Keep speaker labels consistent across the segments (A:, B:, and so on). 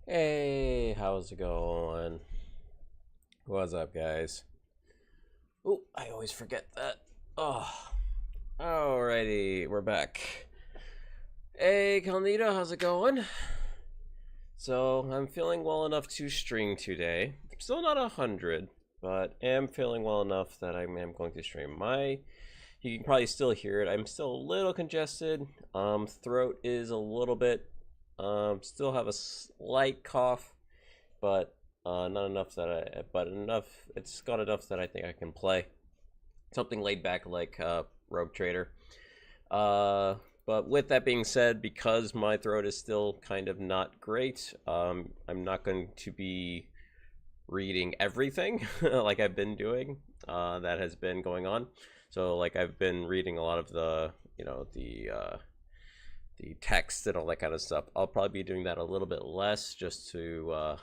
A: Hey, how's it going? What's up, guys? Oh, I always forget that. Oh, alrighty, we're back. Hey, Calnita, how's it going? So, I'm feeling well enough to stream today. Still not 100, but am feeling well enough that I am going to stream. You can probably still hear it. I'm still a little congested. Throat is a little bit. Still have a slight cough, but not enough that enough. It's got enough that I think I can play something laid back like Rogue Trader. But with that being said, because my throat is still kind of not great, I'm not going to be reading everything like I've been doing. That has been going on. So like I've been reading a lot of the text and all that kind of stuff. I'll probably be doing that a little bit less just to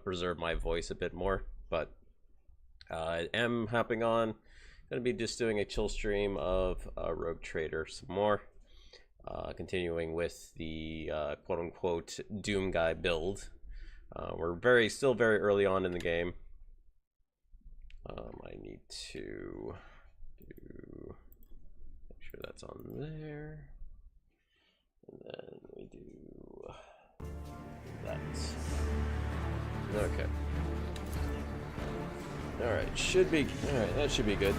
A: preserve my voice a bit more. But I am hopping on. Gonna be just doing a chill stream of Rogue Trader some more. Continuing with the quote-unquote Doom Guy build. We're still very early on in the game. I need to make sure that's on there. And then we do that. Okay. Alright, that should be good.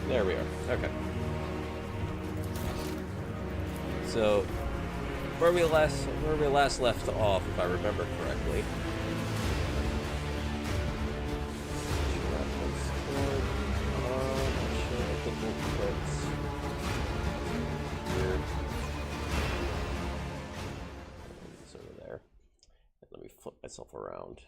A: There we are. Okay. So where we last left off, if I remember correctly. It's over there. And let me flip myself around.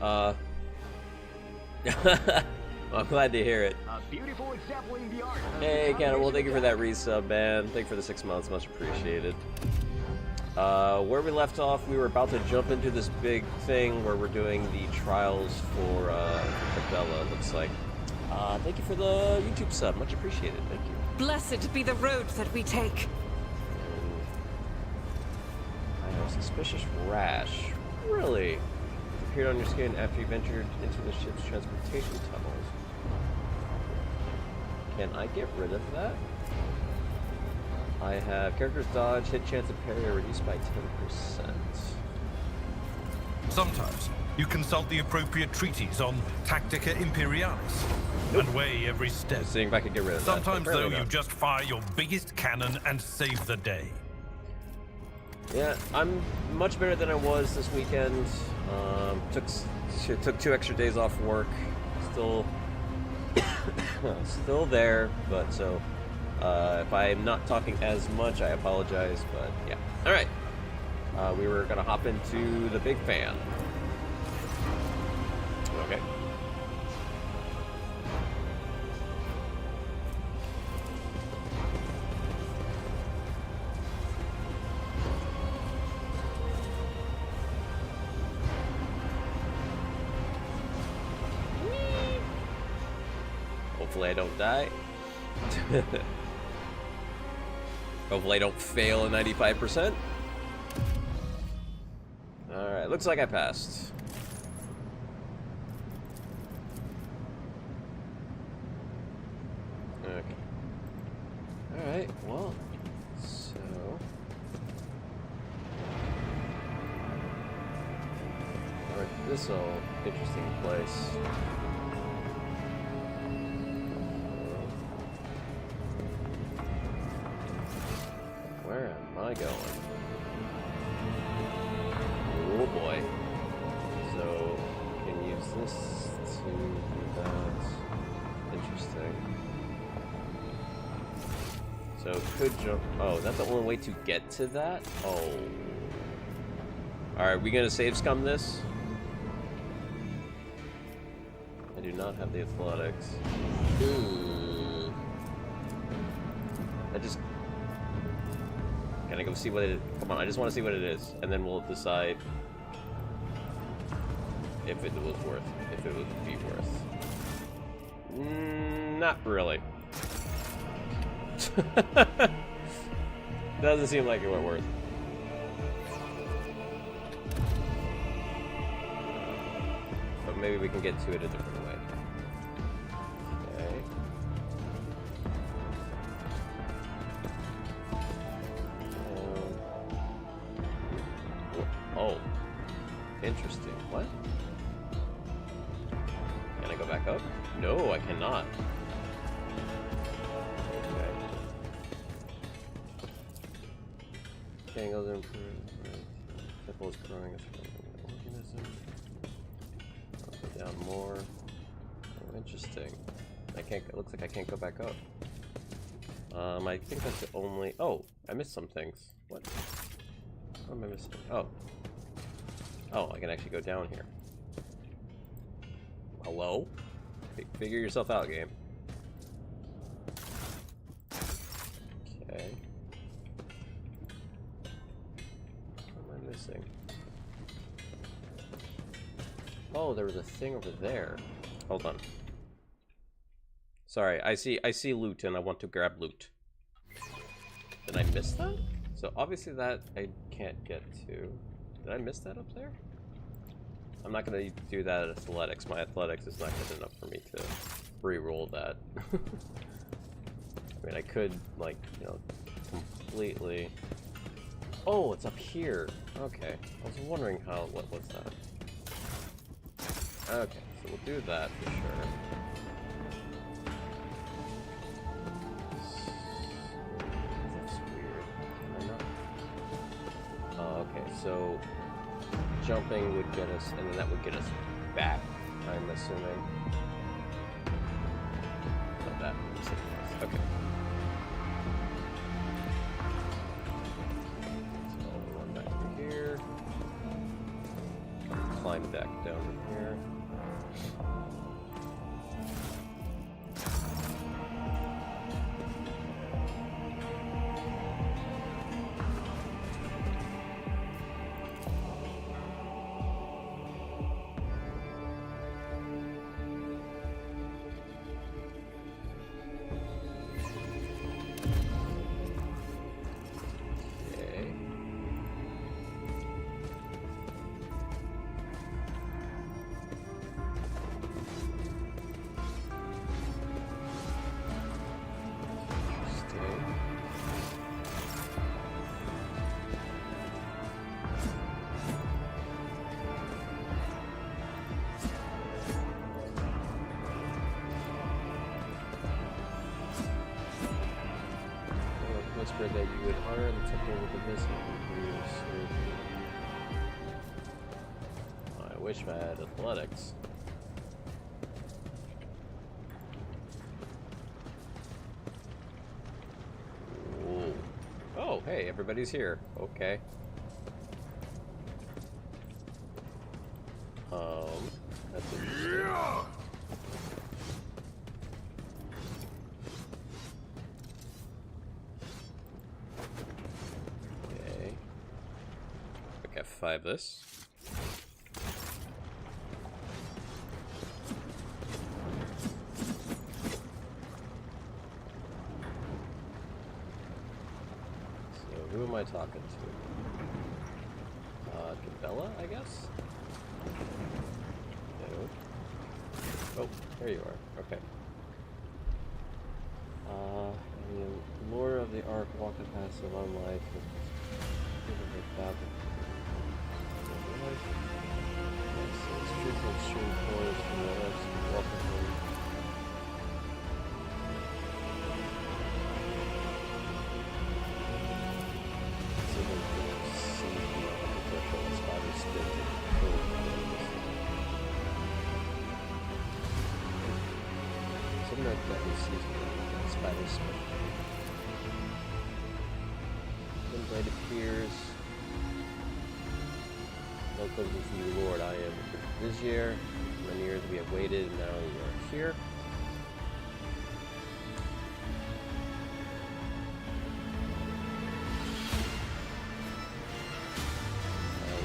A: Well, I'm glad to hear it.
B: A beautiful example in the art.
A: Hey, Cannibal, thank you for that resub, man. Thank you for the 6 months, much appreciated. Where we left off, we were about to jump into this big thing where we're doing the trials for Bella, it looks like. Thank you for the YouTube sub, much appreciated, thank you.
C: Blessed be the road that we take.
A: I have a suspicious rash. Really? It appeared on your skin after you ventured into the ship's transportation tunnels. Can I get rid of that? I have characters dodge, hit chance, and parry are reduced by 10%.
D: Sometimes you consult the appropriate treaties on Tactica Imperialis and weigh every step.
A: Seeing if I can get rid of that.
D: Sometimes, though, you just fire your biggest cannon and save the day.
A: Yeah, I'm much better than I was this weekend. Took 2 extra days off work. Still there, but so if I'm not talking as much, I apologize. But yeah, all right. We were gonna hop into the big fan. Okay. Hopefully I don't die. Hopefully I don't fail at 95%. Alright, looks like I passed. Okay. Alright, well, so... Alright, this is an interesting place. Where am I going? Oh boy. So, can use this to do that. Interesting. So, could jump. Oh, that's the only way to get to that? Oh. Alright, we gonna save scum this? I do not have the athletics. Ooh. I just. Can I go see what it is? Come on, I just want to see what it is, and then we'll decide. if it was worth, if it would be worth. Not really. Doesn't seem like it went worth. But maybe we can get to it a different way. Okay. Oh. Interesting. What? Can I go back up? No, I cannot. Angles improve. Temple is growing as an organism. I'll go down more. Oh, interesting. I can't. It looks like I can't go back up. I think that's the only. Oh, I missed some things. What? What am I missing? Oh. Oh, I can actually go down here. Hello? Figure yourself out, game. Okay. Oh, there was a thing over there. Hold on. Sorry, I see loot and I want to grab loot. Did I miss that? So obviously that I can't get to. Did I miss that up there? I'm not gonna do that at athletics. My athletics is not good enough for me to re-roll that. I mean, I could, like, you know, completely. Oh, it's up here. Okay. I was wondering how. What's that? Okay, so we'll do that for sure. That's weird. Am I not? Oh, okay, so jumping would get us, and then that would get us back, I'm assuming. Not that. Okay. So I'll run back to here. Climb back down to here. That you would honor the temple with a visit. I wish I had athletics. Ooh. Oh, hey, everybody's here. Okay. That's interesting. F5 this. So who am I talking to? Bella, I guess? No. Oh, there you are. Okay. The lore of the Ark walked the path of long life it's truthful extreme poise from the lips and welcome home. So they can see the architectural spider spit something like that we see the spider spit. When light appears. Welcome to you, Lord. I am Vizier. Many years we have waited, and now you are here.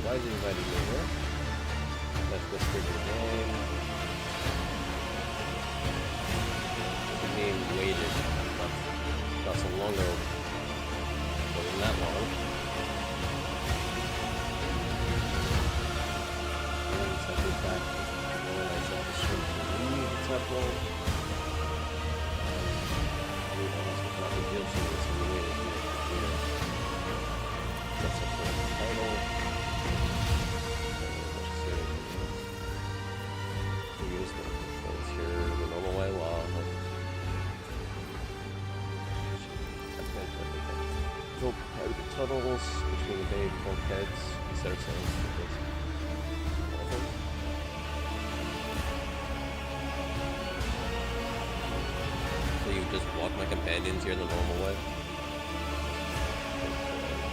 A: Why is he inviting me here? That's whispered your name. The name waited not so long ago. Wasn't that long. Once I get back, I realize I have to swim to leave the temple. I almost forgot the deal, so it's related here. That's a full title. Use the points here the normal way while build private tunnels between the main bulkheads instead of saying so you just walk my companions here the normal way.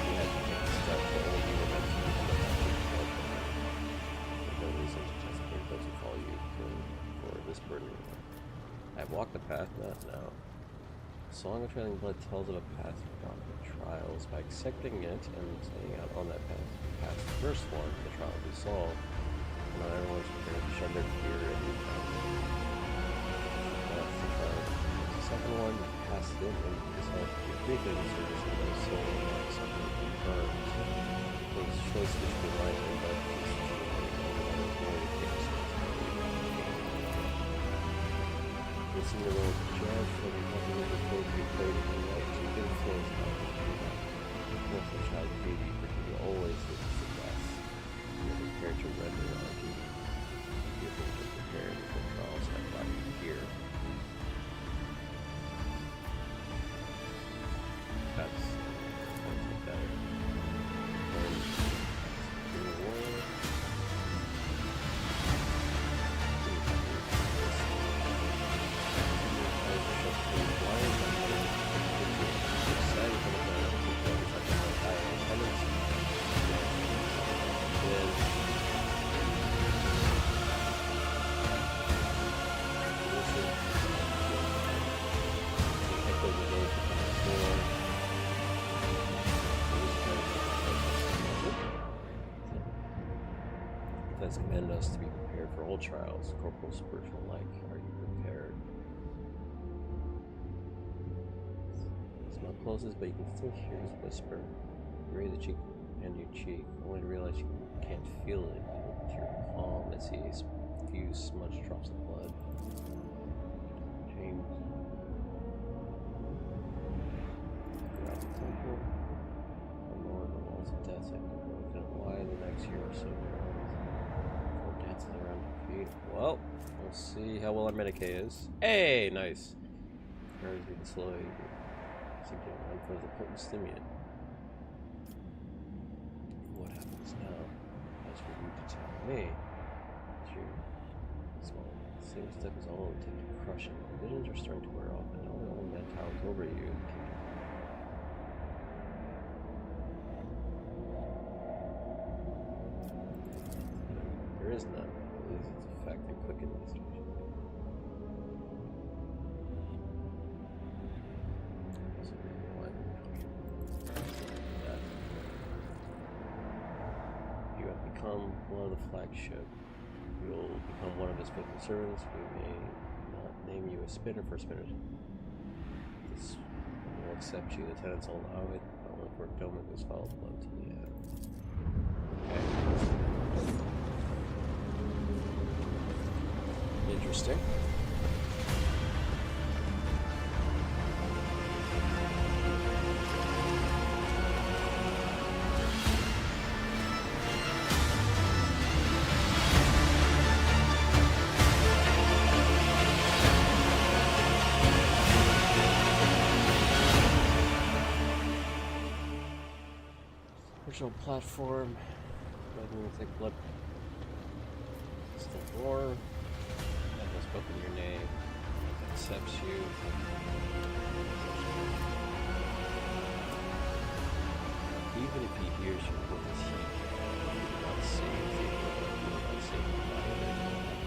A: You had to take the step that only you were meant to do. There's no reason to just take those who follow you for this burden. I've walked the path not now. The Song of Trailing Blood tells of a path beyond the trials. By accepting it and staying out on that path, past the first one, the trials we saw. Not everyone's prepared to shed their fear and that's the trial. The second one, you passed it and you decided to do briefly the service of the soul and something confirmed. Those choices between life and darkness. Listen to the judge for the company of the code you played in the light to influence how you do that. Once the child baby, for you always live to the best. You are prepared to render our duty. You have been prepared for trials that brought you here. That's better. Has commanded us to be prepared for all trials, corporal, spiritual alike. Are you prepared? It's not closest, but you can still hear his whisper. You raise a cheek and your cheek, only to realize you can't feel it. You hear calm as he a few smudged drops of blood. James. Throughout the temple, or more of the walls of death, I don't know why the next year or so. Around your feet. Well, we'll see how well our Medicaid is. Hey, nice. Carries me slowly. Sinking one for the potent stimulant. What happens now? As for you to tell me. Your small single step is all it takes to crush it. The visions are starting to wear off, and now the only man towers over you. There is none. It is its effect and quick administration. You have become one of the flagship. You will become one of his faithful servants. We may not name you a spinner for spinners. This will accept you. The tenants will allow it. Only for Dominic was followed blood to the end. Okay. Interesting. Original platform. Magnetic blood. Still roar. Spoken your name, accepts you. Even if he hears your voice, he cannot see you.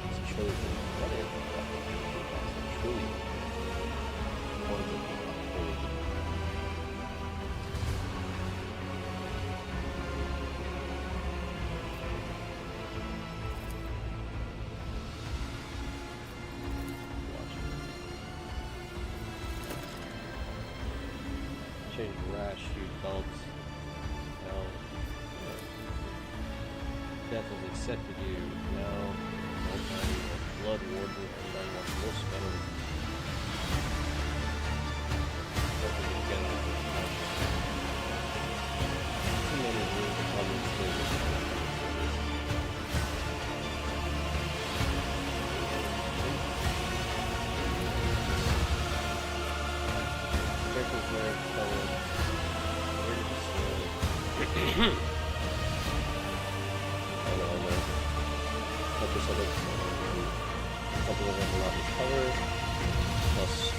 A: He's chosen what if truly wanted change rash shoot belts. No. Death is accepted you. No. Blood warden and then one more spell. Too many rules to come in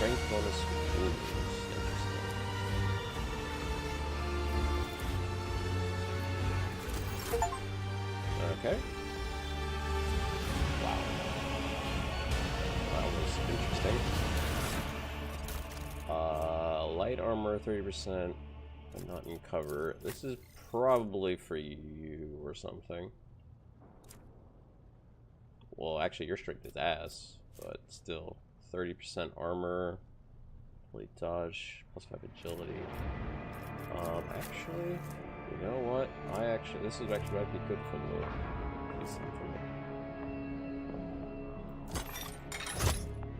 A: strength bonus. Ooh, interesting. Okay. Wow. That was interesting. Light armor 30%, but not in cover. This is probably for you or something. Well, actually, your strength is ass, but still. 30% armor, complete dodge, +5 agility. Actually, you know what? This is actually might be good for the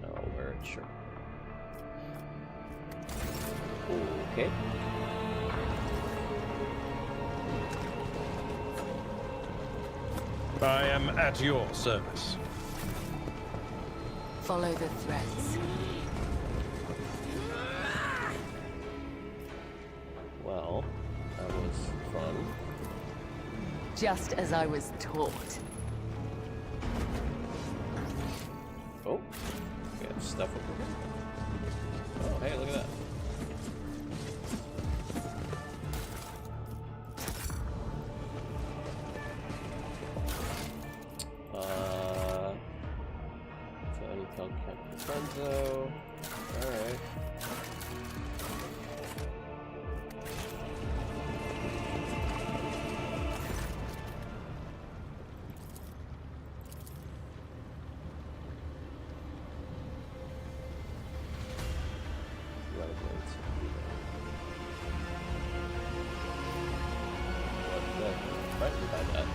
A: No, I'll wear it, sure. Okay.
D: I am at your service.
C: Follow the threads.
A: Well, that was fun.
C: Just as I was taught.
A: Oh, we have stuff over here. Oh, hey, look at that. Alright. Frightened by that.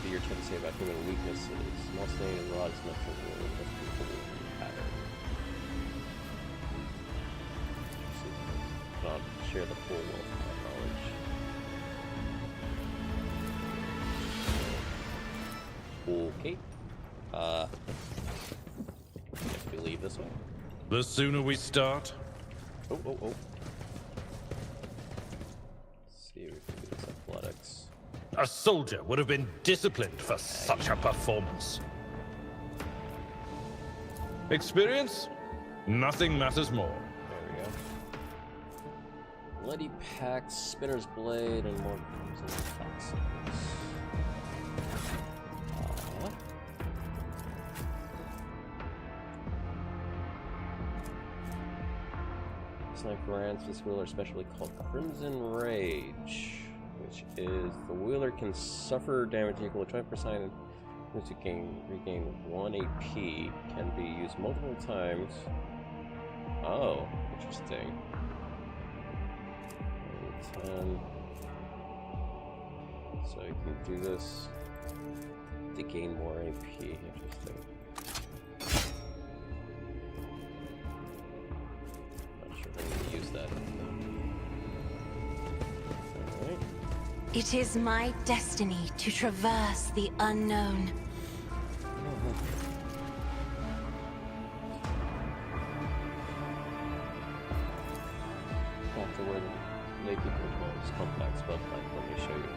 A: Your turn to say about human weaknesses. Small stain and rod is not for the pattern. Not share the full wealth of my knowledge. Okay. Guess we leave this way.
D: The sooner we start.
A: Oh. Let's see if we can do this athletics.
D: A soldier would have been disciplined for such a performance. Experience? Nothing matters more.
A: There we go. Bloody Pact, Spinner's Blade, and more crimson toxins. Sniper rounds this wheeler, especially called Crimson Rage, which is the wheeler can suffer damage equal to 20% to regain 1 AP, can be used multiple times. Oh, interesting. 10. So you can do this to gain more AP. Interesting. Not sure if I'm going to use that. Alright.
E: It is my destiny to traverse the unknown.
A: Have to wear the lay people as well as complex, but let me show you.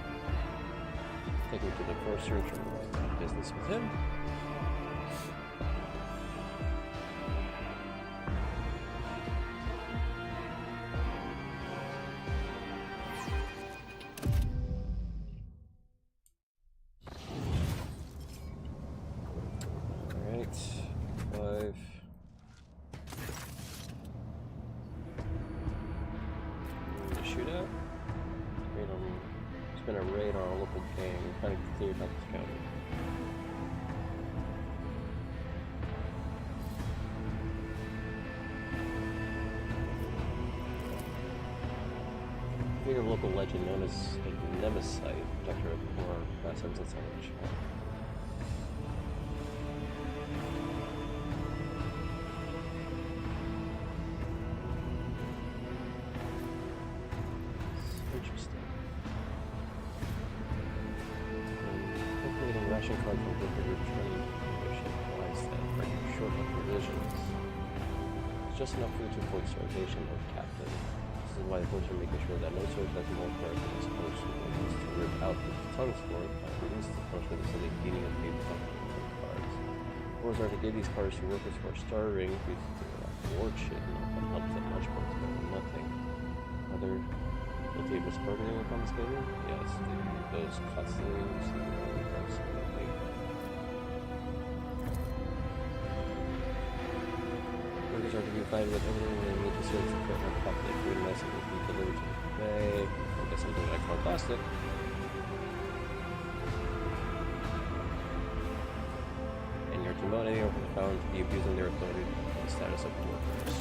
A: Take me to the first searcher, business with him. Alright. There's been a raid on a local gang. We're trying to clear out this county. A local legend known as a Nemesis, protector of poor bastards and such. Interesting. Calculating ration card from different training information implies that running short of provisions. It's just enough food to avoid starvation, Lord Captain. This is why the police are making sure that no sort of more cards in this post will use to rip out the tongues for it, but release the punishment instead of eating and paying the cards. Orders are to give these cards to workers who are starving because they are shit and help them much more than nothing. Other guilty of misprision or confiscated? Yes, those customs and absolutely. Workers are to be provided with everything they need to serve the equipment properly. Food and medicine will be delivered to the bay. I guess something like more plastic. And you're to note any workers found to be abusing their authority and status of workers.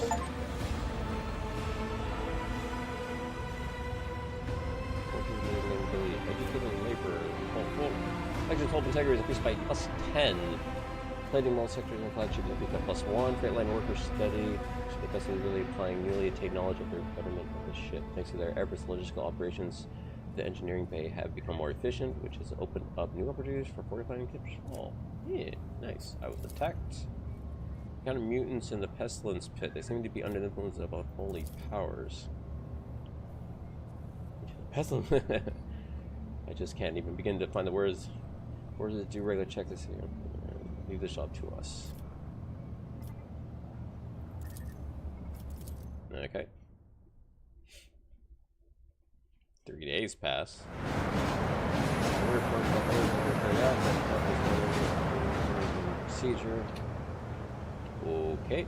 A: Workers enabling ability, educating labor. Actually, total integrity is increased by +10. Plating all sectors and flagship will become +1. Freight-line workers study because they're really applying newly attained knowledge of their betterment of the ship. Thanks to their efforts, logistical operations, the engineering bay have become more efficient, which has opened up new opportunities for fortifying Control. Yeah, nice. I was attacked. Kind of mutants in the pestilence pit. They seem to be under the influence of unholy powers. Pestilence. I just can't even begin to find the words. Where does it do regular checks? This here. Leave the shop to us. Okay. 3 days pass. Procedure. Okay.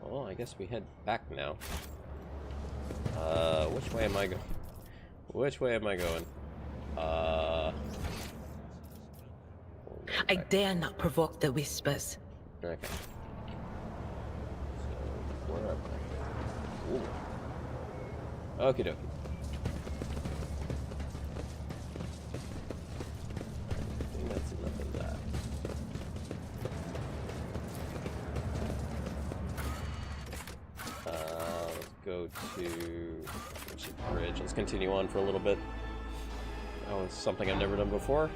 A: Well, I guess we head back now. Which way am I going? Which way am I going?
C: I dare not provoke the whispers.
A: Okay. So, where am I? Ooh. Okie dokie. I think that's enough of that. Let's go to the bridge. Let's continue on for a little bit. That was something I've never done before.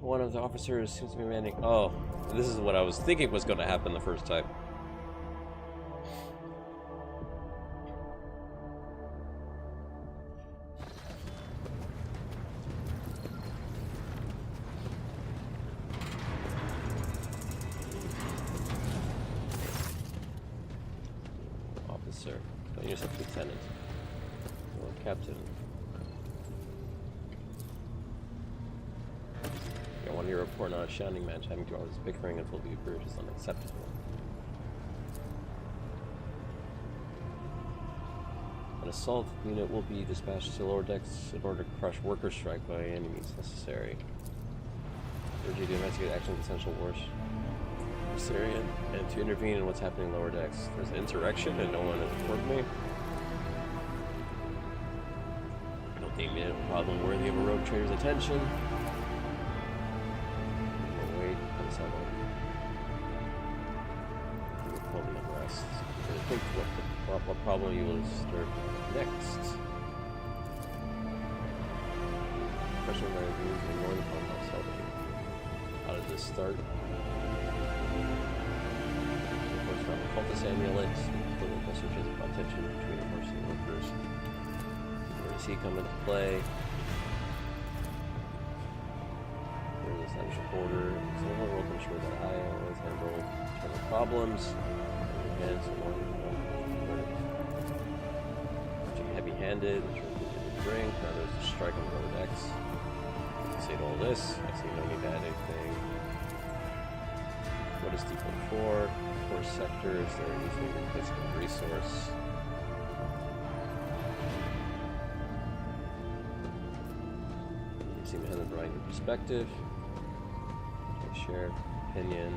A: One of the officers seems to be manning. Oh, this is what I was thinking was going to happen the first time. Officer, call yourself lieutenant or captain. I want your report on a shouting match having 2 hours bickering until the approach is unacceptable. An assault unit will be dispatched to lower decks in order to crush worker strike by any means necessary. Urge you to investigate action of essential wars Syria and to intervene in what's happening in lower decks. There's an insurrection and no one has informed me. I don't think it a problem worthy of a rogue trader's attention. I think what problem you will start next. Question where you usually more than myself. How did this start? Of course, from the cultist amulet, political searches of tension between the horse and workers. Where does he come into play? establish a border. So the whole world ensure that I always handle internal problems. And so long as heavy-handed, which will give you a drink. Now there's a strike on the lower decks. Say to all this, I see no need to add anything. What is default for? Core sectors, they're easily replaceable resource. You seem to have the right perspective. Okay, share, opinion.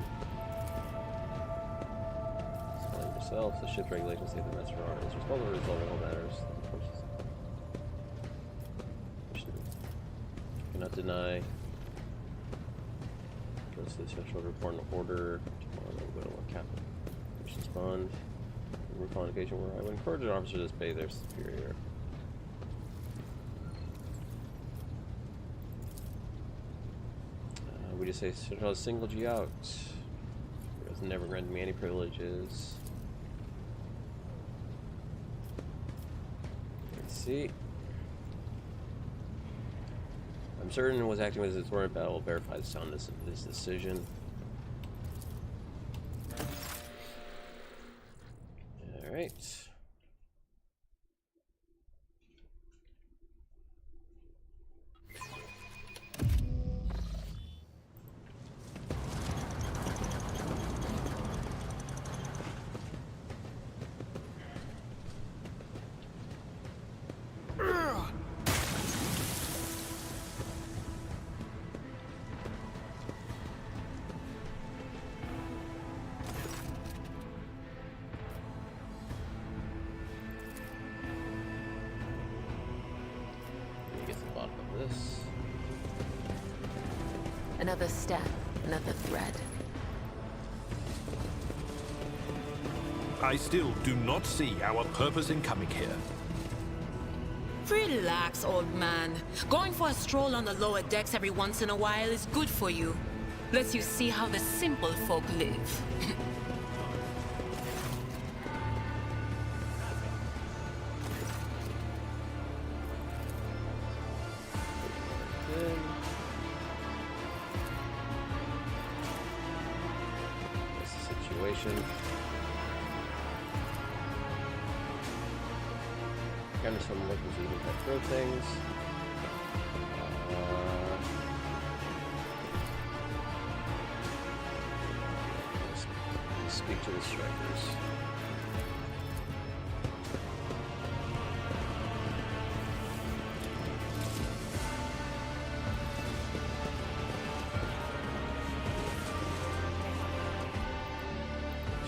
A: Explain yourself. The ship's regulations say the master armies. Responsible for resolving all matters. Cannot deny. Goes to the central report in order. Tomorrow we'll go to a captain. Respond. Roof on occasion where I would encourage an officer to disobey their superior. We just say Central has singled you out. It has never granted me any privileges. Let's see. I'm certain was acting with his authority, but I will verify the soundness of his decision. Alright.
C: Another step, another thread.
D: I still do not see our purpose in coming here.
F: Relax, old man. Going for a stroll on the lower decks every once in a while is good for you. Lets you see how the simple folk live.
A: Kind of some workers who can throw things. Let's speak to the strikers.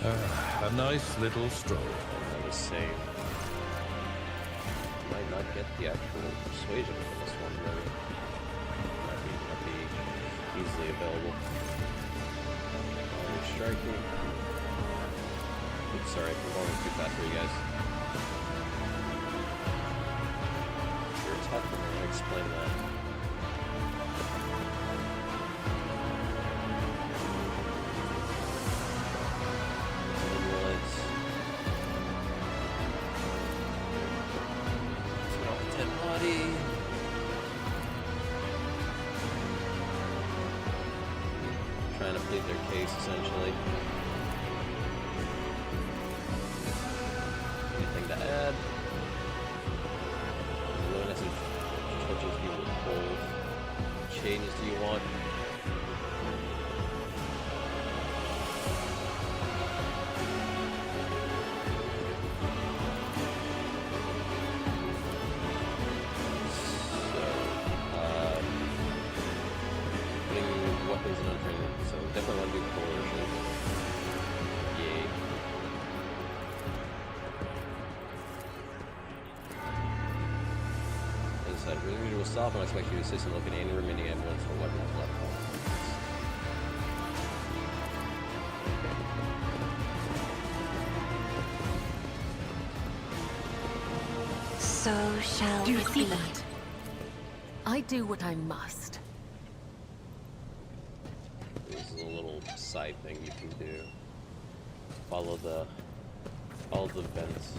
D: A nice little stroll.
A: I was saying, might not get the actual persuasion for this one, really. Might be easily available. Striking. Oops, sorry, I'm going too fast for you guys. Your attack, I'm going to explain that. Trying to plead their case, essentially. Anything to add? Willingness to touches you with cold. Changes do you want? Definitely want to do coercion. Yay. As I said, review will stop and I expect you to assist in looking at any remaining evidence for weapons left on.
E: So shall
C: Do you
E: it
C: see
E: be.
C: that? I do what I must.
A: Side thing you can do. Follow the vents.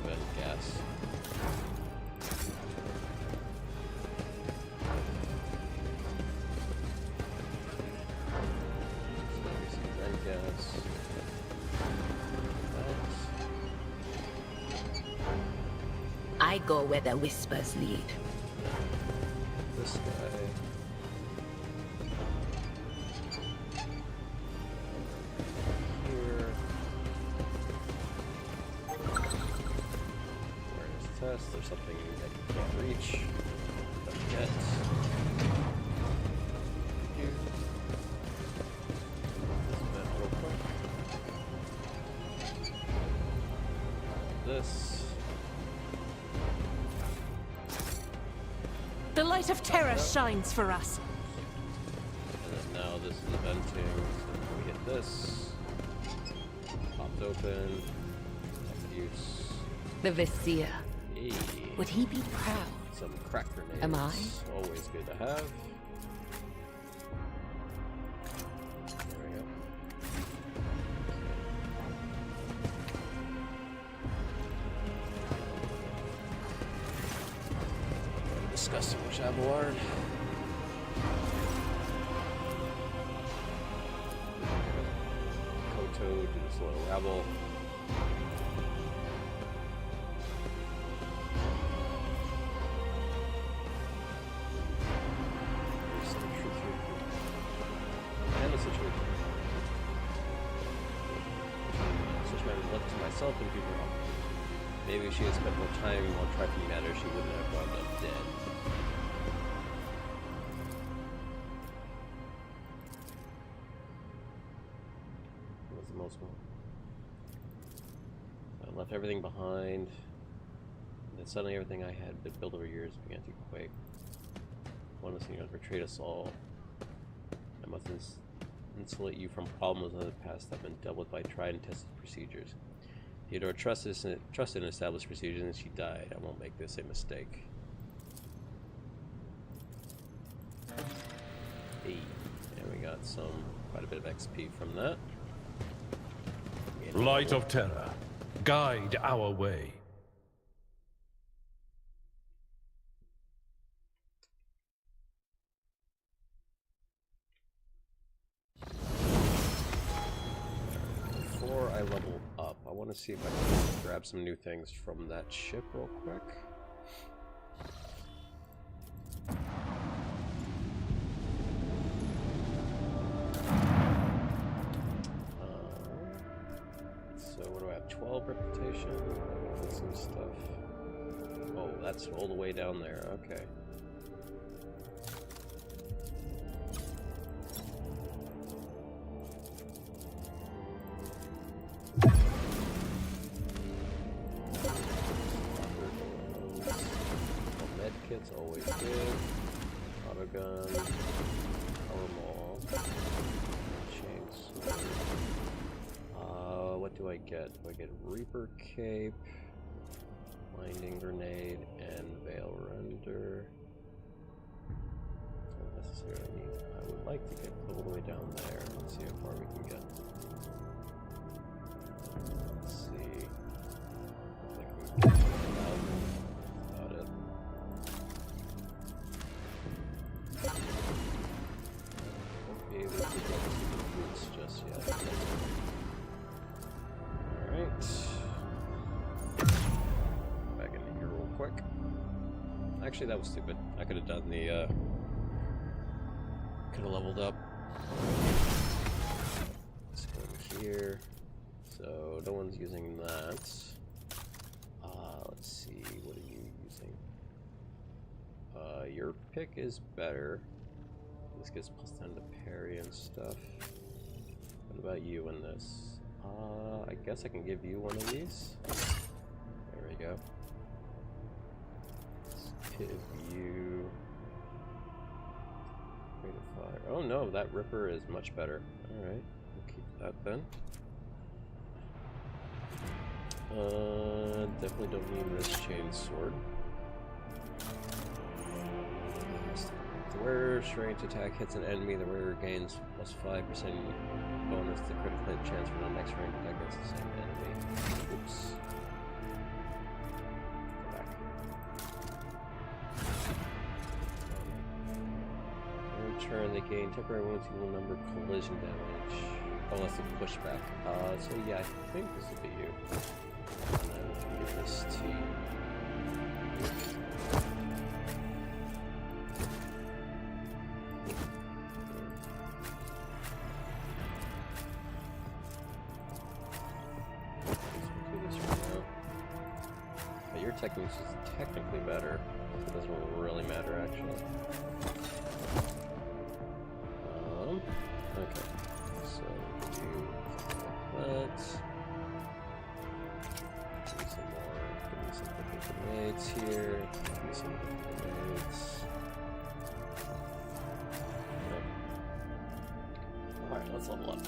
A: Vent gas. guess.
F: I go where the whispers lead.
A: This guy. Here. Awareness test. There's something that you can't reach. Don't yet. Here. This bit real quick. This.
C: The light of terror shines for us.
A: And then now this is venting, so we get this. Popped open. Use.
C: The Vizier.
A: Hey.
C: Would he be proud?
A: Some crack grenades.
C: Am I?
A: Always good to have. There we go. Disgusting Jaguar. Koto to this little rabble. There's some truth here. And it's a truth. Such man left to myself and people wrong. Maybe if she had spent more time while tracking matters, she wouldn't have wound up dead. What was the most one? I left everything behind. And then suddenly everything I had been built over years began to quake. One of the things betrayed us all. I must insulate you from problems of the past that have been dealt with by tried and tested procedures. Theodore trusted in established procedures and she died. I won't make this a mistake. Hey, and we got quite a bit of XP from that.
D: Light of terror, guide our way.
A: Before I level up, I want to see if I can grab some new things from that ship real quick. So what do I have? 12 reputation? That's some stuff. Oh, that's all the way down there. Okay. Medkit's always good. Auto gun, power maul, chainsaw. What do I get? Do I get Reaper Cape, Blinding Grenade, and Veil Render? Don't necessarily need. I would like to get all the way down there. Let's see how far we can get. Let's see. I think we can get 1,000. About it. Won't be able to get to the boots just yet. Alright. Back into here real quick. Actually, that was stupid. I could have done the, could have leveled up. Let's go here. So, no one's using that. Let's see, what are you using? Your pick is better. This gets +10 to parry and stuff. What about you in this? I guess I can give you one of these. There we go. Let's give you... Rate of fire. Oh no, that Ripper is much better. Alright, we'll keep that then. Definitely don't need this chain sword. The wearer's strength attack hits an enemy. The wearer gains +5% bonus to critical hit chance for the next range attack against the same enemy. Oops. Go back. Every turn they gain temporary wounds equal number collision damage. Oh, let's do pushback. So yeah, I think this will be you. And then we can give this to you. Your technique is technically better. It doesn't really matter, actually. Okay. So we can do that. Give me some more. Give me some different grenades here. Give me some different grenades. Yep. Alright, let's level up.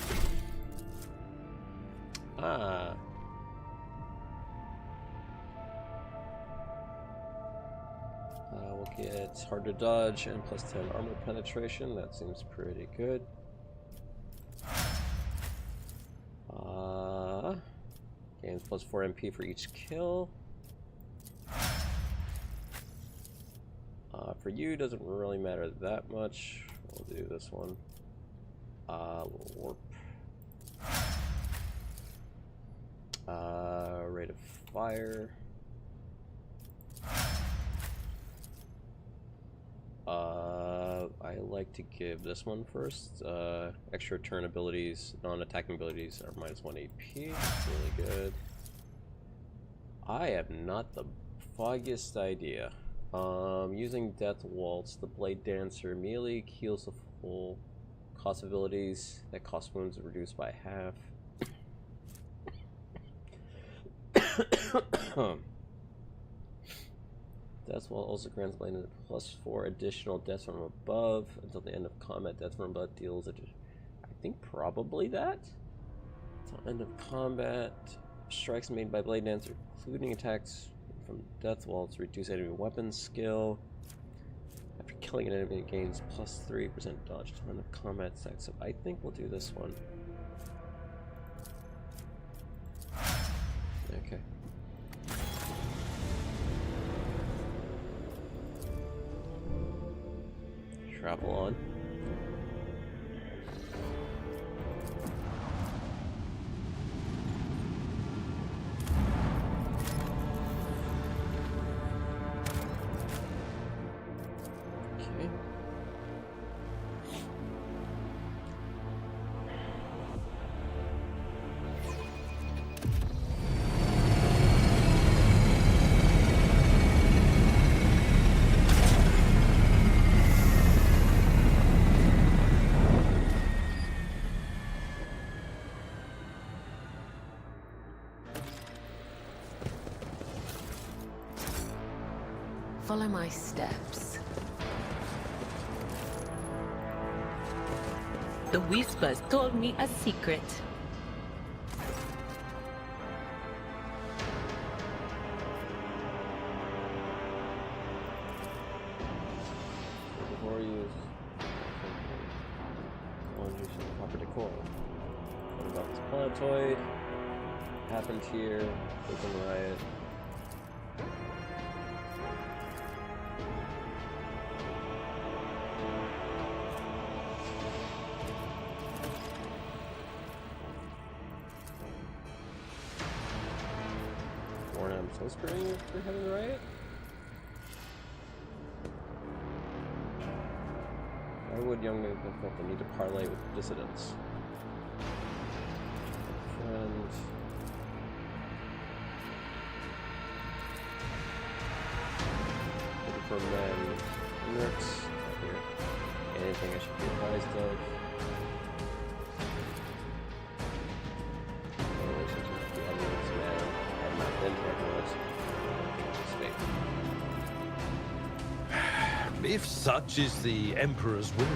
A: Ah. We'll get hard to dodge and plus 10 armor penetration. That seems pretty good. Gains plus 4 MP for each kill. For you, doesn't really matter that much. We'll do this one. Warp. Rate of fire. I like to give this one first. Extra turn abilities, non-attacking abilities are minus 1 AP. That's really good. I have not the foggiest idea. Using Death Waltz, the Blade Dancer immediately heals the full cost abilities. That cost wounds are reduced by half. Death Waltz also grants Blade plus 4 additional deaths from above until the end of combat. Death from above deals I think probably that. Until end of combat, strikes made by Blade Dancer, including attacks from Death Waltz, reduce enemy weapon skill. After killing an enemy, it gains plus 3% dodge to end of combat attacks. So I think we'll do this one. Okay. Travel on. Okay.
C: Follow my steps.
F: The whispers told me a secret.
A: Before you use proper decor. What about this planetoid? Happened here. Open riot. I'm so spraying if we're having a riot. Why would young men felt the need to parlay with dissidents? Friends. Looking for men. Lyrics. Right here. Anything I should be advised of? Relationship with the evidence man.
D: If such is the Emperor's will.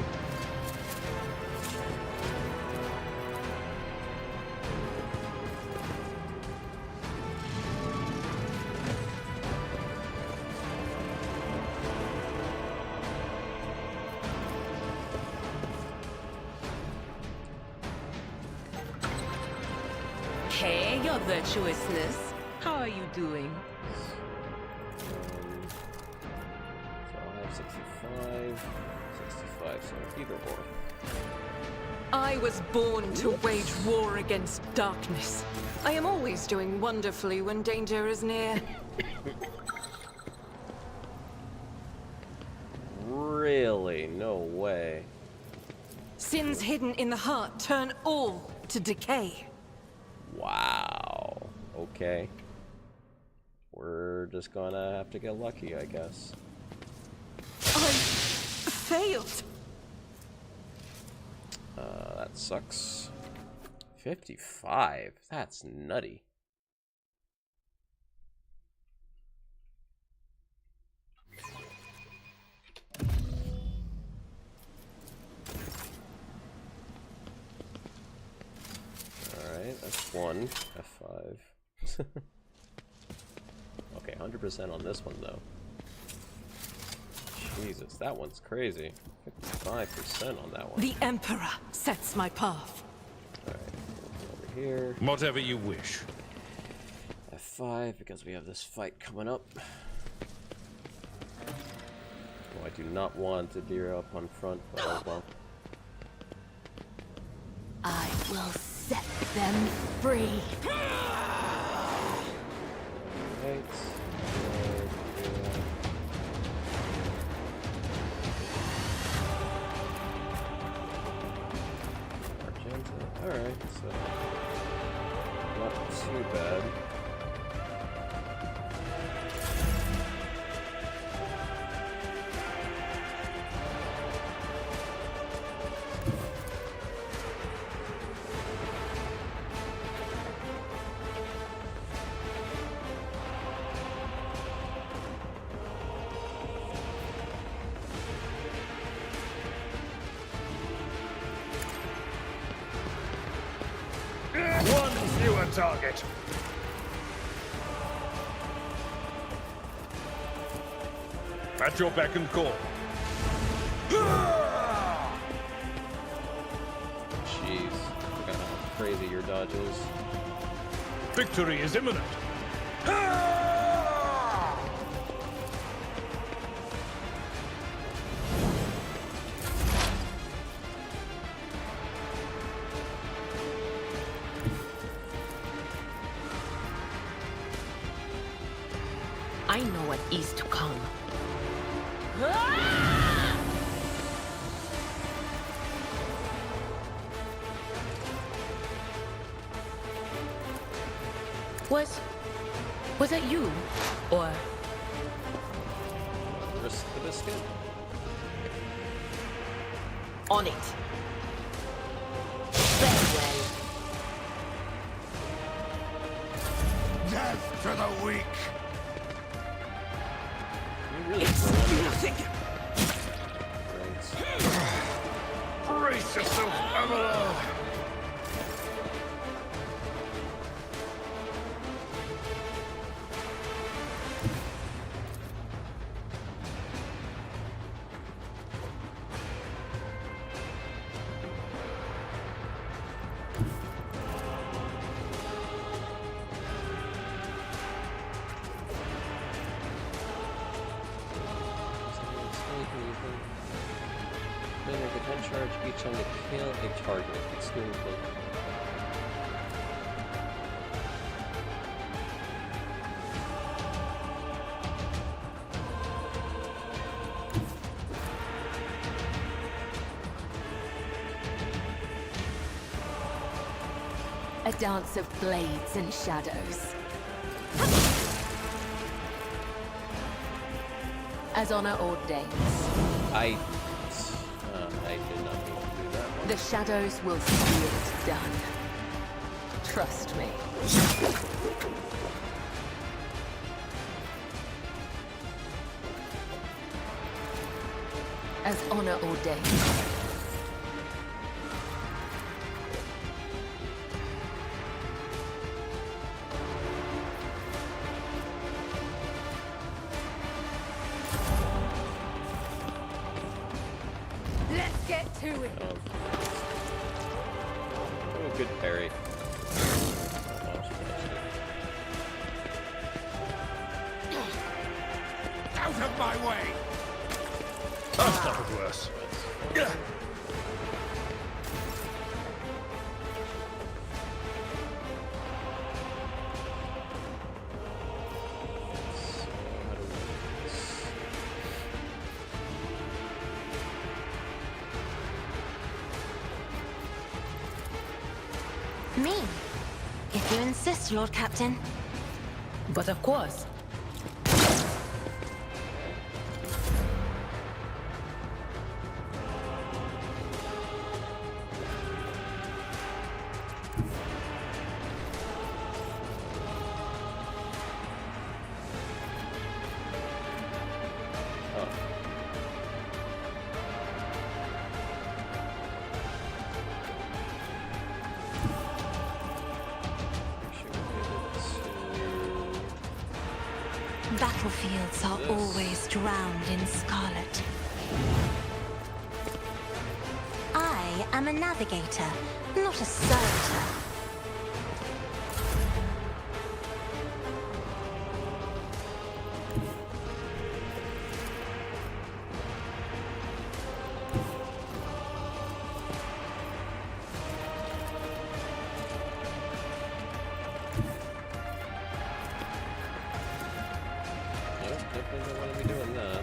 F: Hey, your virtuousness. How are you doing?
A: So I'll have 65, so either or.
C: I was born to wage war against darkness. I am always doing wonderfully when danger is near.
A: Really? No way.
C: Sins hidden in the heart turn all to decay.
A: Wow. Okay. We're just gonna have to get lucky, I guess.
C: I failed.
A: That sucks. 55? That's nutty. Alright, that's one. F5. Okay, 100% on this one, though. Jesus, that one's crazy. 55% on that one.
C: The Emperor sets my path.
A: Alright, over here.
D: Whatever you wish.
A: F5, because we have this fight coming up. Oh, I do not want to deer up on front, but oh well.
C: I will set them free.
A: Right. Alright, so not too bad.
B: One fewer target.
D: At your beck and call.
A: Jeez, look at how crazy your dodge is.
D: Victory is imminent.
F: I know what is to come. Was that you? Or
A: Risk the biscuit.
F: on it? Farewell.
B: Death to the weak.
A: You really
B: Nothing. Brace yourself, Pamela.
A: Make a 10 charge each time they kill a target, excluding cloak.
C: A dance of blades and shadows. As honor ordains.
A: I did not mean to do that one.
C: The shadows will see it done. Trust me. As honor ordains. Let's get to it.
A: Oh, good parry.
B: Out of my way.
D: That's not worse.
E: Me? If you insist, Lord Captain.
F: But of course.
E: Battlefields are always drowned in scarlet. I am a navigator, not a servitor.
A: Definitely don't want to be doing that.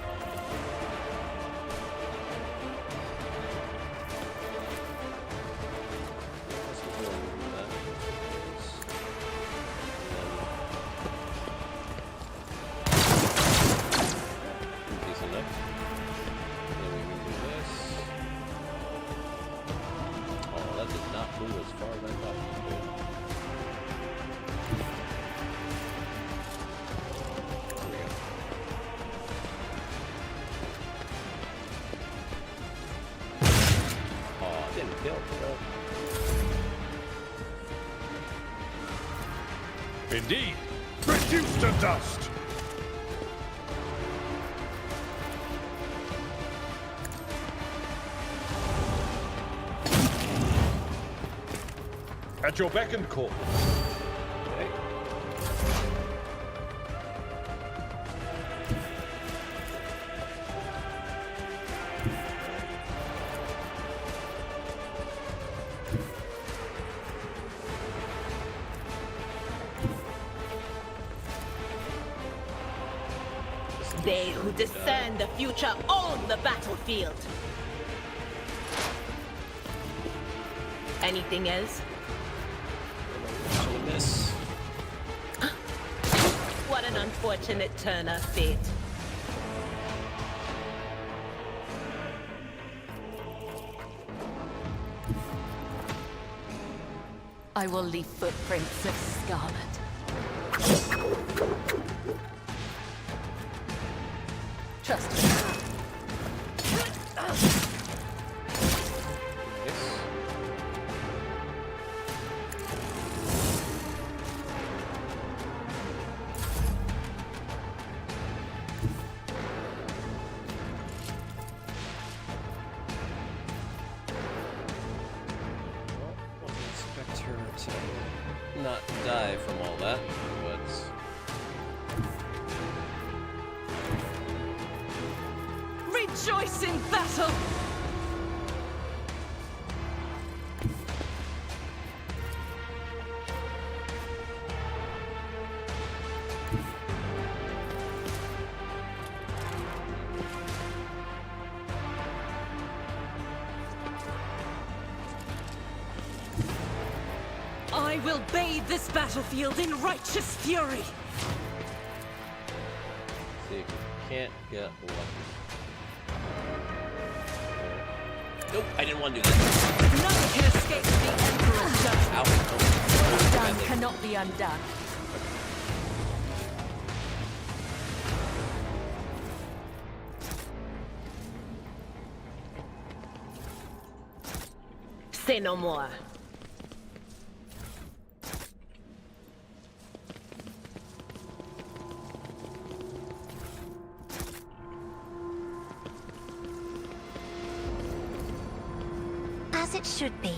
A: Wasn't doing that. Decent enough. Then we can do this. Oh, that did not move as far as I thought it would.
B: Indeed. Reduced to dust. At your beck and call.
A: Okay.
F: They who discern the future own the battlefield. Anything else?
A: This.
F: What an unfortunate turn of fate.
C: I will leave footprints of scarlet. Trust me.
A: Wasn't expect her to not die from all that, but
C: Rejoice in battle! I will bathe this battlefield in righteous fury!
A: see if you can't get lucky. Nope, I didn't want to do that.
C: None can escape the Emperor's judgment.
A: Ow.
C: Done cannot be undone.
F: Say no more.
E: As it should be.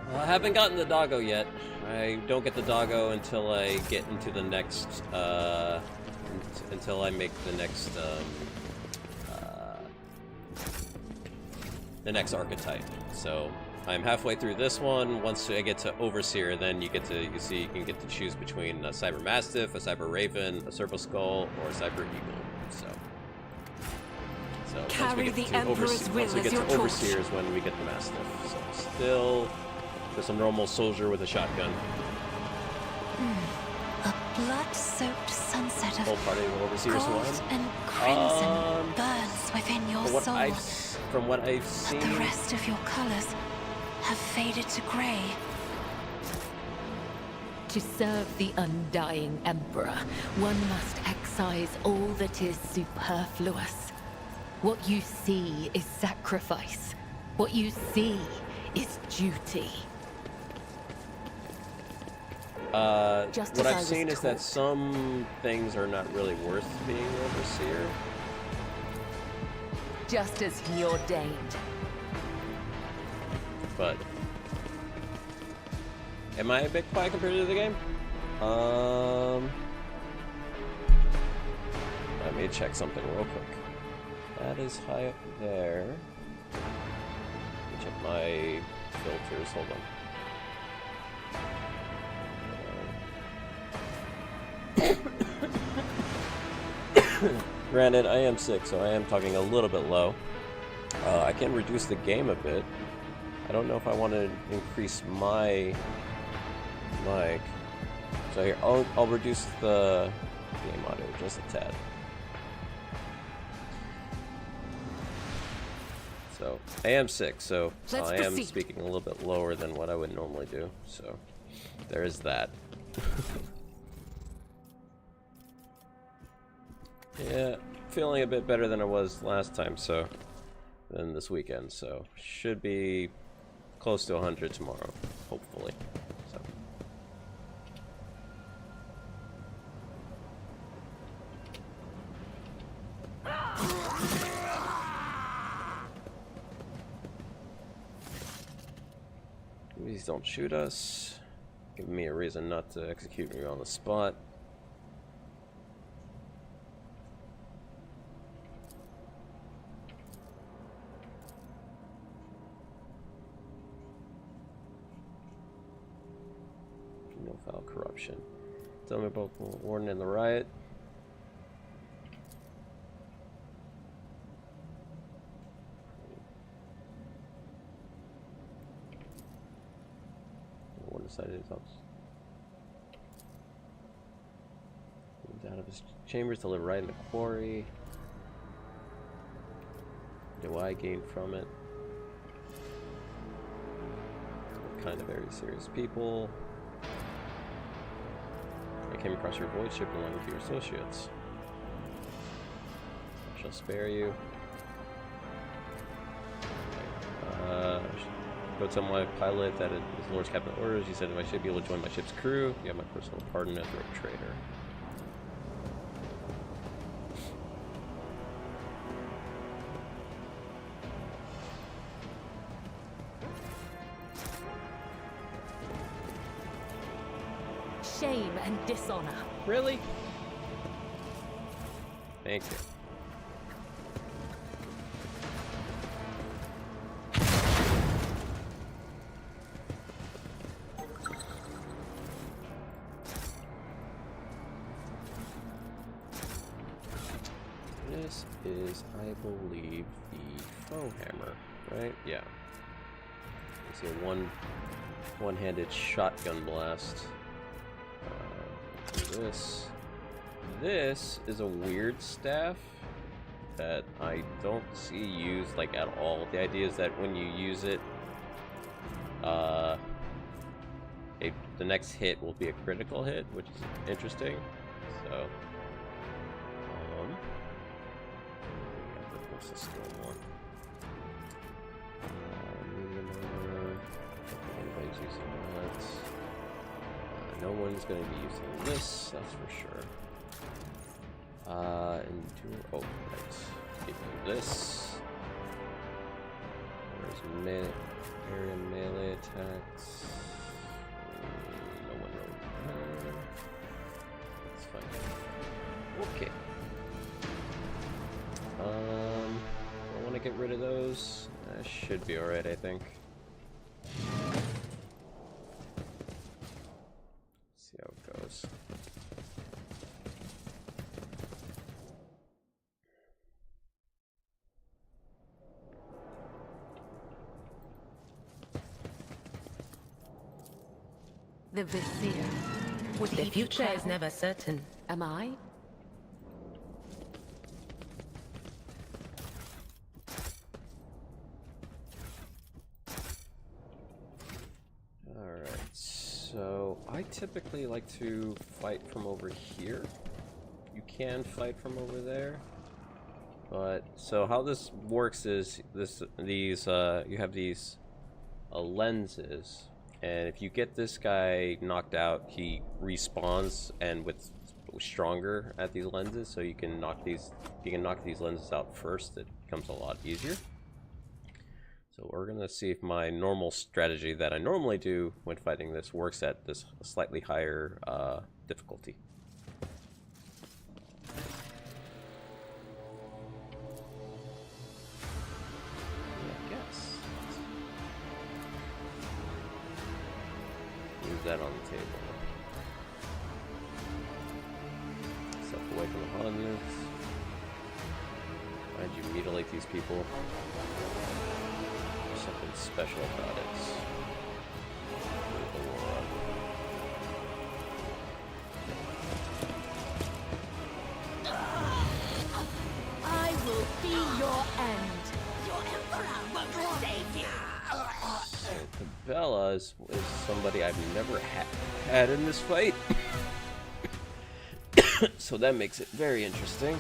A: Well, I haven't gotten the doggo yet. I don't get the doggo until I get into the next, until I make the next archetype. So I'm halfway through this one. Once I get to Overseer, then you can get to choose between a Cyber Mastiff, a Cyber Raven, a Serpo Skull, or a Cyber Eagle. So No,
C: Carry the Emperor's will
A: once we
C: as
A: get
C: your
A: to
C: torch.
A: Overseer is when we get the Mastiff. So still just a normal soldier with a shotgun.
E: A blood-soaked sunset
A: Whole
E: of
A: party of Overseer
E: gold
A: Swine.
E: and crimson burns within your soul.
A: From what I've seen,
E: But the rest of your colors have faded to gray.
F: To serve the undying Emperor, one must excise all that is superfluous. What you see is sacrifice. What you see is duty. Just
A: what
F: as I
A: I've
F: was
A: seen is that
F: taught.
A: some things are not really worth being Overseer.
F: Just as he ordained.
A: But am I a big pie compared to the game? Let me check something real quick. That is high up there. Let me check my filters. Hold on. Granted, I am sick, so I am talking a little bit low. I can reduce the game a bit. I don't know if I want to increase my mic. So here, I'll reduce the game audio just a tad. So I am sick, so
C: Let's
A: I am
C: proceed.
A: speaking a little bit lower than what I would normally do. So there is that. Yeah, feeling a bit better than I was last time, so than this weekend, so should be close to 100 tomorrow, hopefully. So. Please don't shoot us. Give me a reason not to execute me on the spot. No foul corruption. Tell me about the warden and the riot. The warden decided his house. Moved out of his chambers to live right in the quarry. What do I gain from it? What kind of very serious people? I came across your void ship belonging to your associates. I shall spare you. Go tell my pilot that it is Lord's Captain orders. He said if I should be able to join my ship's crew, you have my personal pardon as a traitor.
F: Shame and dishonor.
A: Really? Thank you. This is, I believe, the foe hammer, right? Yeah. It's a one-handed shotgun blast. This is a weird staff that I don't see used like at all. The idea is that when you use it, the next hit will be a critical hit, which is interesting. So, what's the skill one? Medium armor. I don't think anybody's using that. No one's going to be using this, that's for sure. Endure. Oh, right. Give you this. There's area melee attacks. No one really. That's fine. Okay. I want to get rid of those. That should be alright, I think. See how it goes.
F: The Vizier. Would
G: The
F: he be
G: future is
F: proud?
G: never certain.
F: Am I?
A: Alright, so I typically like to fight from over here. You can fight from over there. But, so how this works is, you have these lenses, and if you get this guy knocked out, he respawns and with stronger at these lenses, so you can knock these lenses out first. It becomes a lot easier. So we're gonna see if my normal strategy that I normally do when fighting this works at this slightly higher difficulty. I guess. Leave that on the table. Step away from the Huns. Why'd you mutilate these people? There's something special about it. Galore.
F: I will be your end. Your Emperor won't save you.
A: So Cabela is somebody I've never had in this fight. So that makes it very interesting.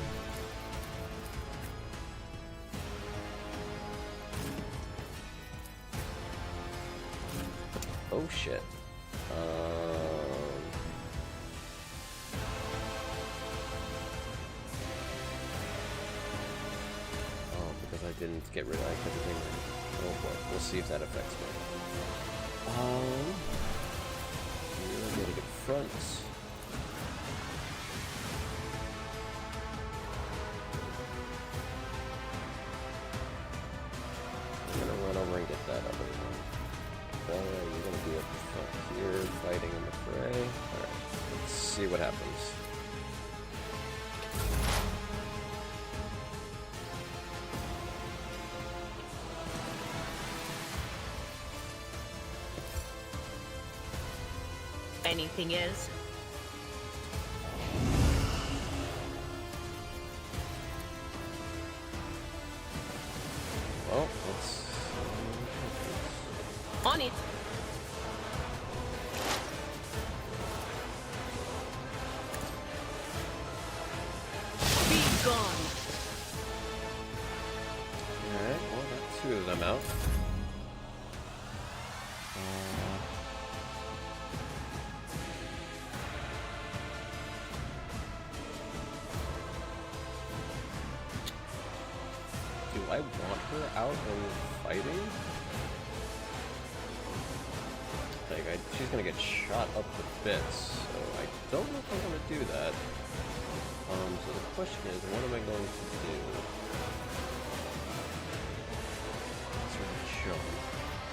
A: Oh shit. Oh, because I didn't get rid of everything. Oh boy, we'll see if that affects me. We're gonna get fronts. I'm gonna run over and get that other one. You're gonna be up front here, fighting in the fray. Alright, let's see what happens.
G: Anything else?
A: Well, let's...
G: On it. Be gone.
A: Alright, well, got two of them out. Do I want her out and fighting? Like, she's gonna get shot up to bits, so I don't know if I'm gonna do that. So the question is, what am I going to do? Sort of jump,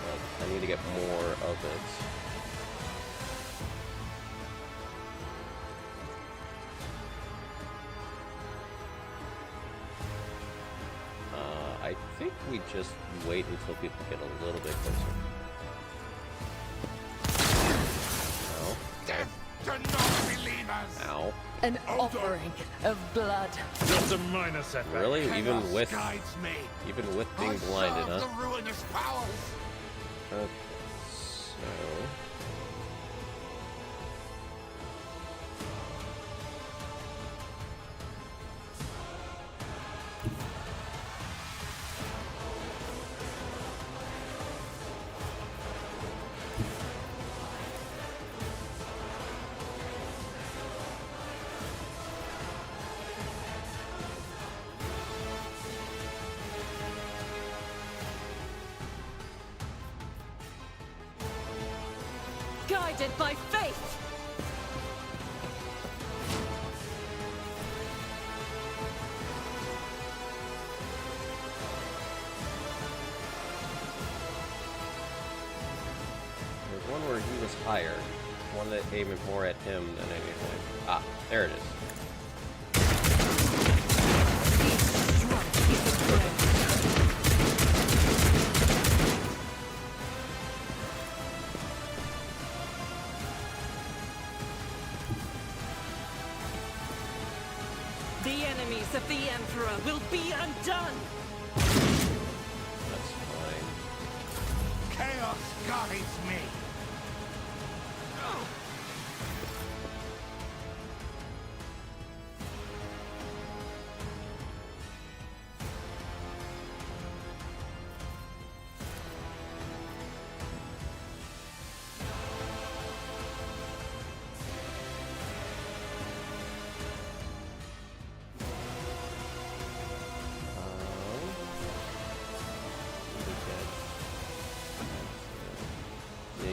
A: but I need to get more of it. I think we just wait until people get a little bit closer. No.
B: Death to non-believers!
A: Ow.
F: An offering of blood.
B: Just a minor setback.
A: Really? Even
B: Chaos
A: with
B: guides me.
A: being blinded,
B: I serve
A: huh?
B: the ruinous powers.
A: Okay, so...
C: Guided by faith!
A: There's one where he was higher. One that aimed more at him than anything. Ah, there it is.
C: enemies of the Emperor will be undone!
A: That's fine.
B: Chaos guides me.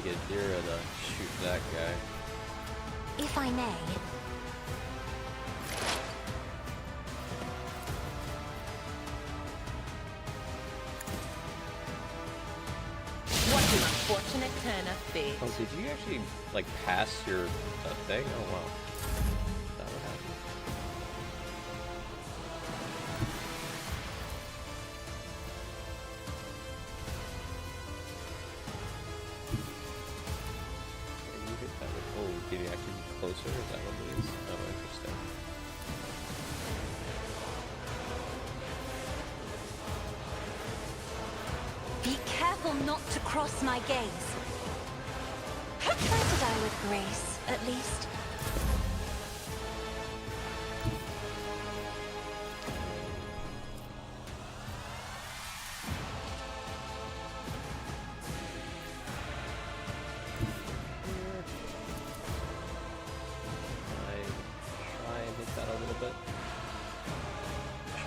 A: Get Dira to shoot that guy.
E: If I may.
G: What an unfortunate turn of fate.
A: Oh, did you actually like pass your thing? Oh wow, that would happen. Can you hit that with, oh, did you actually get closer? Is that what it is? Oh, interesting.
E: Be careful not to cross my gaze. Try to die with grace, at least.
A: Try and hit that a little bit.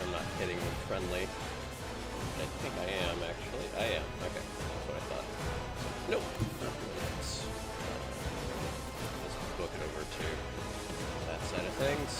A: I'm not hitting them friendly. I think I am, actually. I am. Okay, that's what I thought. Nope. Let's book it over to that side of things.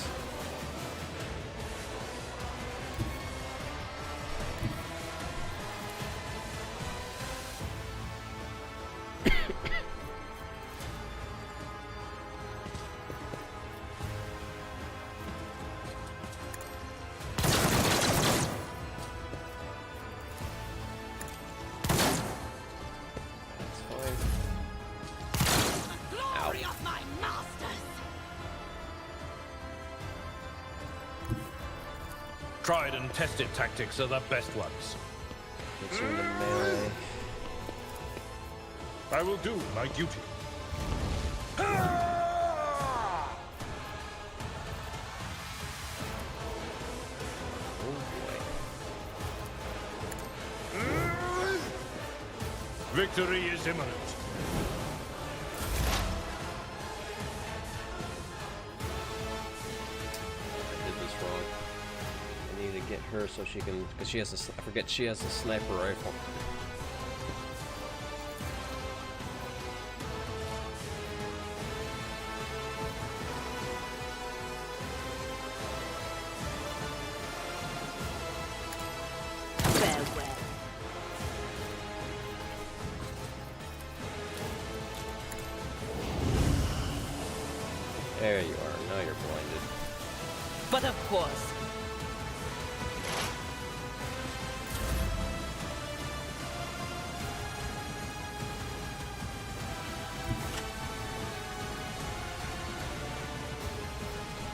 D: Tried and tested tactics are the best ones.
A: Fixing the melee.
D: I will do my duty.
A: Oh boy.
D: Victory is imminent.
A: I did this wrong. I need to get her so she can, because she has a, I forget she has a sniper rifle.
G: Farewell.
A: There you are, now you're blinded.
G: But of course,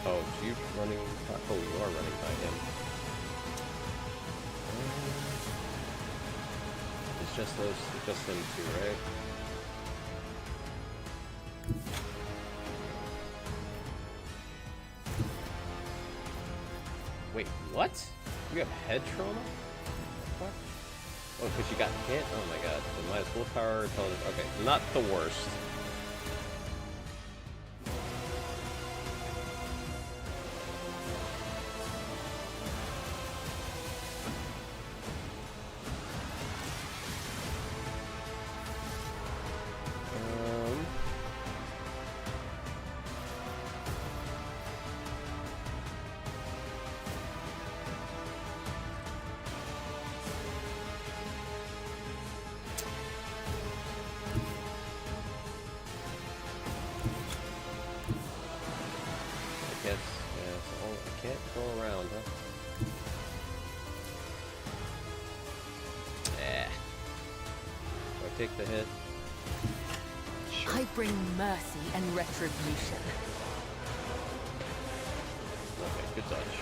A: Oh, so you running, oh, you are running by him. It's just those, just them two, right? Wait, what? You have head trauma? What? Oh, because you got hit? Oh my god. So minus willpower, intelligence. Okay, not the worst. I guess, yeah, so I can't go around, huh? Do I take the hit? Sure.
F: I bring mercy and retribution.
A: Okay, good touch.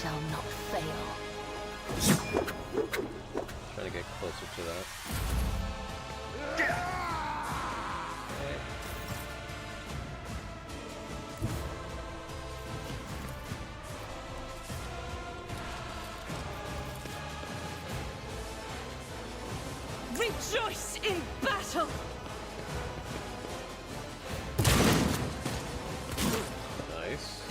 F: shall not fail.
A: Trying to get closer to that. Okay.
C: Rejoice in battle!
A: Nice.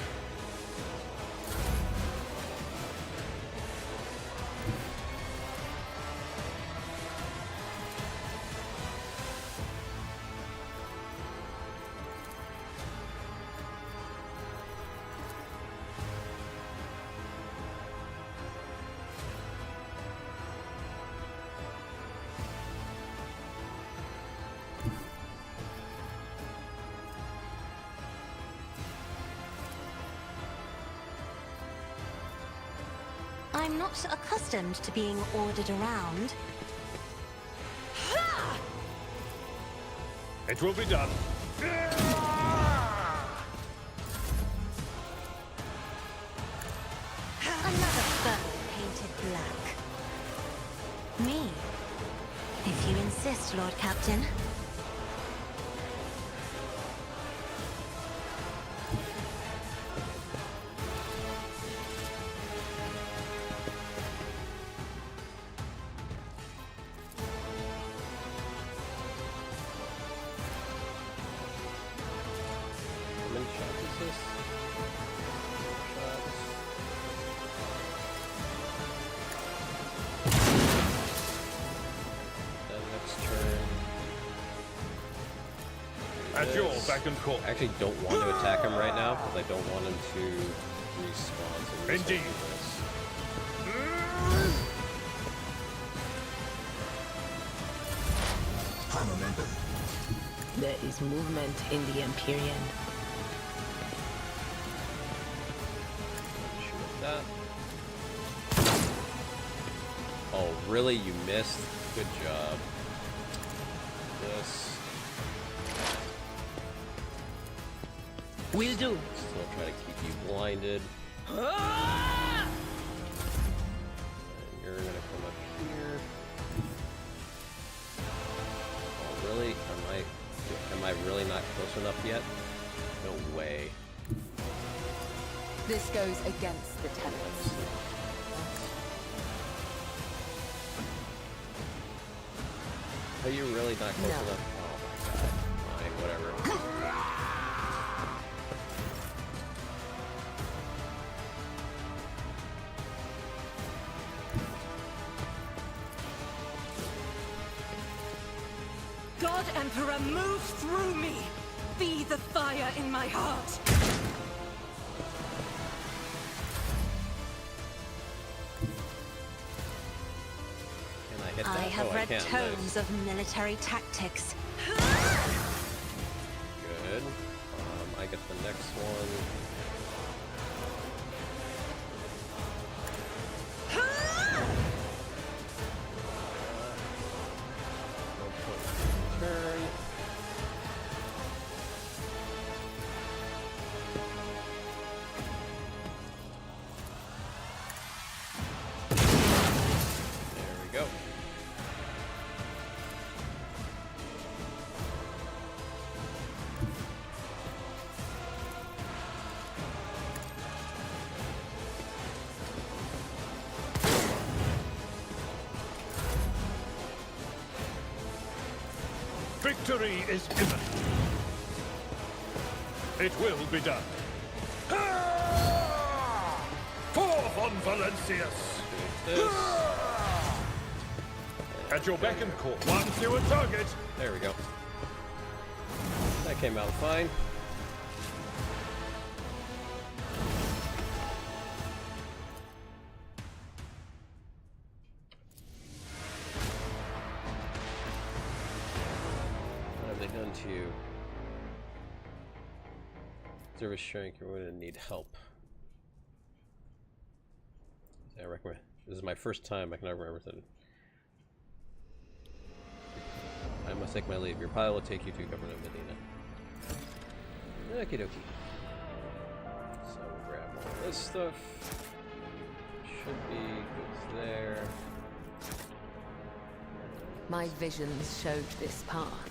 E: I'm not accustomed to being ordered around.
D: It will be done.
E: Another foe painted black. Me. If you insist, Lord Captain.
A: How many shots is this? Shots. Then next turn.
D: At your beck and call.
A: I actually don't want to attack him right now because I don't want him to respawn. So we just
D: Indeed.
A: do this.
G: There is movement in the Empyrean.
A: Shoot at that. Oh, really? You missed? Good job. This.
G: Will do.
A: Still try to keep you blinded. And you're gonna come up here. Oh, really? Am I really not close enough yet? No way.
F: This goes against the tenets.
A: Are you really not close
F: No.
A: enough? Oh my god. Fine, whatever.
C: God Emperor, move through me! Be the fire in my heart!
A: Can I hit that?
E: I have
A: Oh,
E: read
A: I can.
E: tomes
A: Nice.
E: of military tactics.
A: Good. I get the next one. Turn. There we go.
D: Victory is imminent. It will be done. Forth on Valencius!
A: This.
D: At your beck and call. One fewer target.
A: There we go. That came out fine. What have they done to you? Service shrink, you're going to need help. I recommend. This is my first time, I can never remember everything. I must take my leave. Your pilot will take you to Governor Medina. Okie dokie. So we'll grab all this stuff. should be, goes there.
F: My visions showed this path,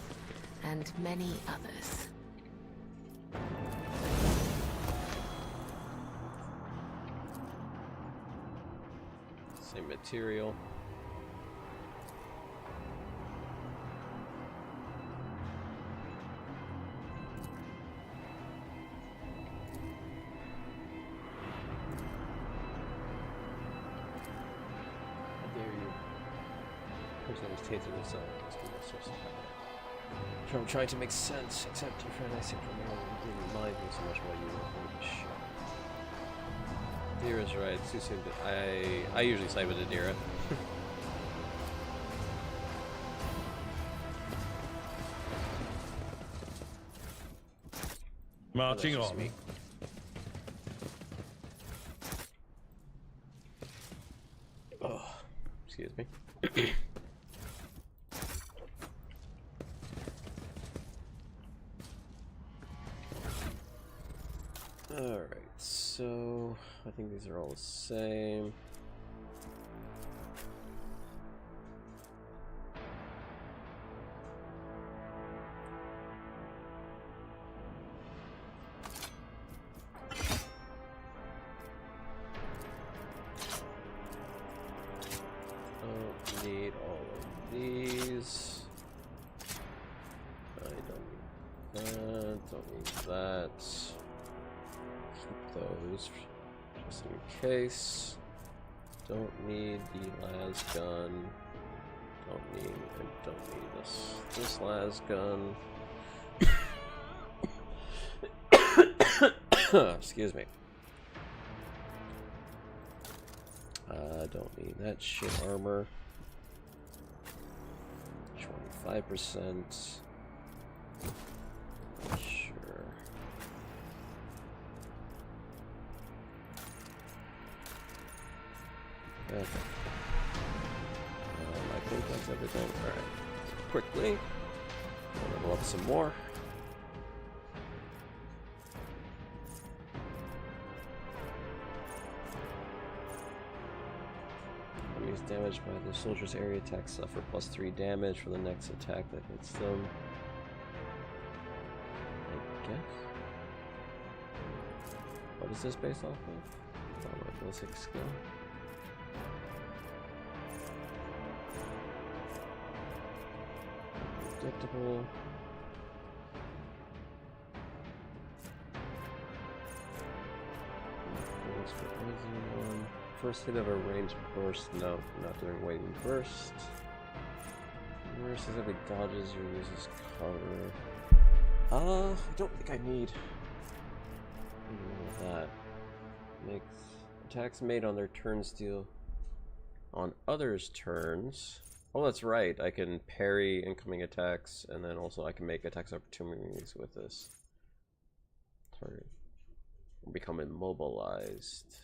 F: and many others.
A: Same material. I'm trying to make sense, except your friend I see from you didn't remind me so much while you were holding shit. Deer is right, it's too soon to, I usually side with Adira.
D: Marching on.
A: Me. Oh, excuse me. Alright, so I think these are all the same. Don't need all of these. I don't need that, don't need that. Keep those just in case. Don't need the las gun. Don't need this las gun. Excuse me. Don't need that shit armor. 25%. Sure. Okay. I think that's everything. Alright. Quickly. I'll level up some more. Enemies damaged by the soldier's area attack suffer +3 damage for the next attack that hits them. I guess. What is this based off of? Oh, my ballistic skill. Predictable. First hit of a ranged burst. No, not doing waiting burst. Where specific dodges your uses cover. I don't think I need that. Makes attacks made on their turns deal on others' turns. Oh, that's right. I can parry incoming attacks, and then also I can make attacks opportunities with this. Target will become immobilized.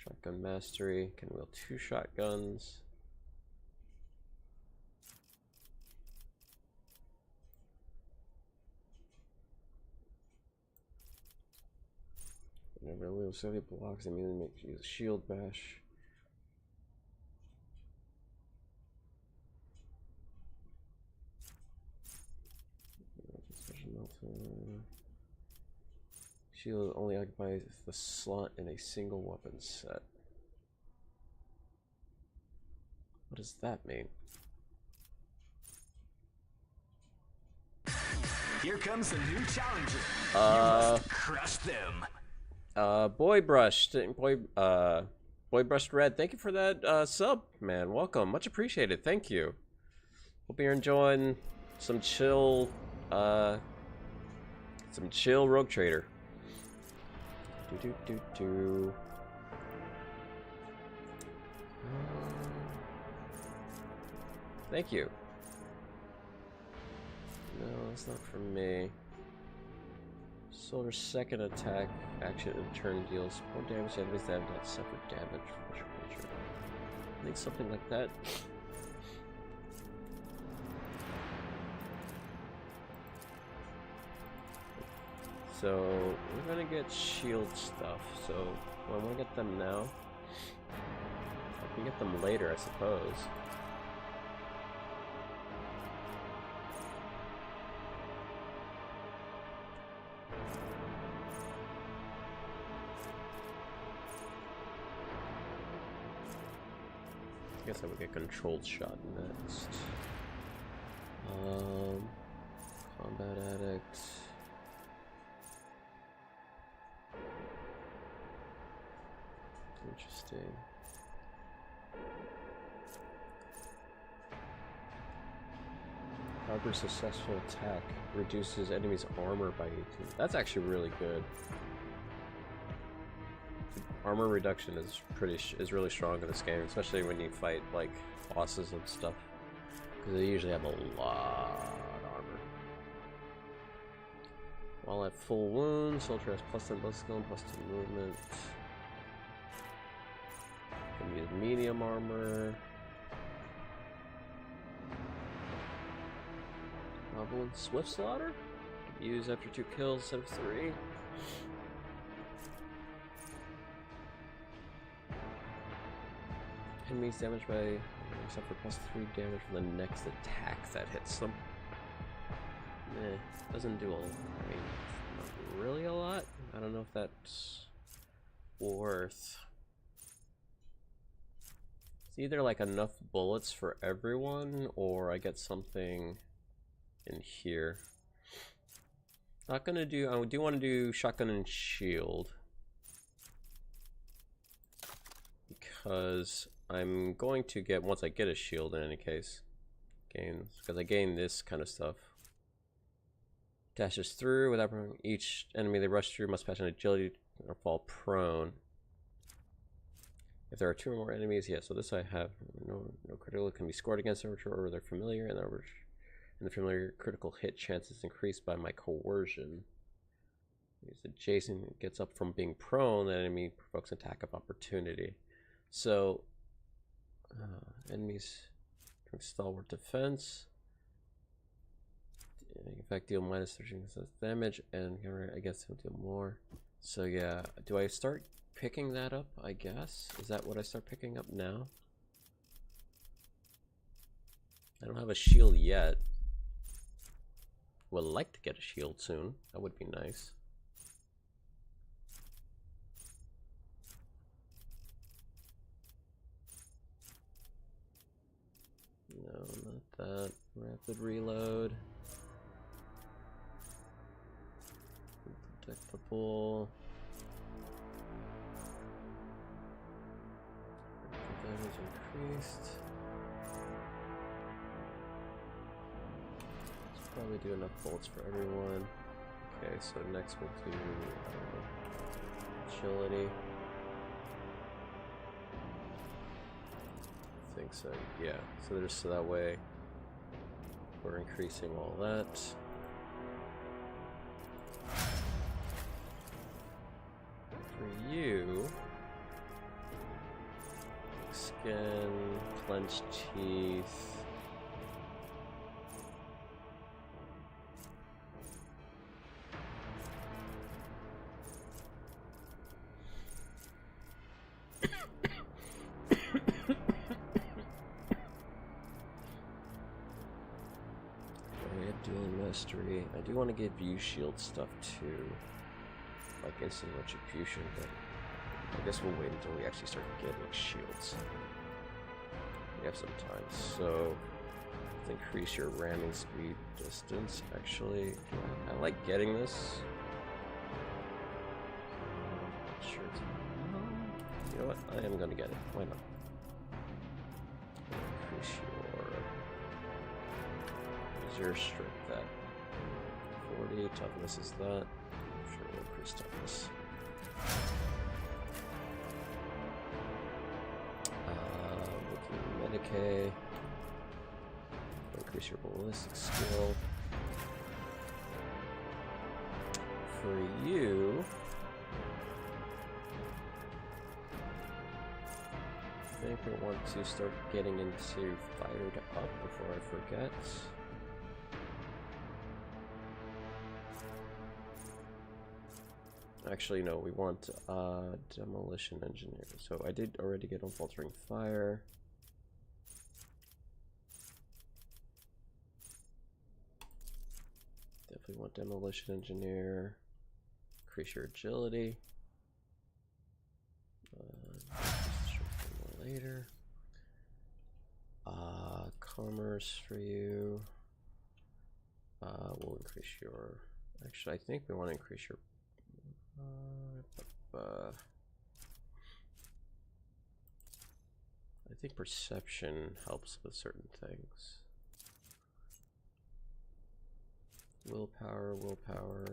A: Shotgun mastery. Can wield 2 shotguns. Whenever a little silly blocks, immediately makes you use a shield bash. Shield only occupies the slot in a single weapon set. What does that mean?
H: Here comes a new challenger. You must crush them.
A: Boy Brushed Red, thank you for that sub, man. Welcome, much appreciated. Thank you. Hope you're enjoying some chill Rogue Trader. Thank you. No, that's not for me. Soldier's second attack action in turn deals more damage to enemies that have not suffered damage from treasure. I think something like that. So we're gonna get shield stuff. So I want to get them now. I can get them later, I suppose. I guess I would get controlled shot next. Combat addict. Interesting. Harbor successful attack reduces enemy's armor by 18. That's actually really good. Armor reduction is really strong in this game, especially when you fight like bosses and stuff, because they usually have a lot of armor. While at full wound, soldier has +10 blood skill and +2 movement. Can use medium armor. Novel and swift slaughter. Can use after 2 kills instead of 3. Enemies damaged by suffer +3 damage from the next attack that hits them. Doesn't do I mean, not really a lot. I don't know if that's worth. It's either like enough bullets for everyone, or I get something in here. Not gonna do. I do want to do shotgun and shield because I'm going to get, once I get a shield in any case, because I gain this kind of stuff. Dashes through without each enemy they rush through must pass an agility or fall prone. If there are 2 or more enemies, yeah, so this I have no critical can be scored against or they're familiar, and the familiar critical hit chance is increased by my coercion. He's adjacent, gets up from being prone, the enemy provokes an attack of opportunity. So enemies stalwart defense. In fact, deal -13% damage, and I guess he'll deal more. So yeah, do I start picking that up? I guess is that what I start picking up now? I don't have a shield yet. Would like to get a shield soon. That would be nice. No, not that. Rapid reload. Protect the pool. Damage increased. Let's probably do enough bullets for everyone. Okay, so next we'll do agility. I think so, yeah. So that way we're increasing all that. For you, skin, clenched teeth. I do want to give you shield stuff too, like instant retribution, but I guess we'll wait until we actually start getting shields. We have some time, so let's increase your ramming speed distance. Actually, I like getting this. Not sure. You know what? I am going to get it. Why not? Increase your strength. That 40 toughness is that. I'm sure we'll increase toughness. We'll do Medicaid. Increase your ballistic skill. For you, I think I want to start getting into fired up before I forget. Actually, no, we want demolition engineer. So I did already get unfaltering fire. Definitely want demolition engineer. Increase your agility. Later. Commerce for you. We'll increase your. Actually, I think we want to increase your. I think perception helps with certain things. Willpower, willpower.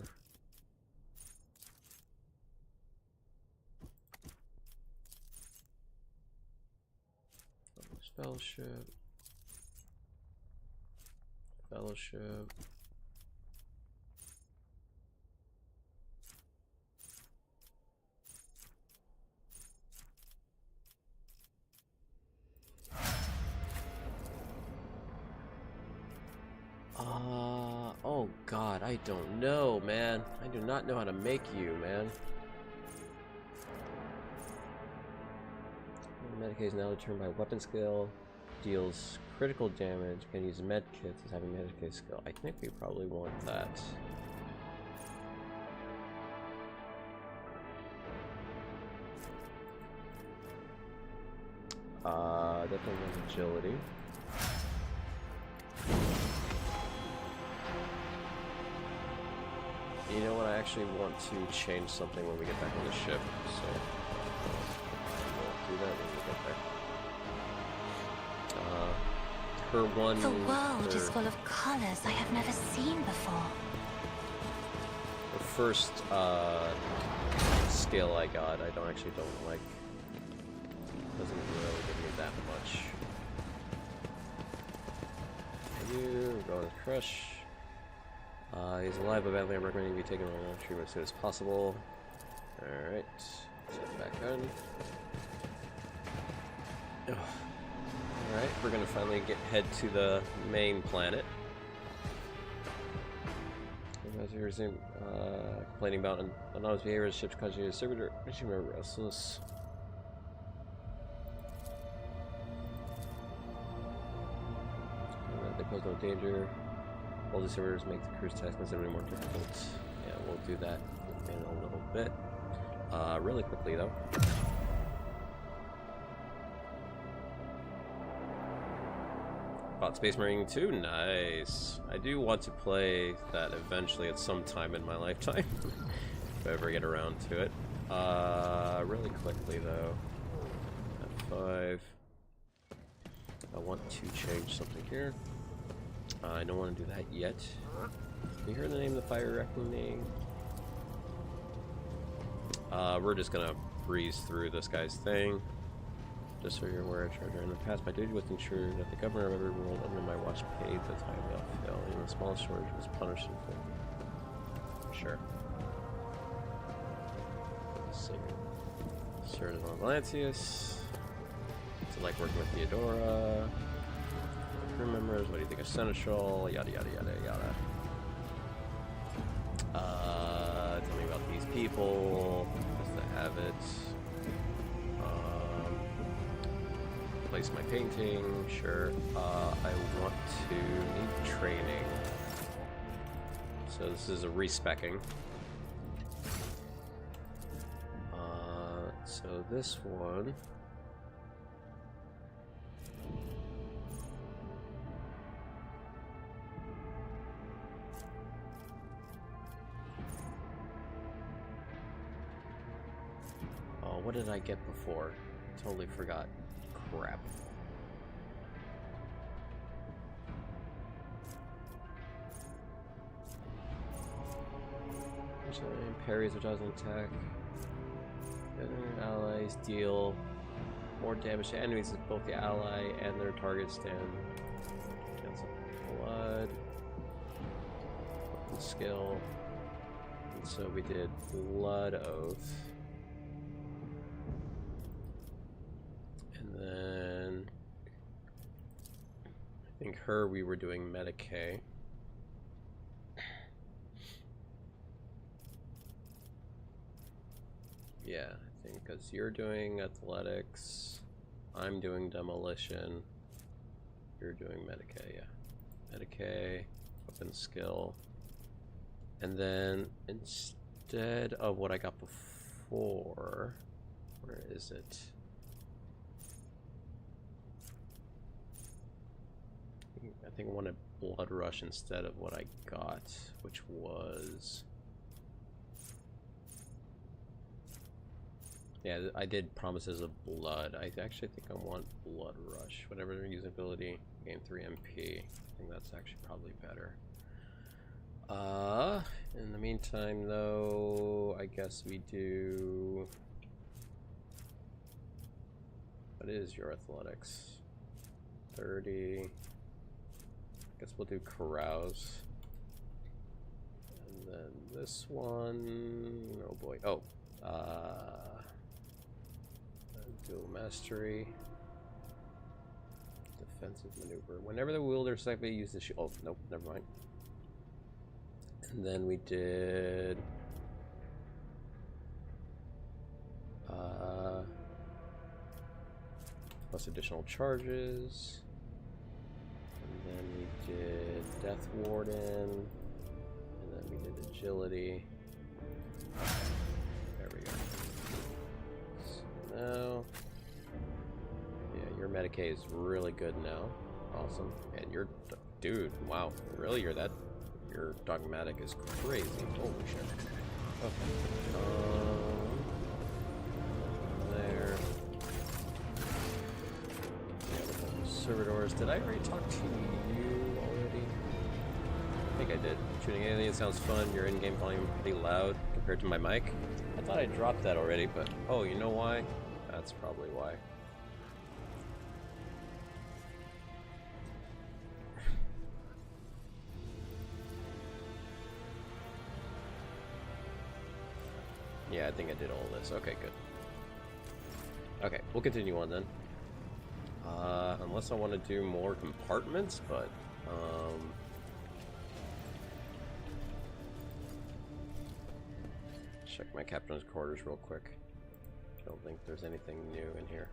A: Fellowship. Fellowship. Oh god, I don't know, man. I do not know how to make you, man. Medicaid is now determined by weapon skill. Deals critical damage. Can use med kits as having Medicaid skill. I think we probably want that. Definitely want agility. You know what? I actually want to change something when we get back on the ship. So we'll do that when we get there. Her one.
E: The world is full of colors I have never seen before.
A: The first skill I got, I don't like. Doesn't really give me that much. You go to crush. He's alive, but badly I'm recommending you be taken on treatment as soon as possible. Alright, set back on. Alright, we're gonna finally head to the main planet. Complaining about anonymous behavior of ships causing you to servitor. Makes you restless. They pose no danger. All these servers make the cruise task considerably more difficult. Yeah, we'll do that in a little bit. Really quickly though. Bought Space Marine 2, nice. I do want to play that eventually at some time in my lifetime, if I ever get around to it. Really quickly though. F5. I want to change something here. I don't want to do that yet. You hear the name of the fire reckoning? We're just gonna breeze through this guy's thing. Just so you're aware, Treasure. In the past, my duty was to ensure that the governor of every world under my watch paid the time without fail. Even the smallest shortage was punished in full. Sure. Certain on Valancius. So like working with Theodora. Crew members, what do you think of Seneschal? Yada yada yada yada. Tell me about these people. Just to have it. Place my painting, sure. I want to need training. So this is a respecking. So this one. Oh, what did I get before? Totally forgot. Crap. Parries which doesn't attack. Allies deal more damage to enemies if both the ally and their target stand. Cancel blood. Skill. And so we did Blood Oath. Then I think her we were doing Medicaid. Yeah, I think because you're doing athletics, I'm doing demolition, you're doing Medicae, yeah. Medicae, weapon skill. And then instead of what I got before, where is it? I think I wanted Blood Rush instead of what I got, which was... Yeah, I did Promises of Blood. I actually think I want Blood Rush. Whatever their usability, gain 3 MP. I think that's actually probably better. In the meantime though, I guess we do... What is your athletics? 30. Guess we'll do Carouse. And then this one... Oh boy. Oh. Dual Mastery. Defensive Maneuver. Whenever the wielder successfully uses the shield... Oh, nope, never mind. And then we did... plus additional charges. And then we did Death Warden. And then we did Agility. There we go. So now... Yeah, your Medicae is really good now. Awesome. And you're... Dude, wow. Really? You're that... Your dogmatic is crazy. Holy shit. Okay. There. Yeah, the servitors. Did I already talk to you already? I think I did. Shooting anything that sounds fun. Your in-game volume pretty loud compared to my mic. I thought I dropped that already, but oh, you know why? That's probably why. Yeah, I think I did all this. Okay, good. Okay, we'll continue on then. Unless I want to do more compartments, but check my captain's quarters real quick. Don't think there's anything new in here.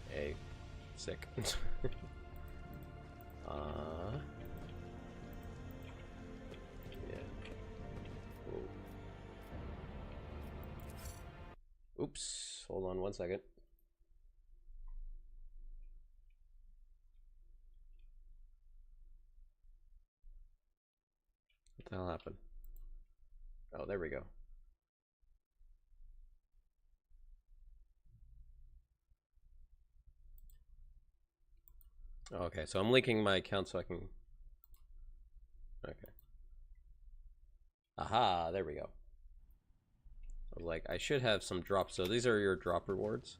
A: Hey, sick. Oops, hold on one second. What the hell happened? Oh, there we go. Okay, so I'm linking my account so I can... Okay. Aha, there we go. I was like, I should have some drops. So these are your drop rewards.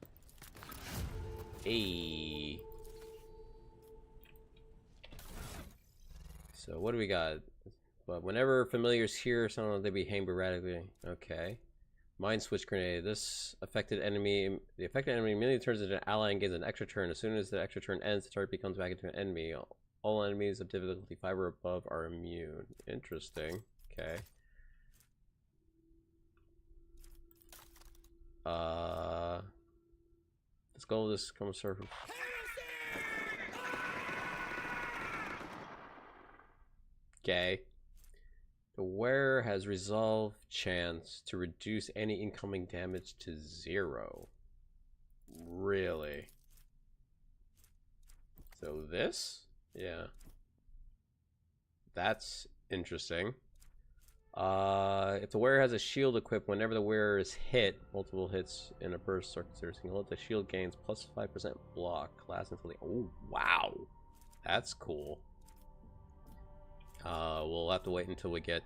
A: Hey. So what do we got? But whenever familiars hear someone, they behave erratically. Okay. Mind Switch Grenade. This affected enemy, the affected enemy immediately turns into an ally and gains an extra turn. As soon as the extra turn ends, the target becomes back into an enemy. All enemies of difficulty 5 or above are immune. Interesting. Okay. Let's go with this commissar. Okay. The wearer has resolve chance to reduce any incoming damage to 0. Really? So this? Yeah. That's interesting. If the wearer has a shield equipped, whenever the wearer is hit, multiple hits in a burst circumstance, the shield gains plus 5% block. Lasts until the... Oh, wow. That's cool. We'll have to wait until we get...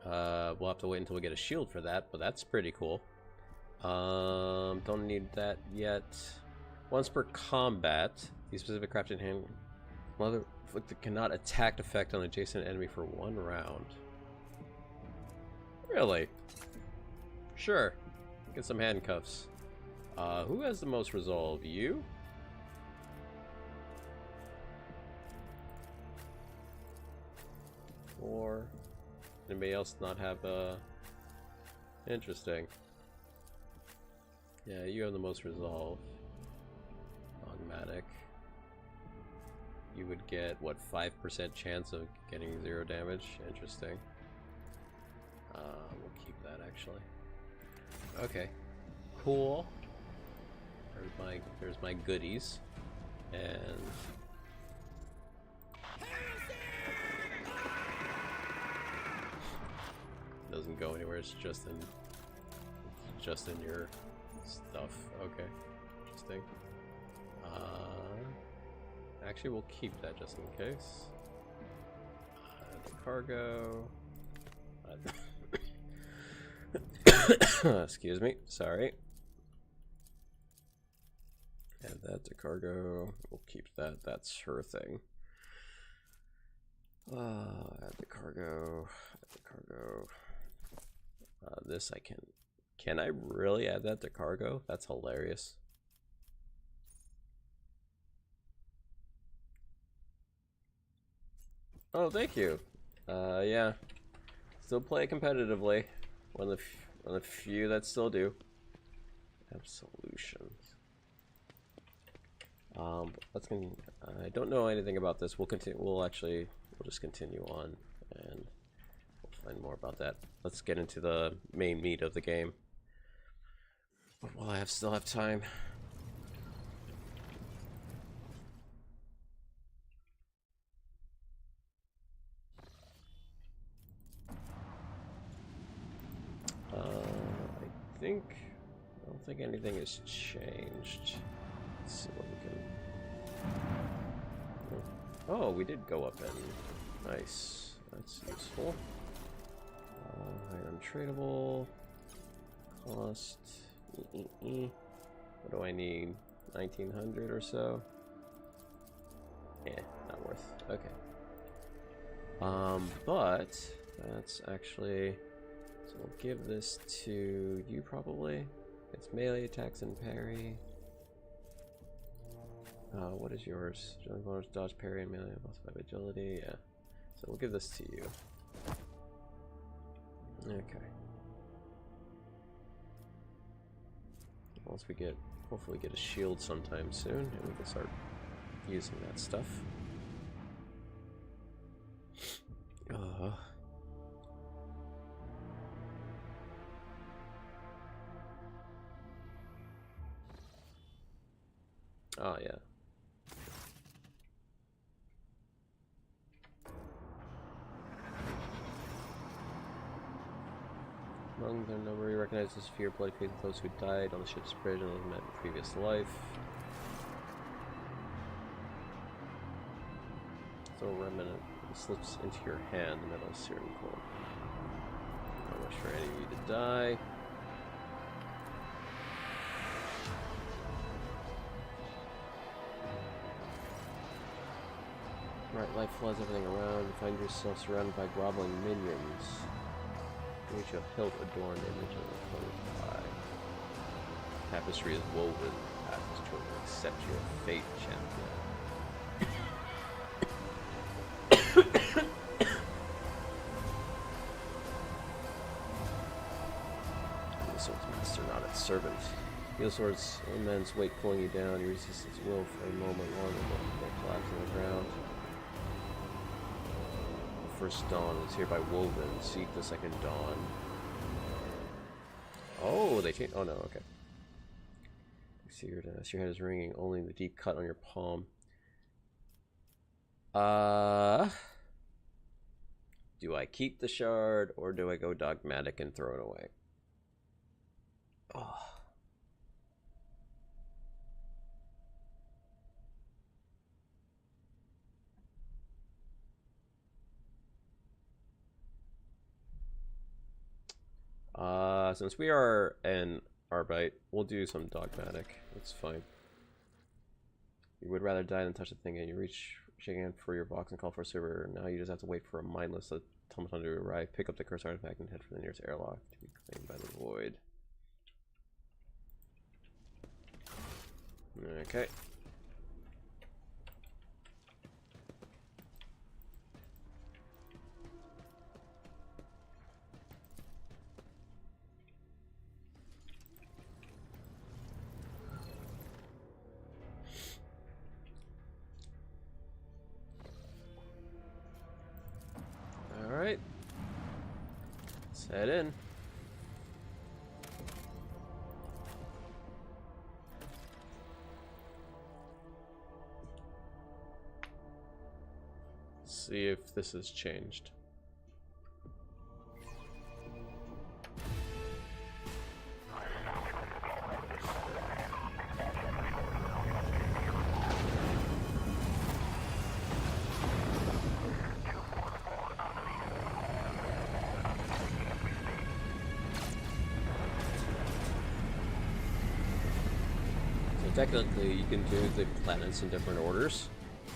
A: we'll have to wait until we get a shield for that, but that's pretty cool. Don't need that yet. Once per combat, the specific crafted hand mother cannot attack effect on adjacent enemy for 1 round. Really? Sure. Get some handcuffs. Who has the most resolve? You? 4. Anybody else not have interesting? Yeah, you have the most resolve. Dogmatic. You would get what, 5% chance of getting 0 damage? Interesting. We'll keep that actually. Okay. Cool. There's my goodies. And doesn't go anywhere, it's just in your stuff. Okay. Interesting. Actually we'll keep that just in case. The cargo. Excuse me, sorry. Add that to cargo. We'll keep that. That's her thing. Add the cargo. Add the cargo. This I can. Can I really add that to cargo? That's hilarious. Oh, thank you. Yeah. Still play competitively. One of the few that still do. Absolutions. Let's I don't know anything about this. We'll continue. We'll just continue on, and we'll find more about that. Let's get into the main meat of the game. But while I still have time. I don't think anything has changed. Let's see what we can. Oh, we did go up and nice. That's useful. Item tradable. Cost. What do I need? 1900 or so. Yeah, not worth. Okay. But that's actually. So we'll give this to you probably. It's melee attacks and parry. What is yours? Agility bonus, dodge, parry, and melee plus 5 agility. Yeah. So we'll give this to you. Okay. Once we get, hopefully get a shield sometime soon, and we can start using that stuff. Oh yeah. Among their number, you recognize this fear blood faith of those who died on the ship's bridge and those met in previous life. Throw a remnant. It slips into your hand, the metal serum cold. I wish for any of you to die. Right, life floods everything around. You find yourself surrounded by groveling minions. Reach a hilt adorned image of the closed eye. Tapestry is woven. Passes to accept your fate, champion. The sword's master, not its servant. Feel sword's immense weight pulling you down. You resist its will for a moment longer before collapsing on the ground. First dawn is hereby woven. Seek the second dawn. Oh, they changed. Oh no, okay. You see your desk. Your head is ringing. Only the deep cut on your palm. Do I keep the shard or do I go dogmatic and throw it away? Oh. Since we are an Arbite, we'll do some dogmatic. That's fine. You would rather die than touch the thing, and you reach shaking hand for your box and call for a server. Now you just have to wait for a mindless automaton to arrive, pick up the cursed artifact, and head for the nearest airlock to be claimed by the void. Okay. head in. See if this has changed. Technically, you can do the planets in different orders,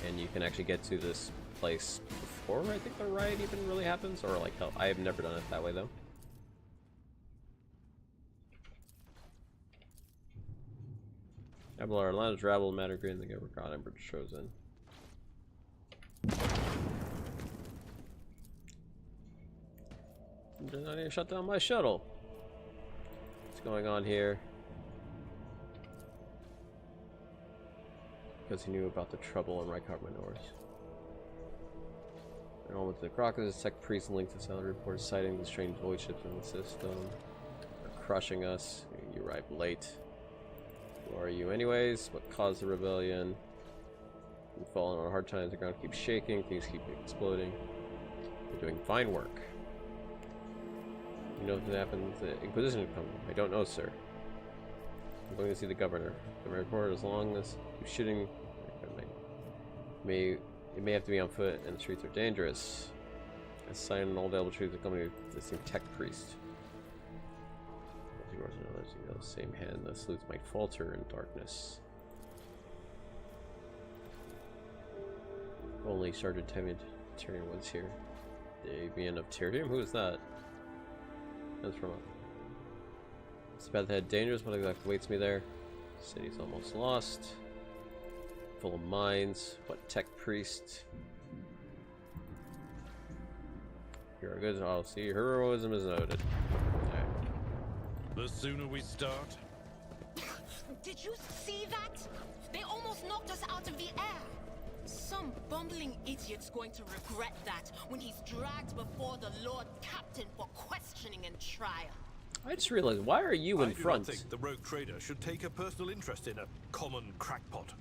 A: and you can actually get to this place before I think the ride even really happens, or like hell, I have never done it that way though. Abelard, Lounge, Rabble, Matter Green, the Giver, God, Emperor Chosen. Did not even shut down my shuttle. What's going on here? Because he knew about the trouble in Reichardt Minors. And on with the Crocus, Tech Priest linked to salary reports citing the strange void ships in the system. They're crushing us. You arrived late. Who are you anyways? What caused the rebellion? We've fallen on hard times, the ground keeps shaking, things keep exploding. You're doing fine work. You know what happens? The Inquisition will come. I don't know, sir. I'm going to see the governor. The report, as long as you're shooting, it may have to be on foot, and the streets are dangerous. A sign and all available truth accompanied the same Tech Priest. Yours and others, you know, the same hand. The salutes might falter in darkness. Only Sergeant Tyrion was here. The Avian of Tyrion? Who is that? That's from. It's about that dangerous. What exactly awaits me there? City's almost lost. Full of mines. What Tech Priest? You're a good. I'll see. Heroism is noted. Right.
D: The sooner we start.
G: Did you see that? They almost knocked us out of the air. Some bumbling idiot's going to regret that when he's dragged before the Lord Captain for questioning and trial.
A: I just realized, why are you in front?
D: I think the rogue trader should take a personal interest in a common crackpot.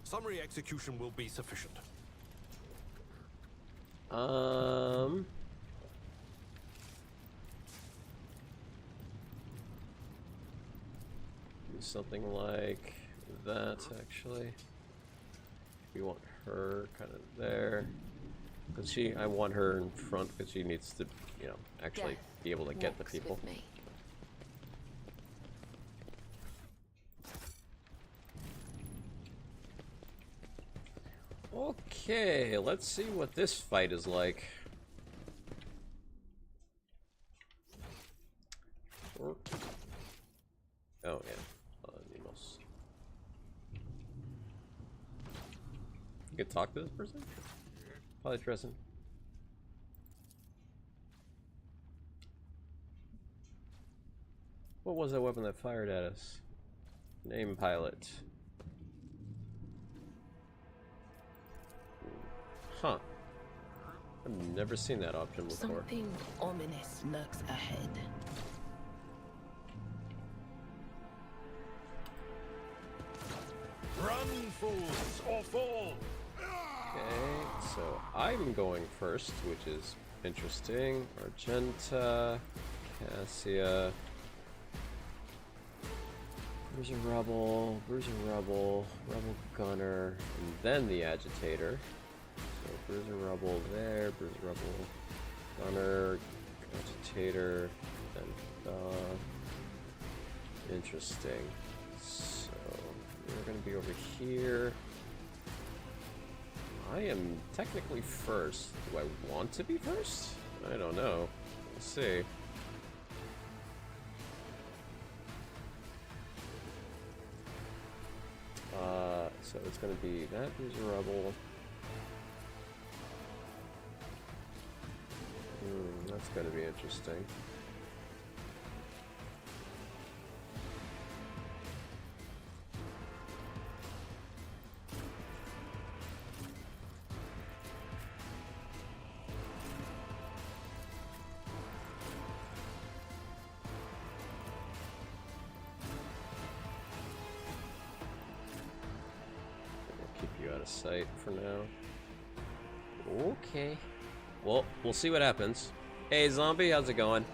D: Summary execution will be sufficient.
A: Do something like that, actually. We want her kind of there. Because I want her in front because she needs to, you know, actually be able to get the people. Okay, let's see what this fight is like. Oh yeah, Nemos. You could talk to this person? Probably Tristan. What was that weapon that fired at us? Name pilot. Huh. I've never seen that option before.
F: Something ominous lurks ahead.
D: Run, fools, or fall!
A: Okay, so I'm going first, which is interesting. Argenta, Cassia, Bruiser Rebel, Rebel Gunner, and then the Agitator. So Bruiser Rebel there, Bruiser Rebel, Gunner, Agitator, then interesting. So we're gonna be over here. I am technically first. Do I want to be first? I don't know. We'll see. So it's gonna be that Bruiser Rebel. That's gonna be interesting. of sight for now. Okay. Well, we'll see what happens. Hey, zombie, how's it going?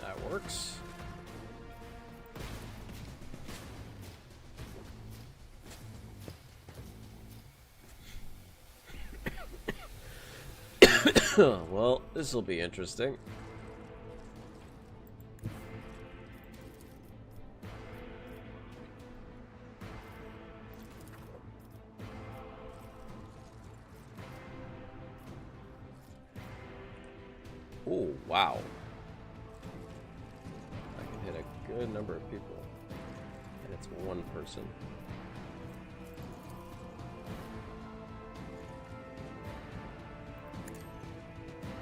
A: That works. Well, this will be interesting. Oh, wow. I can hit a good number of people. And it's one person.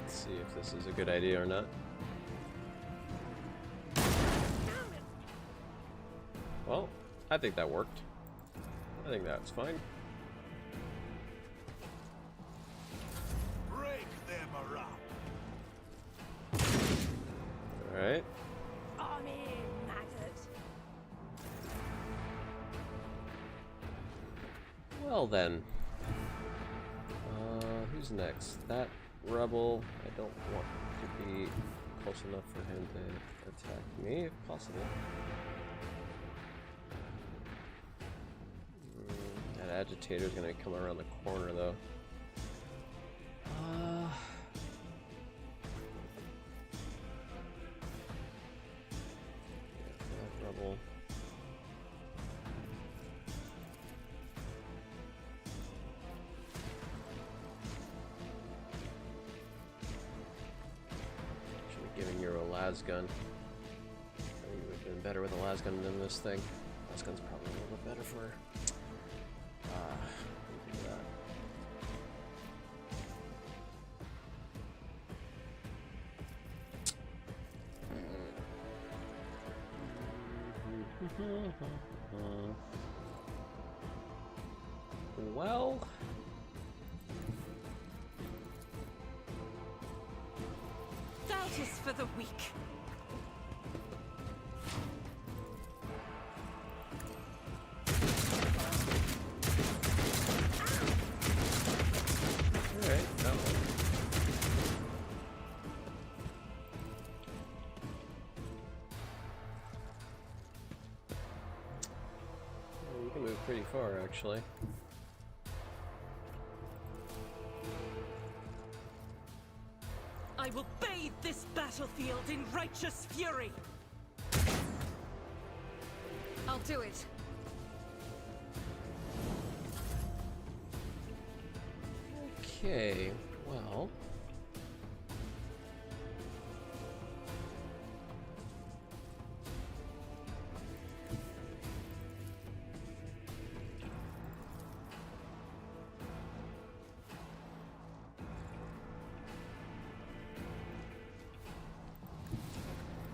A: See if this is a good idea or not. Well, I think that worked. I think that's fine.
B: Break them up.
A: Alright.
E: Army maggot.
A: Well then. Who's next? That rebel. I don't want to be close enough for him to attack me, if possible. That agitator's gonna come around the corner, though. That rebel. Giving you a las gun. I think you would have been better with a las gun than this thing. Las gun's probably a little bit better for that. Well,
C: Doubt is for the weak.
A: alright, that one. Well, you can move pretty far, actually.
C: I will bathe this battlefield in righteous fury. I'll do it.
A: Okay, well.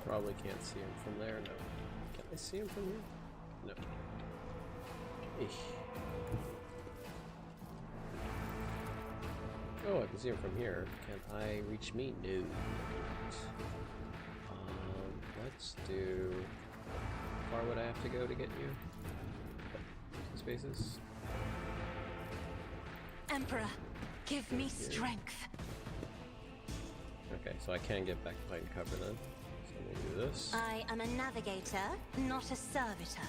A: Probably can't see him from there, no. Can I see him from here? No. Eesh. Oh, I can see him from here. Can I reach me? No. Let's do... How far would I have to go to get you? 2 spaces?
E: Emperor, give me strength.
A: Okay, so I can get back behind cover then. So we'll do this.
E: I am a navigator, not a servitor.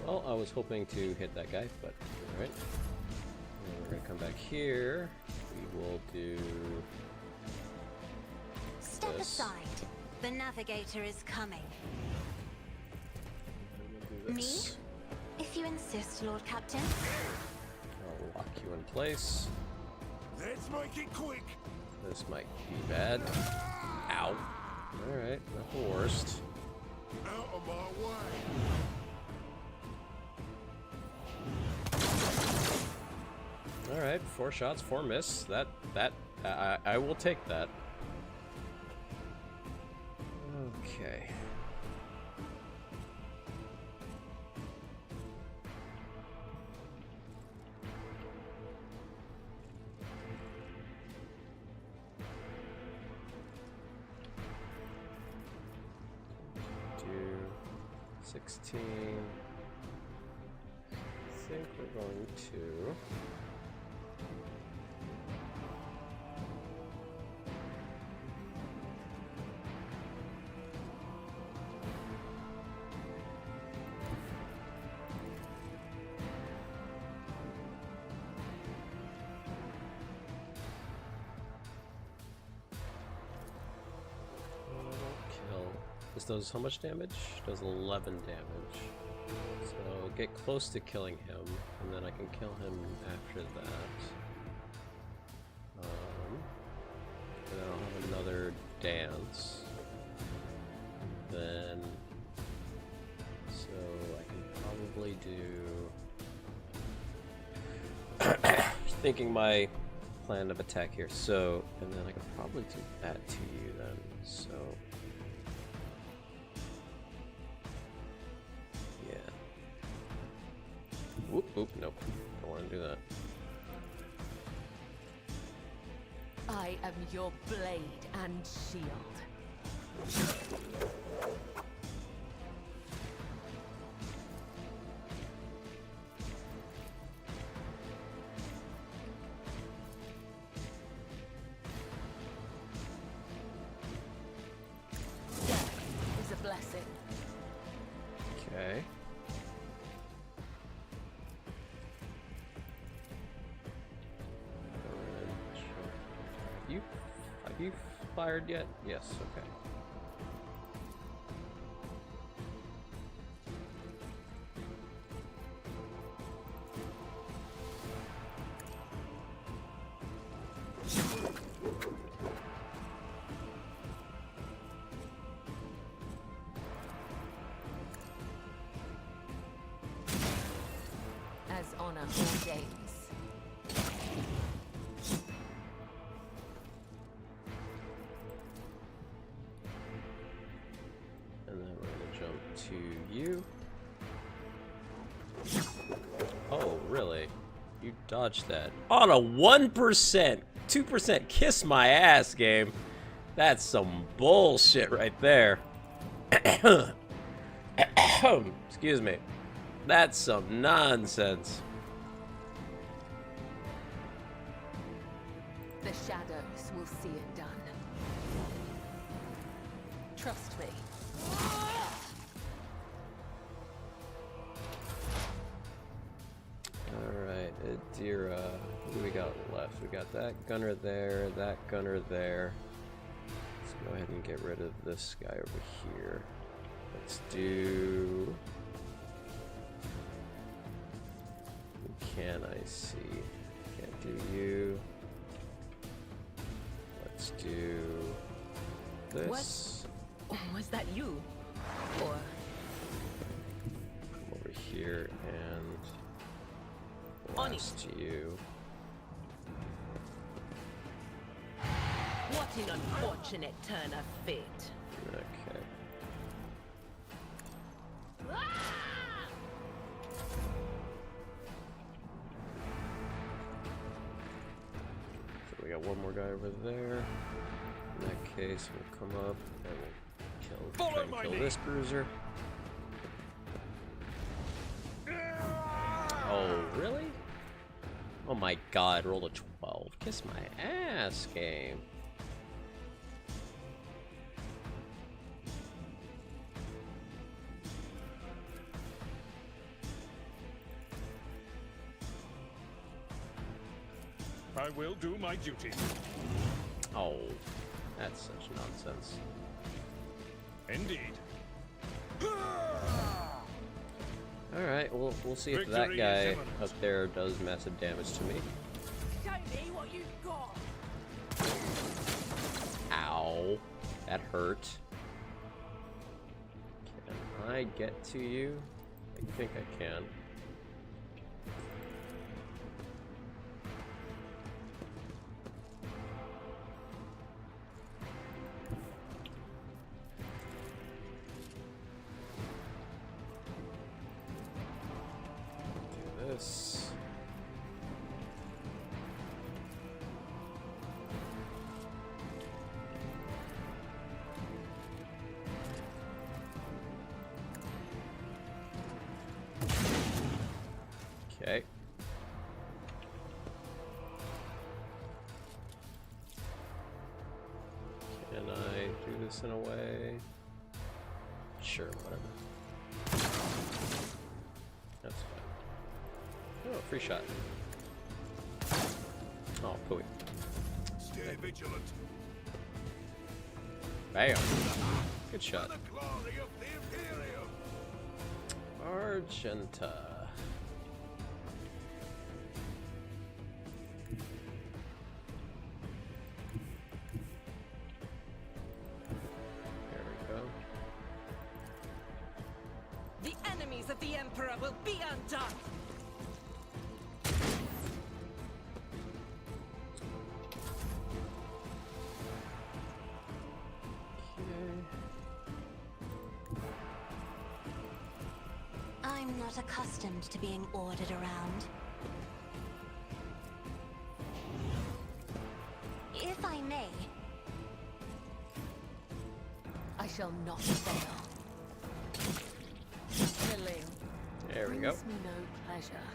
A: Well, I was hoping to hit that guy, but alright. We're gonna come back here. We will do...
E: Step
A: this.
E: aside. The navigator is coming.
A: We'll do
E: Me?
A: this.
E: If you insist, Lord Captain.
A: I'll lock you in place.
B: Let's make it quick.
A: This might be bad. Ow. Alright, not the worst.
B: Out of my way.
A: All right, 4 shots, 4 miss. I will take that. Okay. Do 16. I think we're going to. This does how much damage? Does 11 damage. So get close to killing him, and then I can kill him after that. And then I'll have another dance. Then, so I can probably do. Thinking my plan of attack here. So, and then I can probably do that to you then. So. Whoop, whoop, nope. Don't want to do that.
F: I am your blade and shield. Death is a blessing.
A: Okay. Have you fired yet? Yes, okay.
F: As honor ordains.
A: To you. Oh, really? You dodged that. On a 1%, 2%, kiss my ass, game. That's some bullshit right there. Excuse me. That's some nonsense.
F: The shadows will see it done. Trust me.
A: Alright, Adira. What do we got left? We got that gunner there, that gunner there. Let's go ahead and get rid of this guy over here. Let's do... Who can I see? Can't do you. Let's do this.
F: What? Was that you? Or...
A: Come over here and... Blast you.
F: What an unfortunate turn of fate.
A: Okay. So we got one more guy over there. In that case, we'll come up and we'll try and kill this bruiser. Oh, really? Oh my god, roll a 12. Kiss my ass, game.
B: I will do my duty.
A: Oh, that's such nonsense.
B: Indeed.
A: Alright, we'll see if that guy up there does massive damage to me.
G: Show me what you've got.
A: Ow. That hurt. Can I get to you? I think I can. this. Okay. Can I do this in a way? Sure, whatever. That's fine. Oh, free shot. Oh, pooey.
D: Stay vigilant.
A: Bam. Good shot.
D: The glory of the Imperium.
A: Argenta. There we go.
C: The enemies of the Emperor will be undone!
E: I'm not accustomed to being ordered around. If I may,
F: I shall not fail. Killing
A: There we go.
F: brings me no pleasure.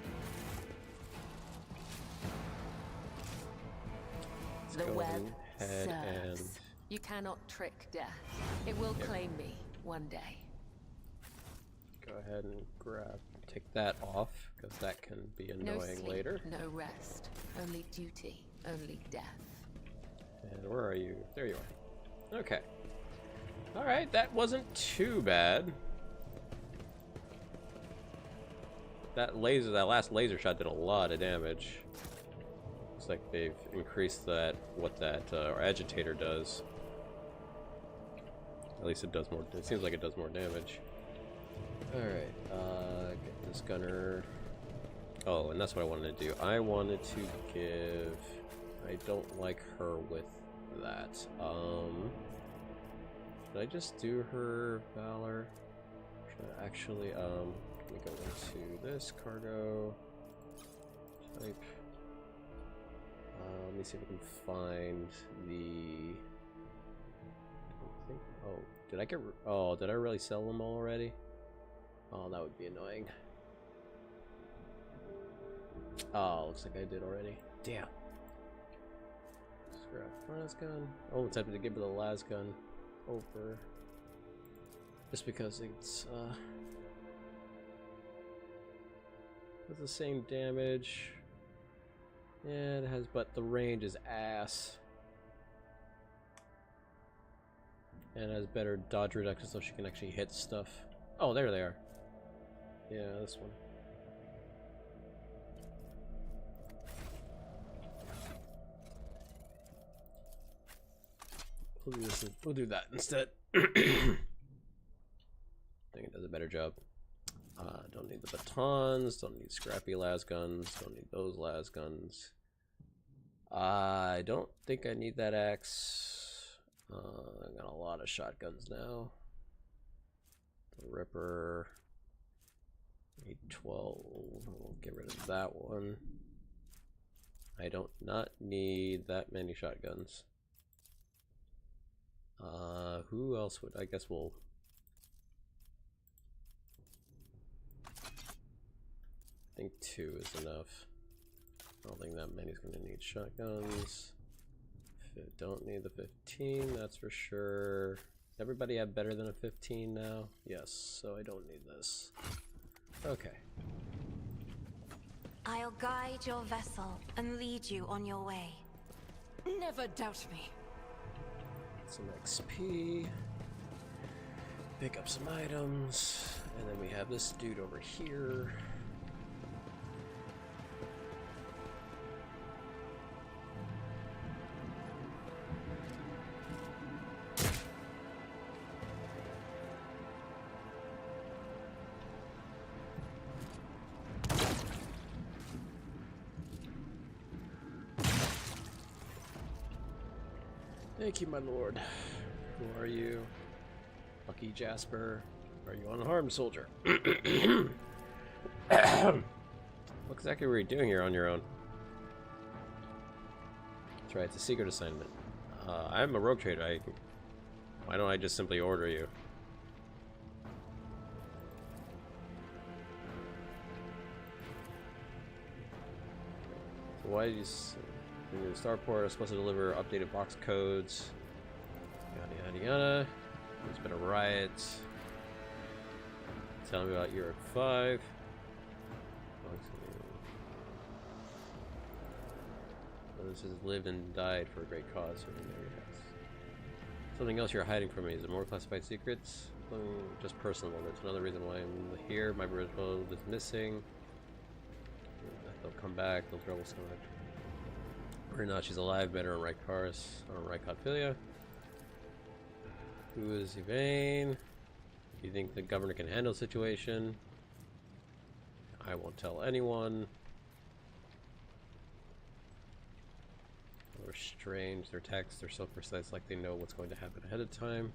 F: The
A: go
F: web
A: ahead
F: serves.
A: and-
F: You cannot trick death. It will claim me one day.
A: Go ahead and take that off, because that can be
F: No
A: annoying
F: sleep,
A: later.
F: no rest. Only duty, only death.
A: And where are you? There you are. Okay. Alright, that wasn't too bad. That last laser shot did a lot of damage. Looks like they've increased what that agitator does. At least it does more, it seems like it does more damage. Alright, get this gunner. Oh, and that's what I wanted to do. I wanted to give... I don't like her with that. Did I just do her Valor? Actually, let me go into this cargo type. Let me see if I can find the... Oh, did I get... Oh, did I really sell them all already? Oh, that would be annoying. Oh, looks like I did already. Damn. Scrap furnace gun. Oh, it's tempted to give it the las gun over. Just because it's the same damage. Yeah, it has, but the range is ass. And it has better dodge reduction, so she can actually hit stuff. Oh, there they are. Yeah, this one. We'll do that instead. I think it does a better job. Don't need the batons, don't need scrappy las guns, don't need those las guns. I don't think I need that axe. I got a lot of shotguns now. The Ripper. Need 12. We'll get rid of that one. I don't not need that many shotguns. Who else would... I guess we'll... I think 2 is enough. I don't think that many's gonna need shotguns. Don't need the 15, that's for sure. Does everybody have better than a 15 now? Yes, so I don't need this. Okay.
E: I'll guide your vessel and lead you on your way.
C: Never doubt me.
A: Some XP. Pick up some items. And then we have this dude over here. Thank you, my lord. Who are you? Lucky Jasper. Are you unharmed, soldier? What exactly were you doing here on your own? That's right, it's a secret assignment. I'm a rogue trader. Why don't I just simply order you? So why did you... The starport is supposed to deliver updated box codes. Yada yada yada. There's been a riot. Tell me about Europe 5. This has lived and died for a great cause. Something else you're hiding from me. Is it more classified secrets? Just personal. There's another reason why I'm here. My original is missing. They'll come back. They'll trouble so much. Or not, she's alive. Better on Rykaris. On Rykotfilia. Who is Yvain? Do you think the governor can handle the situation? I won't tell anyone. They're strange. Their texts are so precise, like they know what's going to happen ahead of time.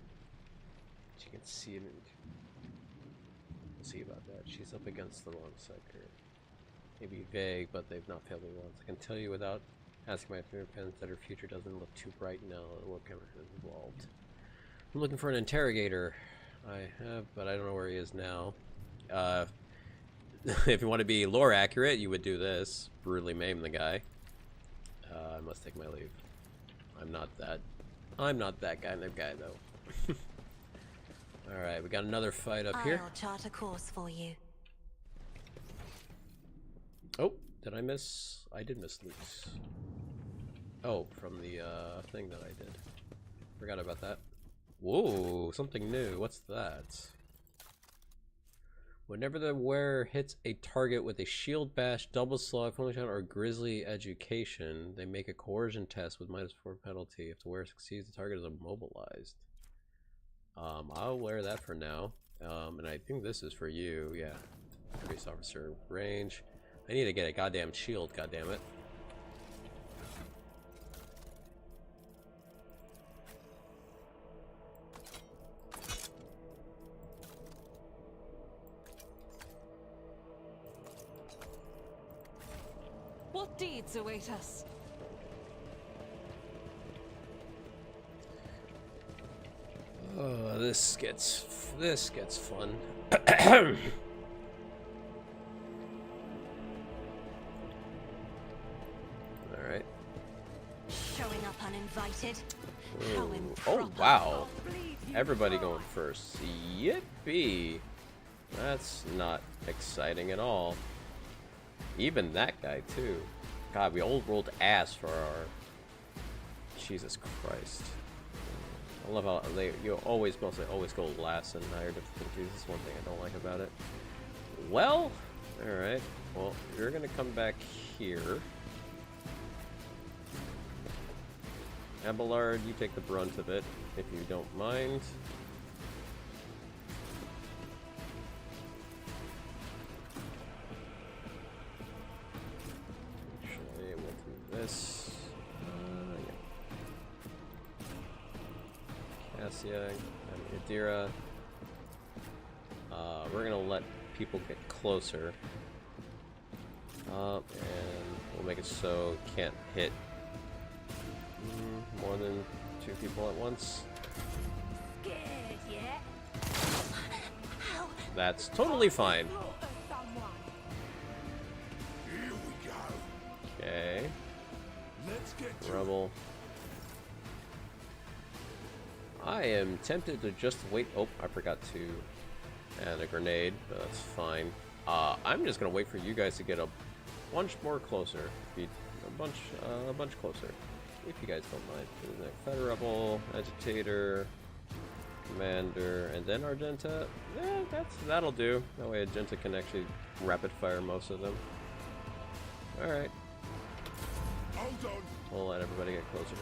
A: She can see it. We'll see about that. She's up against the wrong sector. Maybe vague, but they've not failed me once. I can tell you without asking my fingerprints that her future doesn't look too bright now. What camera is involved? I'm looking for an interrogator. I have, but I don't know where he is now. If you want to be lore accurate, you would do this. Brutally maim the guy. I must take my leave. I'm not that kind of guy, though. Alright, we got another fight up here.
E: I'll chart a course for you.
A: Oh, did I miss? I did miss Luke's. Oh, from the thing that I did. Forgot about that. Whoa, something new. What's that? Whenever the wearer hits a target with a shield bash, double slug, full shot, or grisly education, they make a coercion test with -4 penalty. If the wearer succeeds, the target is immobilized. I'll wear that for now. And I think this is for you. Yeah. Increased officer range. I need to get a goddamn shield, goddammit.
C: What deeds await us?
A: Oh, this gets fun. All right.
E: Showing up uninvited.
A: Ooh. Oh wow! Everybody going first. Yippee! That's not exciting at all. Even that guy too. God, we all rolled ass for our. Jesus Christ! I love how you mostly always go last in higher difficulties. This is one thing I don't like about it. Well, all right. Well, you're gonna come back here. Abelard, you take the brunt of it, if you don't mind. Actually, we'll do this. Yeah. Cassia and Yadira. We're gonna let people get closer. And we'll make it so you can't hit more than 2 people at once.
E: Scared yet?
A: That's totally fine.
H: Here we go.
A: Okay.
H: Let's get to
A: Rebel. I am tempted to just wait. Oh, I forgot to add a grenade, but that's fine. I'm just gonna wait for you guys to get a bunch more closer. Be a bunch closer. If you guys don't mind. Federal Rebel, Agitator, Commander, and then Argenta. Yeah, that'll do. That way Argenta can actually rapid fire most of them. Alright.
H: Hold on.
A: We'll let everybody get closer.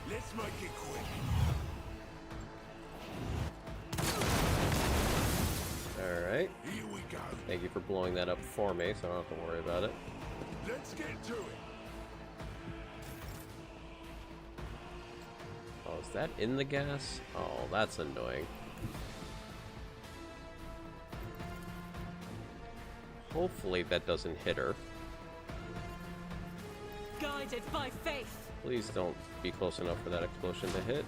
H: Let's make it quick.
A: Alright.
H: Here we go.
A: Thank you for blowing that up for me, so I don't have to worry about it.
H: Let's get to it.
A: Oh, is that in the gas? Oh, that's annoying. Hopefully that doesn't hit her.
C: Guided by faith.
A: Please don't be close enough for that explosion to hit.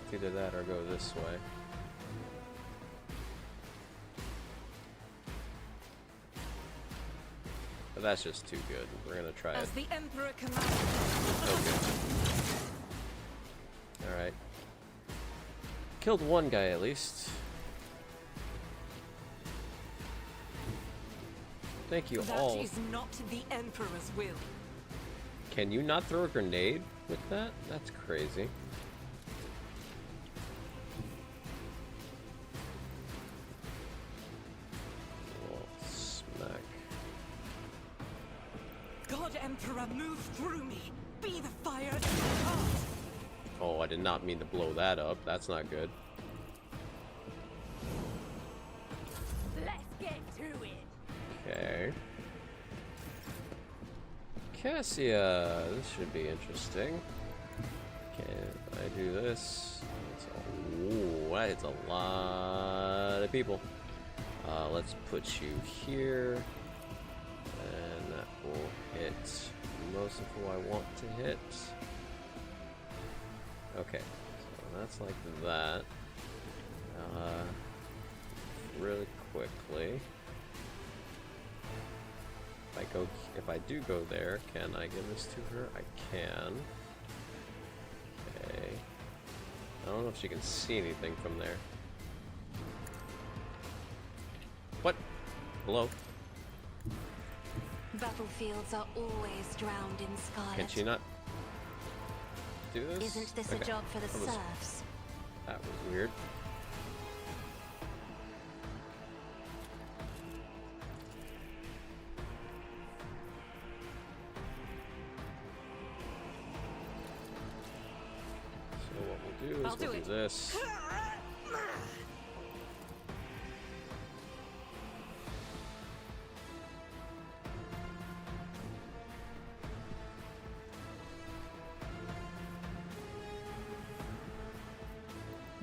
A: It's either that or go this way. But that's just too good. We're gonna try
C: As
A: it.
C: the Emperor commands.
A: Okay. Alright. Killed one guy at least. Thank you all.
C: That is not the Emperor's will.
A: Can you not throw a grenade with that? That's crazy. Oh, smack.
C: God Emperor, move through me. Be the fire in my heart.
A: Oh, I did not mean to blow that up. That's not good.
F: Let's get to it.
A: Okay. Cassia, this should be interesting. Can I do this? Ooh, that hits a lot of people. Let's put you here. And that will hit most of who I want to hit. Okay, so that's like that. Really quickly. If I do go there, can I give this to her? I can. Okay. I don't know if she can see anything from there. What? Hello?
E: Battlefields are always drowned in scarlet.
A: Can she not do this?
E: Isn't this
A: Okay.
E: a job for the
A: That was-
E: serfs?
A: That was weird. So what we'll do is
C: I'll do
A: we'll
C: it.
A: do this.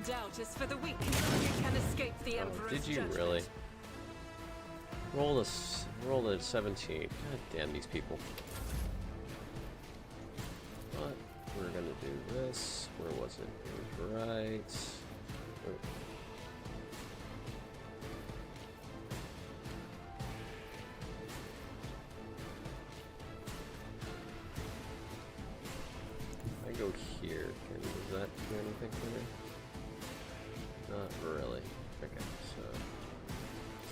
C: Doubt is for the weak. You can escape the
A: Oh,
C: Emperor's
A: did you
C: judgment.
A: really? Roll a 17. God damn these people. But we're gonna do this. Where was it? It was right. Oh. I go here. Does that do anything for me? Not really. Okay, so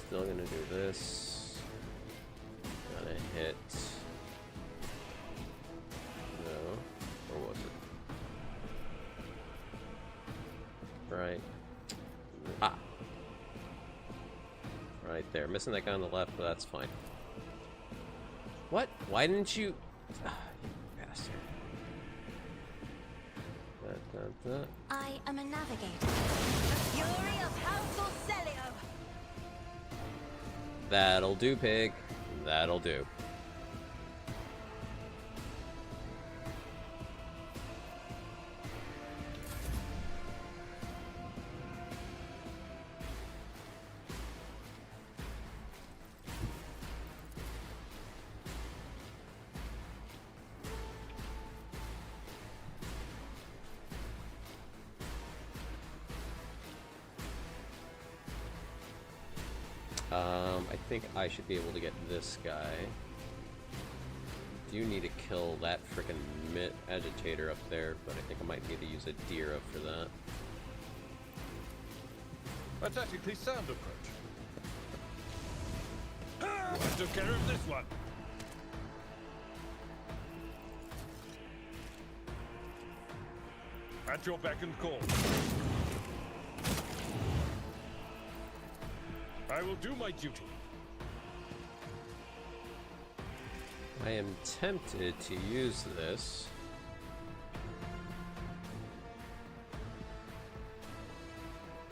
A: still gonna do this. Gotta hit. No. Or was it? Right. Ah! Right there. Missing that guy on the left, but that's fine. What? Why didn't you? Ah, you bastard. Da.
E: I am a navigator. The fury of House Orselio.
A: That'll do, pig. That'll do. I think I should be able to get this guy. Do need to kill that frickin' agitator up there, but I think I might need to use a deer up for that.
B: A tactically sound approach. I took care of this one. At your beck and call. I will do my duty.
A: I am tempted to use this.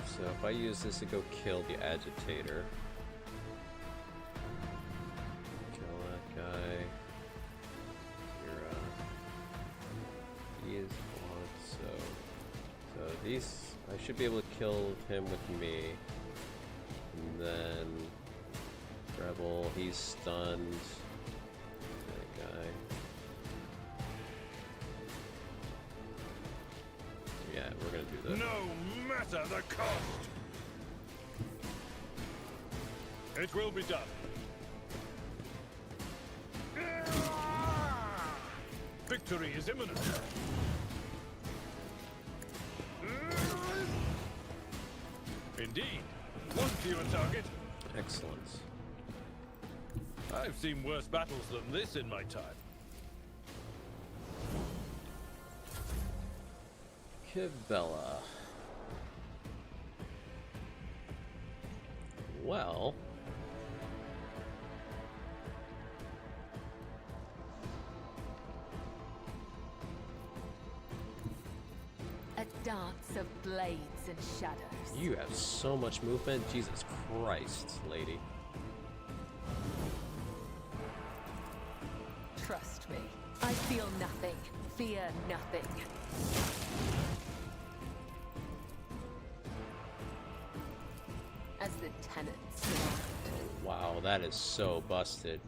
A: So if I use this to go kill the agitator. Kill that guy. He is blocked, so these I should be able to kill him with me. And then rebel. He's stunned. That guy. Yeah, we're gonna do that.
B: No matter the cost. It will be done. Victory is imminent. Indeed. One fewer target.
A: Excellent.
B: I've seen worse battles than this in my time.
A: Kibella. Well.
F: A dance of blades and shadows.
A: You have so much movement. Jesus Christ, lady.
F: Trust me, I feel nothing, fear nothing. As the tenants demand.
A: Wow, that is so busted.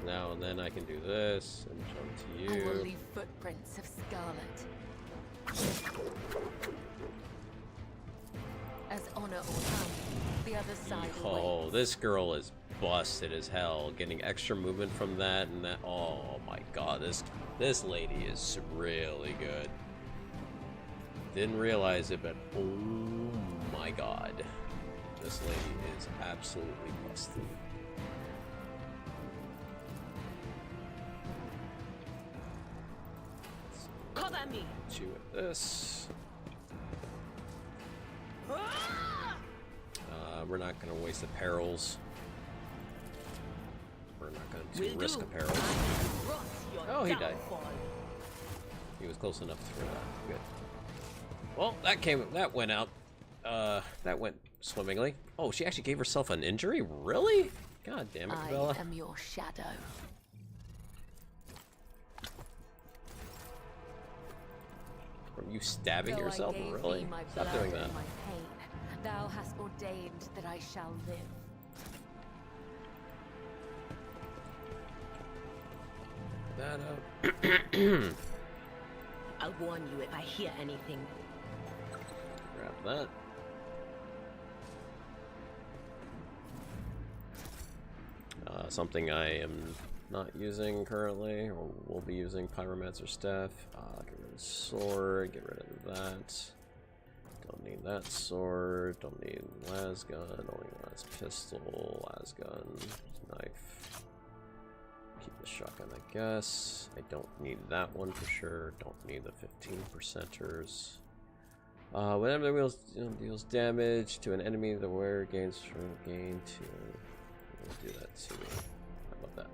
A: Now and then I can do this and jump to
F: I will
A: you.
F: leave footprints of scarlet. As honor or harm, the other side
A: Oh,
F: awaits.
A: this girl is busted as hell. Getting extra movement from that and that. Oh my god, this lady is really good. Didn't realize it, but oh my god. This lady is absolutely busted.
G: Cover me.
A: Hit you with this. We're not going to waste the perils. We're not going to risk the perils. Oh, he died. He was close enough for that. Good. Well, that went out. That went swimmingly. Oh, she actually gave herself an injury? Really? God damn it, Bella.
F: I am your shadow.
A: From you stabbing
F: Though I
A: yourself?
F: gave
A: Really?
F: thee my
A: Stop
F: blood
A: doing
F: and
A: that.
F: my pain, thou hast ordained that I shall live.
A: That up.
G: I'll warn you if I hear anything.
A: Grab that. Something I am not using currently, or will be using Pyromancer Staff. Get rid of the sword, get rid of that. Don't need that sword, don't need las gun, don't need las pistol, las gun, knife. Keep the shotgun, I guess. I don't need that one for sure. Don't need the 15%ers. Whenever the wheel deals damage to an enemy, the wearer gains from gain to. We'll do that too. How about that?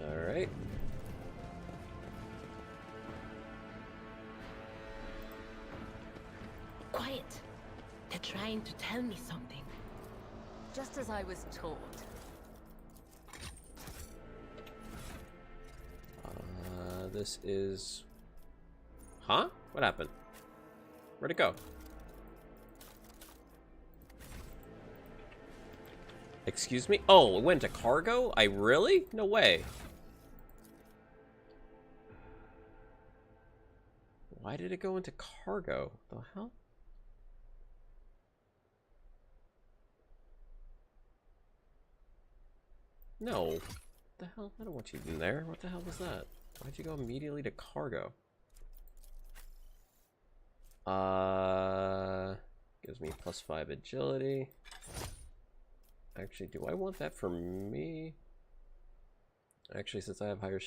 A: All right.
G: Quiet. They're trying to tell me something.
F: Just as I was taught.
A: This is. Huh? What happened? Where'd it go? Excuse me? Oh, it went to cargo? I really? No way. Why did it go into cargo? The hell? No. What the hell? I don't want you in there. What the hell was that? Why'd you go immediately to cargo? Gives me +5 agility. Actually, do I want that for me? Actually, since I have higher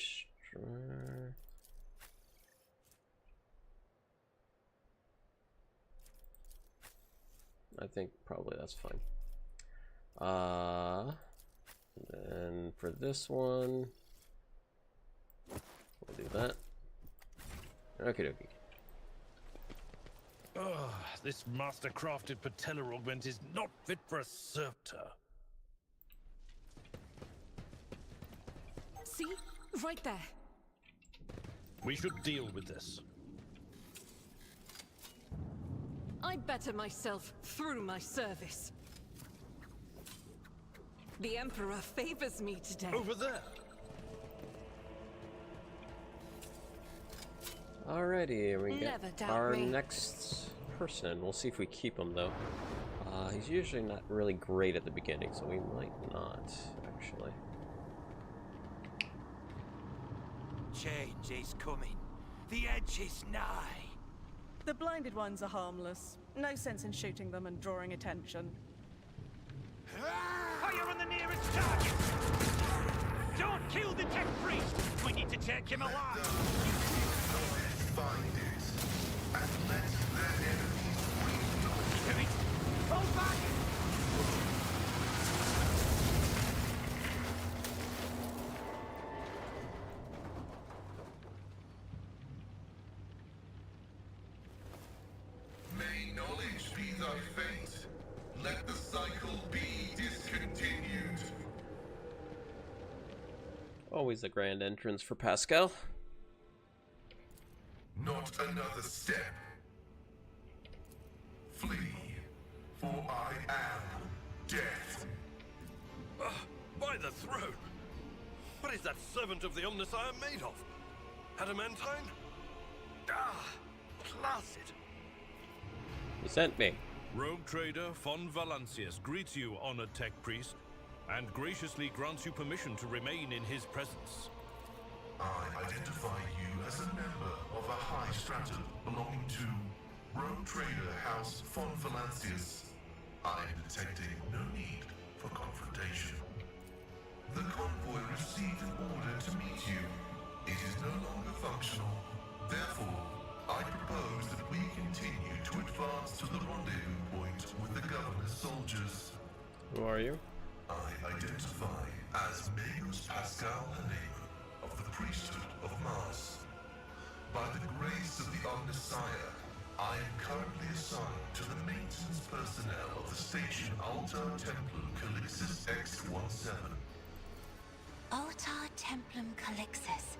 A: I think probably that's fine. And for this one, we'll do that. Okie dokie.
B: Ugh, this master-crafted patella augment is not fit for a servitor.
C: See? Right there.
B: We should deal with this.
C: I better myself through my service. The Emperor favors me today.
B: Over there.
A: Alrighty, we
C: Never
A: get
C: doubt
A: our
C: me.
A: next person. We'll see if we keep him though. He's usually not really great at the beginning, so we might not, actually.
H: Change is coming. The edge is nigh.
I: The blinded ones are harmless. No sense in shooting them and drawing attention.
H: Fire on the nearest target! Don't kill the tech priest! We need to take him alive!
J: Find it, and let their enemies win.
H: Hurry! Fall back!
J: May knowledge be thy fate. Let the cycle be discontinued.
A: Always a grand entrance for Pascal.
J: Not another step. Flee, for I am death.
B: By the throne! What is that servant of the Omnissiah made of? Adamantine? Ah, placid.
A: He sent me.
D: Rogue trader von Valancius greets you, honored tech priest, and graciously grants you permission to remain in his presence.
J: I identify you as a member of a high stratum belonging to Rogue Trader House von Valancius. I am detecting no need for confrontation. The convoy received an order to meet you. It is no longer functional. Therefore, I propose that we continue to advance to the rendezvous point with the governor's soldiers.
A: Who are you?
J: I identify as Magus Pascal Hanema of the priesthood of Mars. By the grace of the Omnissiah, I am currently assigned to the maintenance personnel of the station Altar Templum Calixis X-17.
E: Altar Templum Calixis.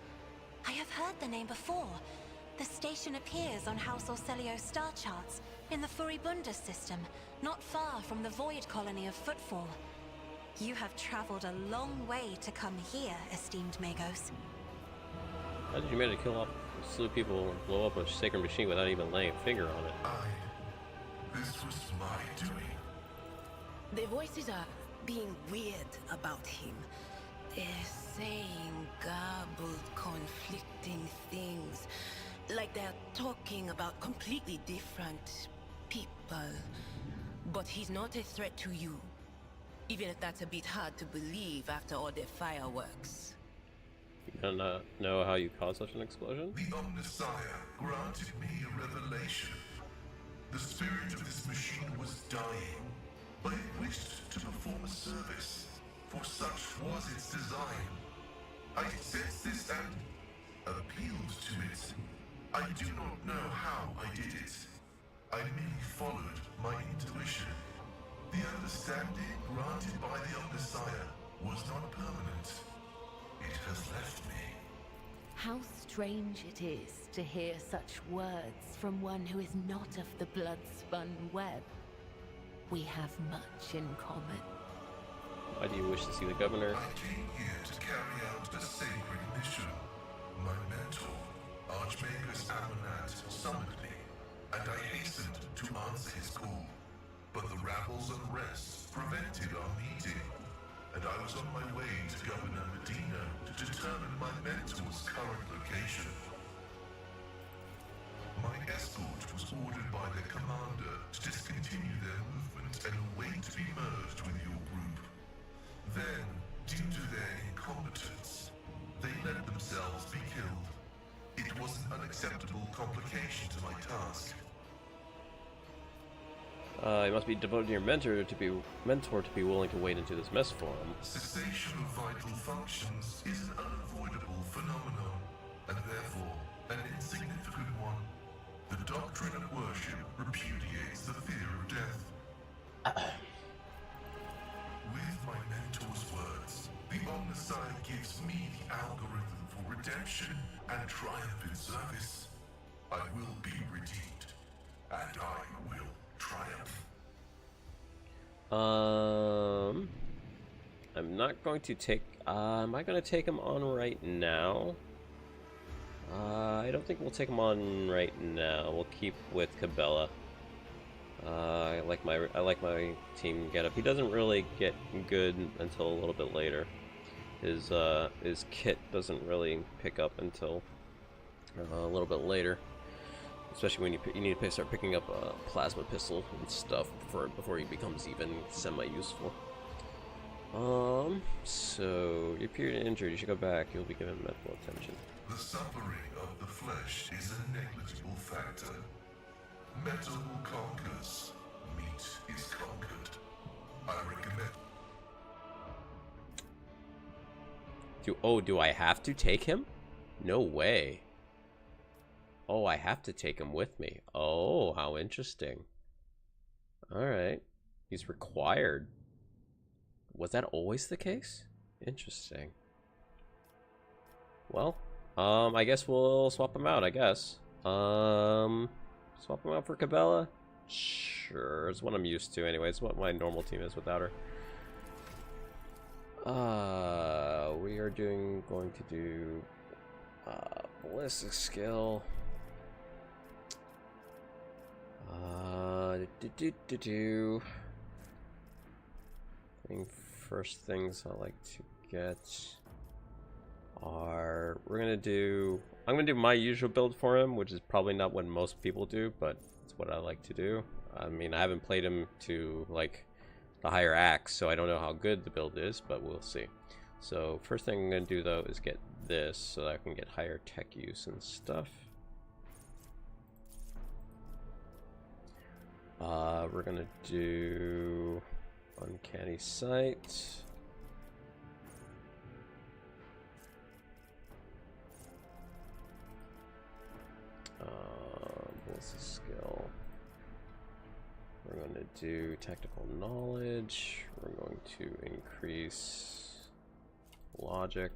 E: I have heard the name before. The station appears on House Orcelio's star charts in the Furibunda system, not far from the void colony of Footfall. You have traveled a long way to come here, esteemed Magos.
A: How did you manage to kill off a slew of people and blow up a sacred machine without even laying a finger on it?
J: This was my doing.
K: The voices are being weird about him. They're saying garbled, conflicting things. Like they're talking about completely different people. But he's not a threat to you. Even if that's a bit hard to believe after all the fireworks.
A: You don't know how you caused such an explosion?
J: The Omnissiah granted me a revelation. The spirit of this machine was dying, but it wished to perform a service, for such was its design. I sensed this and appealed to it. I do not know how I did it. I merely followed my intuition. The understanding granted by the Omnissiah was not permanent. It has left me.
F: How strange it is to hear such words from one who is not of the blood-spun web. We have much in common.
A: Why do you wish to see the governor?
J: I came here to carry out a sacred mission. My mentor, Archmagus Amonat, summoned me, and I hastened to answer his call. But the rabble's unrest prevented our meeting, and I was on my way to Governor Medina to determine my mentor's current location. My escort was ordered by their commander to discontinue their movement and await to be merged with your group. Then, due to their incompetence, they let themselves be killed. It was an unacceptable complication to my task.
A: You must be devoted to your mentor to be willing to wade into this mess for him.
J: Cessation of vital functions is an unavoidable phenomenon, and therefore an insignificant one. The doctrine of worship repudiates the fear of death. With my mentor's words, the Omnissiah gives me the algorithm for redemption and triumph in service. I will be redeemed, and I will triumph.
A: I'm not going to take... am I going to take him on right now? I don't think we'll take him on right now. We'll keep with Cabela. I like my team getup. He doesn't really get good until a little bit later. His kit doesn't really pick up until a little bit later, especially when you need to start picking up a plasma pistol and stuff before he becomes even semi-useful. So you appear injured. You should go back. You'll be given medical attention.
J: The suffering of the flesh is a negligible factor. Metal conquers. Meat is conquered. I recommend.
A: Do I have to take him? No way. Oh, I have to take him with me. Oh, how interesting. Alright. He's required. Was that always the case? Interesting. Well, I guess we'll swap him out, I guess. Swap him out for Cabela? Sure, it's what I'm used to anyway. It's what my normal team is without her. We are going to do ballistic skill. I think first things I like to get are I'm gonna do my usual build for him, which is probably not what most people do, but it's what I like to do. I mean, I haven't played him to like the higher axe, so I don't know how good the build is, but we'll see. So first thing I'm gonna do though is get this so that I can get higher tech use and stuff. We're gonna do Uncanny Sight. Ballistic skill. We're going to do Tactical Knowledge. We're going to increase Logic.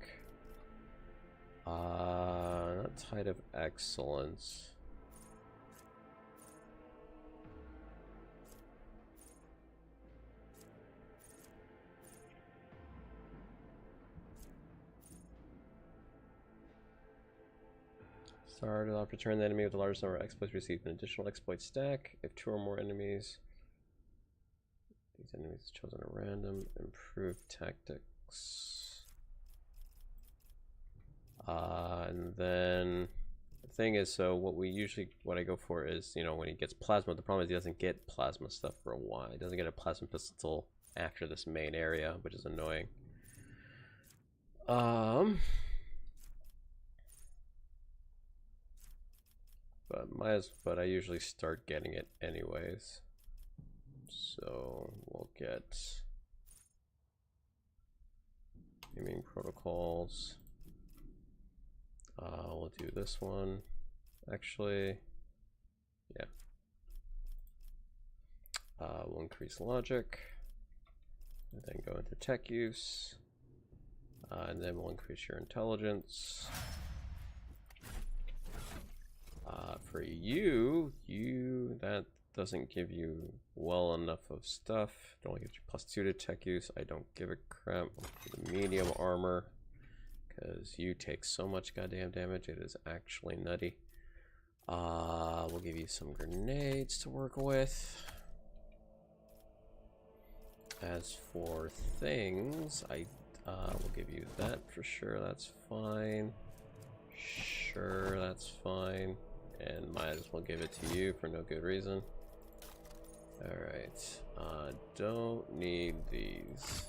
A: Not Tide of Excellence. Start off, return the enemy with the largest number of exploits received an additional exploit stack. If 2 or more enemies, these enemies chosen at random. Improve tactics. And then the thing is, so what I go for is, you know, when he gets plasma, the problem is he doesn't get plasma stuff for a while. He doesn't get a plasma pistol after this main area, which is annoying. But I usually start getting it anyways. So we'll get aiming protocols. We'll do this one. Actually, yeah. We'll increase logic, and then go into tech use, and then we'll increase your intelligence. For you, that doesn't give you well enough of stuff. It only gives you +2 to tech use. I don't give a crap. The medium armor, because you take so much goddamn damage. It is actually nutty. We'll give you some grenades to work with. As for things, I will give you that for sure. That's fine. Sure, that's fine. And might as well give it to you for no good reason. Alright. Don't need these.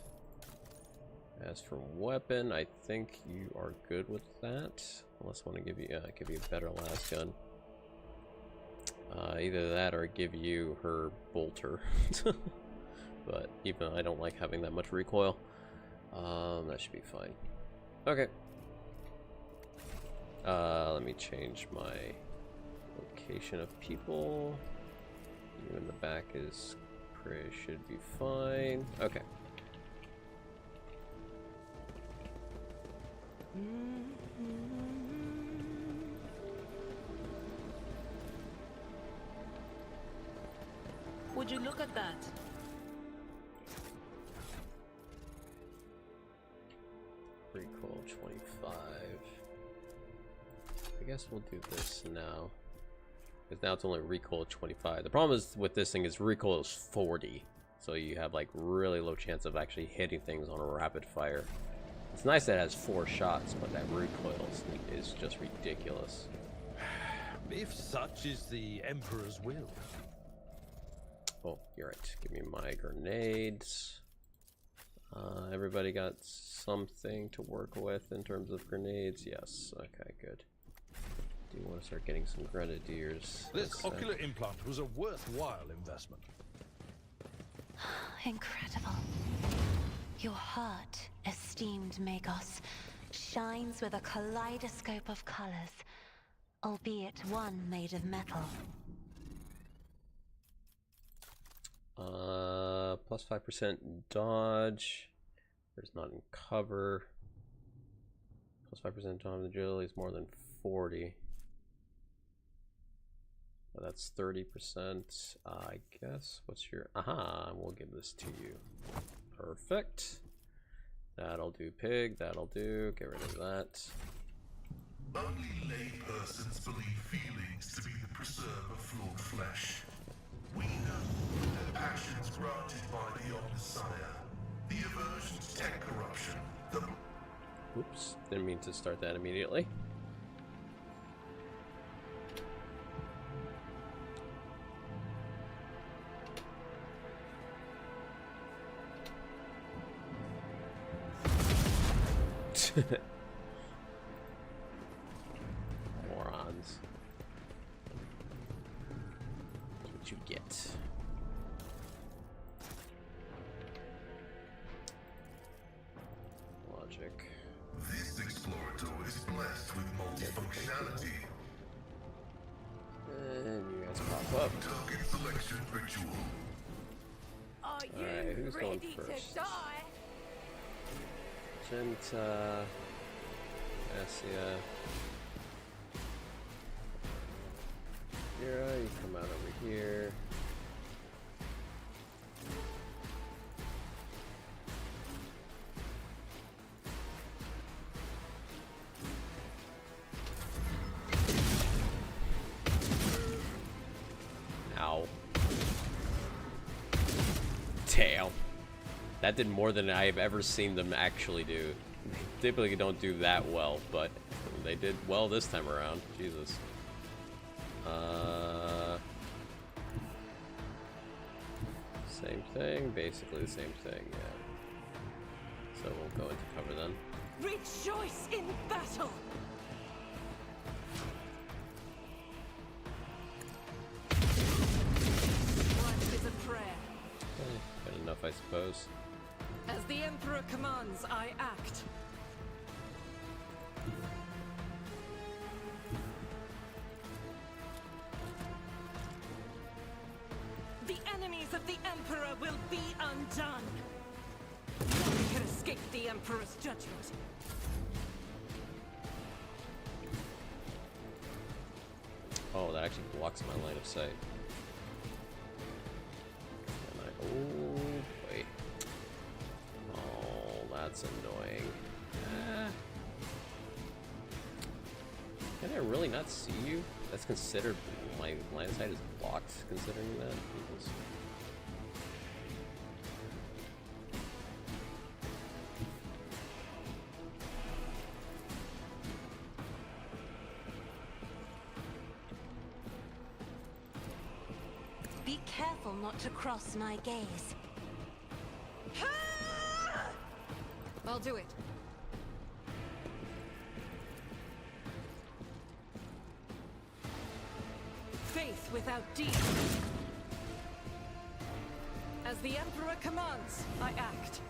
A: As for weapon, I think you are good with that. Unless I want to give you a better las gun. Either that or give you her bolter. But even though I don't like having that much recoil, that should be fine. Okay. Let me change my location of people. You in the back is should be fine. Okay.
K: Would you look at that?
A: recoil 25. I guess we'll do this now. Because now it's only recoil 25. The problem is with this thing is recoil is 40. So you have like really low chance of actually hitting things on a rapid fire. It's nice that it has 4 shots, but that recoil is just ridiculous.
D: If such is the Emperor's will.
A: Oh, you're right. Give me my grenades. Everybody got something to work with in terms of grenades? Yes. Okay, good. Do you want to start getting some grenadiers?
D: This ocular implant was a worthwhile investment.
E: Incredible. Your heart, esteemed Magos, shines with a kaleidoscope of colors, albeit one made of metal.
A: Plus 5% dodge. There's not in cover. Plus 5% dodge agility is more than 40. So that's 30%. I guess. What's your... Aha! We'll give this to you. Perfect. That'll do, pig. That'll do. Get rid of that.
J: Only laypersons believe feelings to be the preserve of flawed flesh. We know that passions granted by the Omnissiah, the aversion to tech corruption, the...
A: Oops, didn't mean to start that immediately. Morons. What you get? Logic.
J: This explorator is blessed with multifunctionality.
A: And you guys pop up.
J: Target selection ritual.
K: Are you
A: Alright, who's going
K: ready
A: first?
K: to die?
A: Genta, Assia, Mira, you come out over here. Ow. Damn. That did more than I've ever seen them actually do. They typically don't do that well, but they did well this time around. Jesus. Same thing, basically the same thing, yeah. So we'll go into cover then.
C: Rejoice in battle! What is a prayer?
A: Good enough, I suppose.
C: As the Emperor commands, I act. The enemies of the Emperor will be undone. None can escape the Emperor's judgment.
A: Oh, that actually blocks my line of sight. And oh, wait. Oh, that's annoying. Can I really not see you? That's considered, my line of sight is blocked considering that? Jesus.
E: Be careful not to cross my gaze.
C: I'll do it. Faith without deed. As the Emperor commands, I act.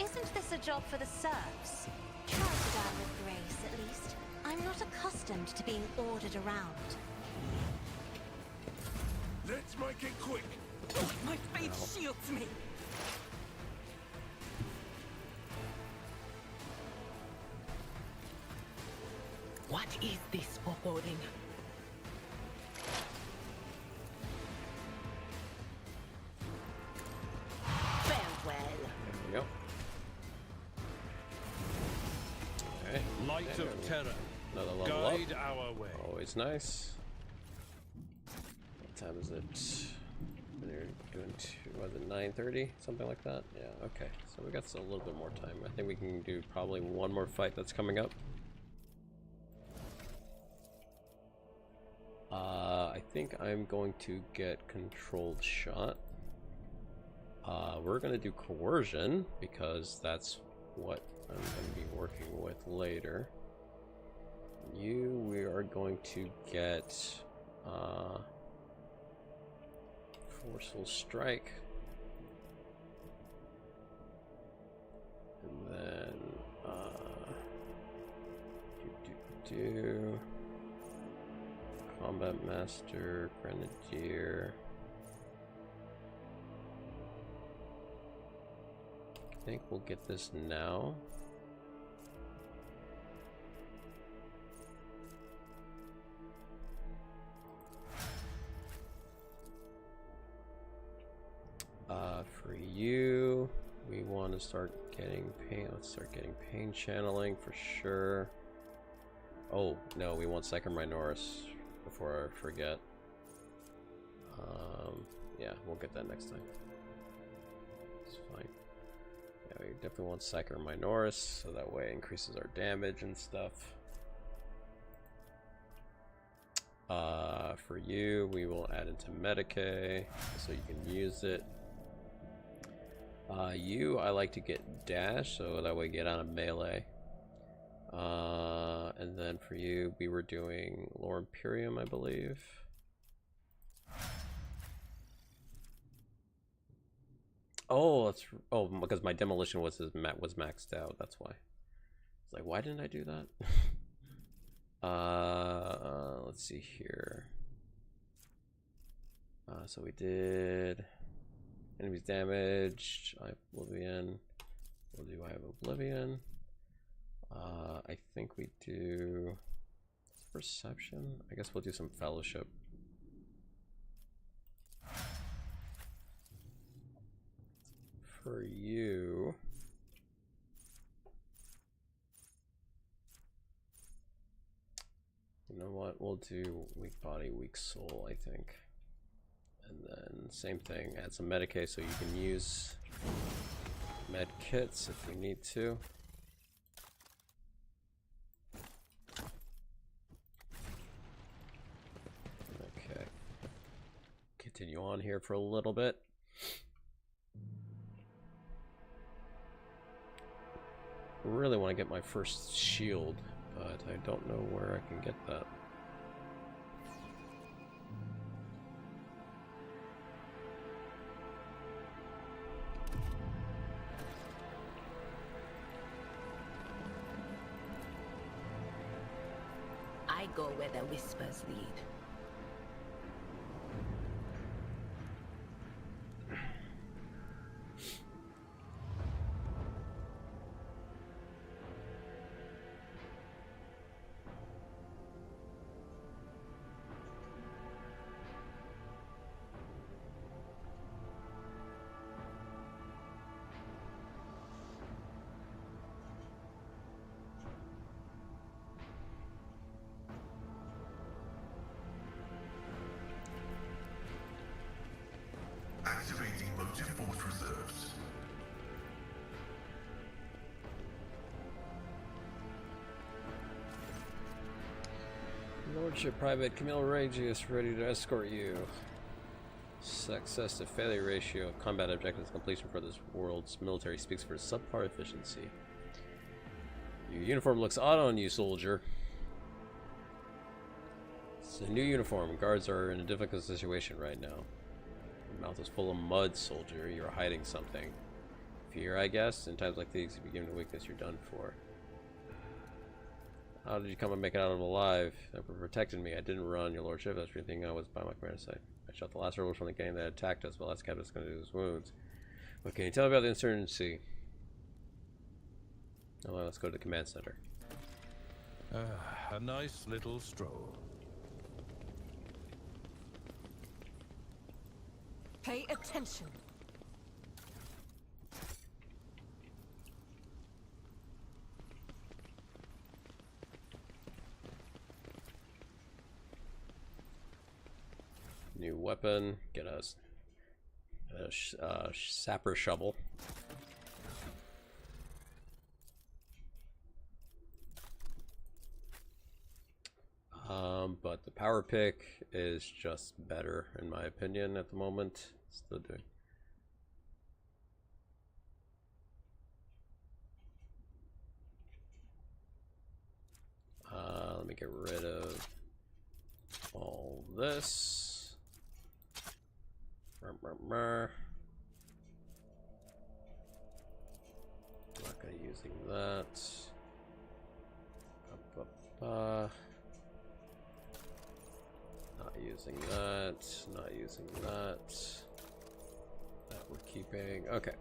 E: Isn't this a job for the serfs? Try to die with grace, at least. I'm not accustomed to being ordered around.
B: Let's make it quick.
C: Oh, my faith shields me.
K: What is this foreboding? Farewell.
A: There we go.
D: Light of terror,
A: Another level up.
D: guide our way.
A: Always nice. What time is it? They're doing was it 9:30? Something like that? Yeah, okay. So we got a little bit more time. I think we can do probably one more fight that's coming up. I think I'm going to get controlled shot. We're gonna do coercion because that's what I'm gonna be working with later. We are going to get forceful strike, and then combat master, grenadier. I think we'll get this now. For you, we want to start getting pain. Let's start getting pain channeling for sure. Oh no, we want Psyker Minoris before I forget. Yeah, we'll get that next time. It's fine. Yeah, we definitely want Psyker Minoris, so that way it increases our damage and stuff. For you, we will add into Medicae, so you can use it. I like to get dash, so that way you get on a melee. And then for you, we were doing Lore Imperium, I believe. Oh, because my demolition was maxed out. That's why. It's like, why didn't I do that? Let's see here. So we did enemies damaged. I have Oblivion. What do I have? Oblivion. I think we do perception. I guess we'll do some fellowship. For you, you know what? We'll do weak body, weak soul, I think. And then same thing, add some Medicae so you can use med kits if you need to. Okay. Continue on here for a little bit. Really want to get my first shield, but I don't know where I can get that.
K: I go where the whispers lead.
J: Activating motive force reserves.
A: Lordship Private Camille Regius ready to escort you. Success to failure ratio of combat objectives completion for this world's military speaks for subpar efficiency. Your uniform looks odd on you, soldier. It's a new uniform. Guards are in a difficult situation right now. Your mouth is full of mud, soldier. You're hiding something. Fear, I guess. In times like these, if you give in to weakness, you're done for. How did you come and make it out alive? They protected me. I didn't run, your lordship. That's everything I was by my commander side. I shot the last rebels from the gang that attacked us, but last kept us going to do his wounds. What can you tell me about the insurgency? Oh, well, let's go to the command center.
D: A nice little stroll.
C: Pay attention.
A: weapon. Get us a sapper shovel. But the power pick is just better in my opinion at the moment. Still doing. Let me get rid of all this. I'm not gonna using that. Not using that. Not using that. That we're keeping. Okay.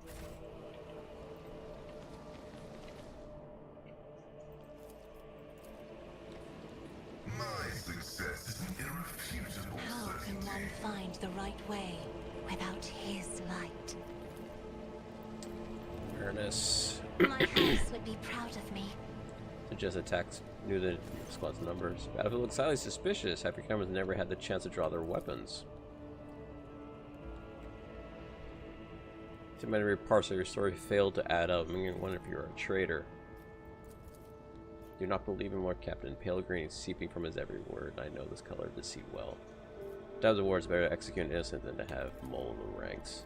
J: My success is an irrefutable
E: How can one find the right way without his light?
A: Awareness.
E: My house would be proud of me.
A: It just attacks. Knew the squad's numbers. Battlefield looks highly suspicious. Half your cameras never had the chance to draw their weapons. Too many parts of your story failed to add up. I wonder if you're a traitor. Do not believe in Lord Captain. Pale green is seeping from his every word. I know this color to see well. Times of war is better to execute an innocent than to have mole in the ranks.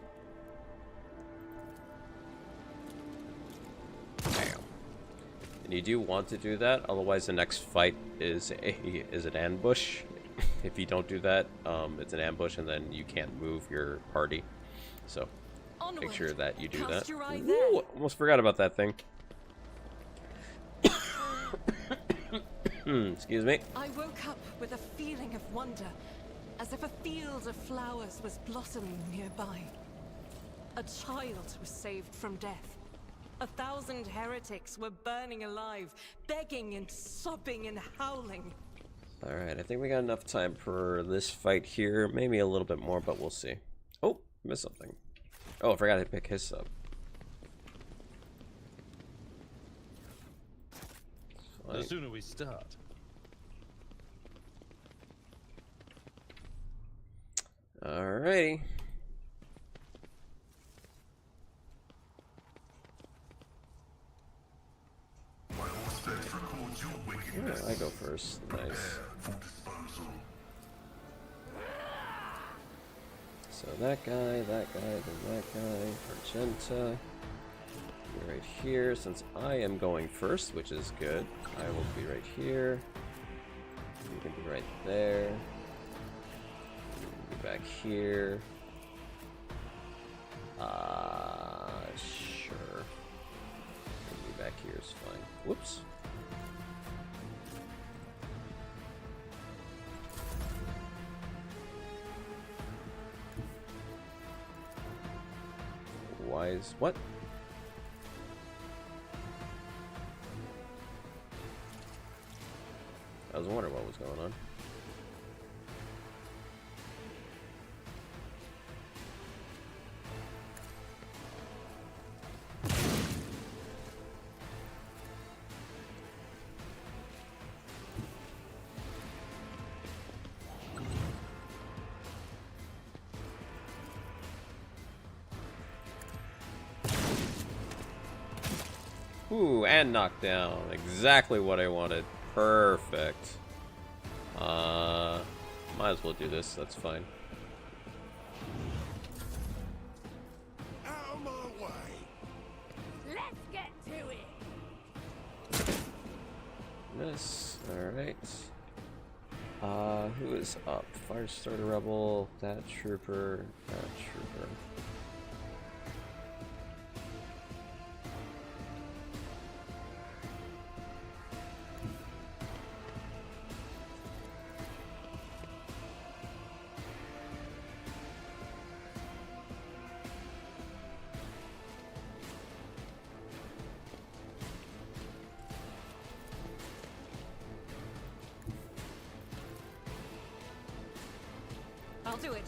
A: Damn. And you do want to do that, otherwise the next fight is an ambush. If you don't do that, it's an ambush and then you can't move your party. So make sure that you do that. Ooh, almost forgot about that thing. Excuse me.
C: I woke up with a feeling of wonder, as if a field of flowers was blossoming nearby. A child was saved from death. 1,000 heretics were burning alive, begging and sobbing and howling.
A: Alright, I think we got enough time for this fight here. Maybe a little bit more, but we'll see. Oh, missed something. Oh, I forgot to pick his up.
D: The sooner we start.
A: Alrighty.
J: My horse records your wickedness.
A: Yeah, I go first. Nice.
J: For disposal.
A: So that guy, then that guy, Argenta. You're right here. Since I am going first, which is good, I will be right here. You can be right there. You can be back here. Sure. Be back here is fine. Whoops. Why is what? I was wondering what was going on. Ooh, and knockdown. Exactly what I wanted. Perfect. Might as well do this, that's fine.
B: Out of my way.
G: Let's get to it.
A: This, alright. Who is up? Firestarter Rebel, that trooper, that trooper.
C: I'll do it.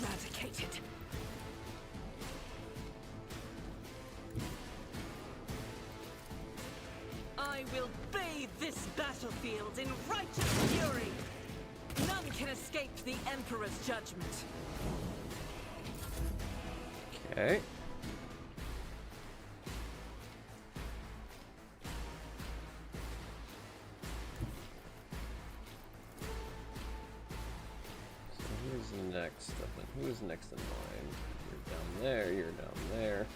C: Eradicated. I will bathe this battlefield battlefield in righteous fury. None can escape the Emperor's judgment.
A: Okay. So who's next up? Who's next in line? You're down there. You're down there.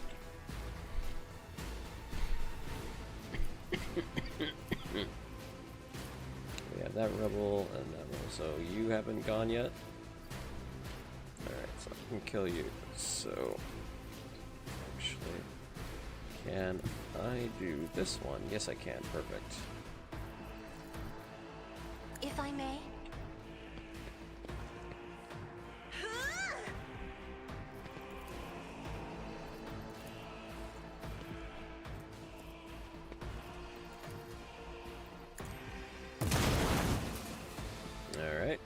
A: We have that rebel and that rebel. So you haven't gone yet? Alright, so I can kill you. So, actually, can I do this one? Yes, I can. Perfect.
E: If I may.
A: Alright.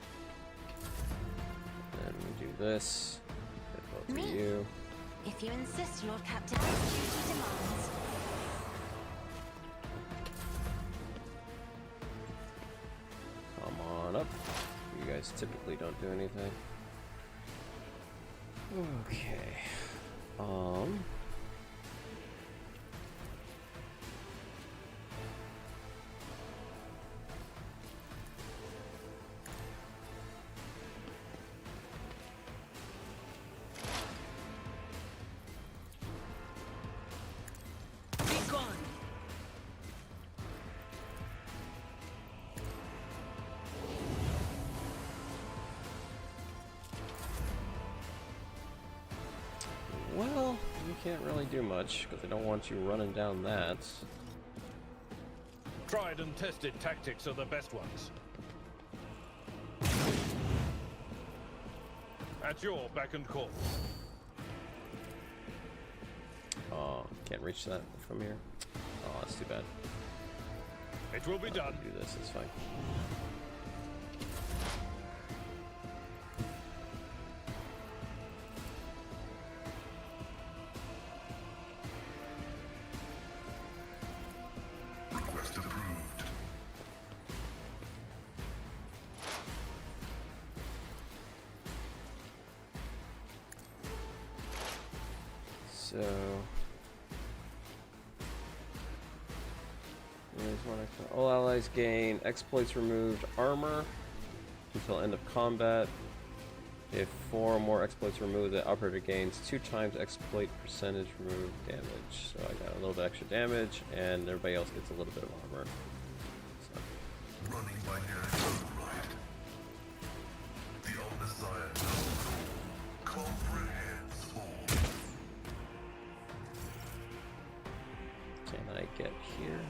A: Then we do this. Hit both of you.
E: If you insist, Lord Captain, as duty demands.
A: Come on up. You guys typically don't do anything. Okay.
C: Be gone.
A: Well, you can't really do much because I don't want you running down that.
D: Tried and tested tactics are the best ones. At your beck and call.
A: Oh, can't reach that from here. Oh, that's too bad.
D: It will be done.
A: Do this, it's fine.
J: Request approved.
A: So here's one extra. All allies gain exploits removed armor until end of combat. If 4 or more exploits removed, the operator gains 2 times exploit percentage removed damage. So I got a little bit extra damage, and everybody else gets a little bit of armor. So.
J: Running binary override. The Omnissiah comprehends all.
A: Can I get here?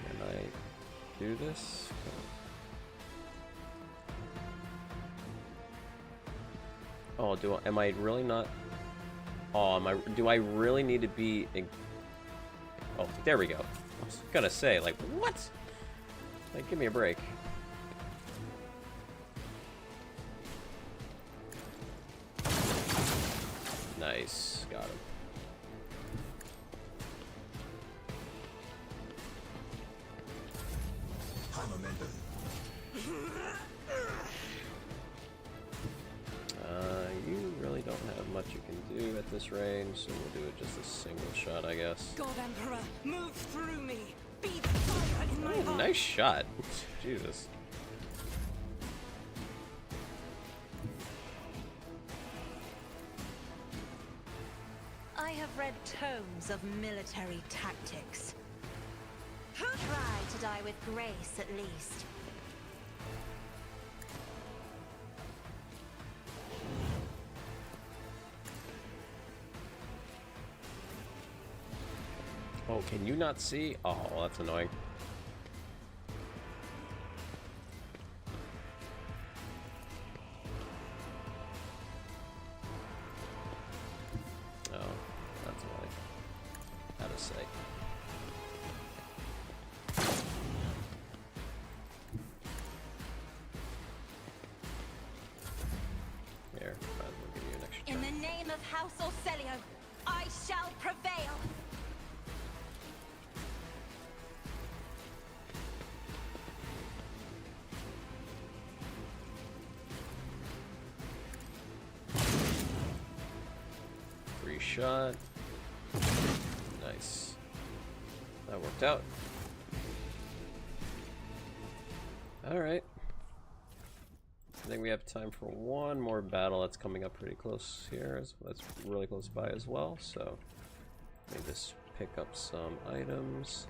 A: Can I do this? Oh, am I really not? Oh, do I really need to be? Oh, there we go. I was gonna say, like, what? Like, give me a break. Nice, got him. You really don't have much you can do at this range, so we'll do it just a single shot, I guess.
C: God Emperor, move through me. Be the fire in my
A: Ooh,
C: heart.
A: nice shot. Jesus.
E: I have read tomes of military tactics. Try to die with grace, at least.
A: Oh, can you not see? Oh, that's annoying. Oh, that's annoying. Out of sight. Here, might as well give you an extra
E: In
A: turn.
E: the name of House Orcelio, I shall prevail.
A: Free shot. Nice. That worked out. Alright. I think we have time for one more battle that's coming up pretty close here. That's really close by as well, so let me just pick up some items.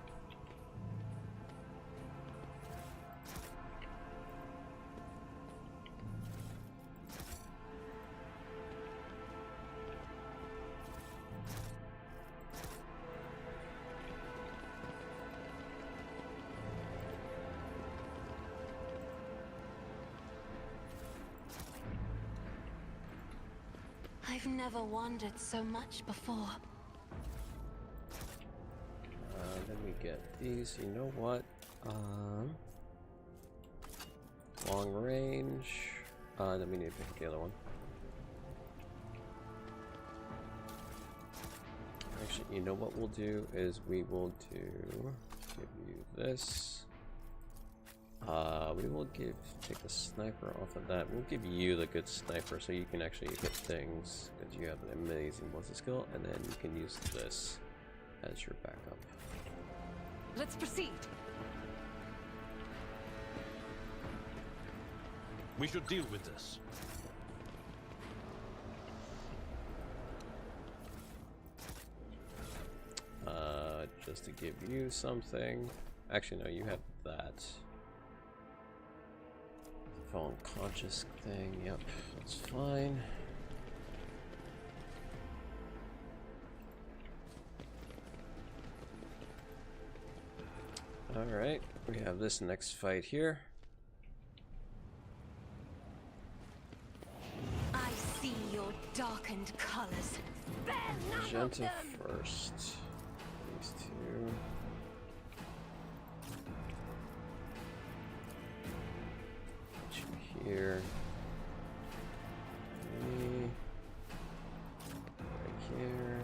E: I've never wandered so much before.
A: Then we get these. You know what? Long range. Then we need to pick the other one. Actually, you know what we'll do is we will give you this. We will take the sniper off of that. We'll give you the good sniper so you can actually hit things because you have an amazing ballistic skill, and then you can use this as your backup.
C: Let's proceed.
D: We should deal with this.
A: Just to give you something. Actually, no, you have that. Fallen conscious thing. Yep, that's fine. Alright, we have this next fight here.
E: I see your darkened colors.
A: Magenta first. These two. Put you here. Me. Right here.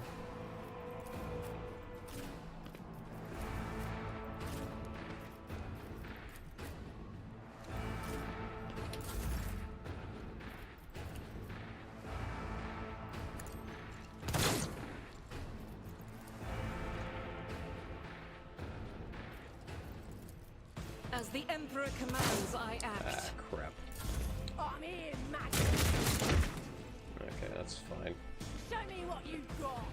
C: As the Emperor commands, I act.
A: Ah, crap.
G: I'm here, man.
A: Okay, that's fine.
G: Show me what you've got.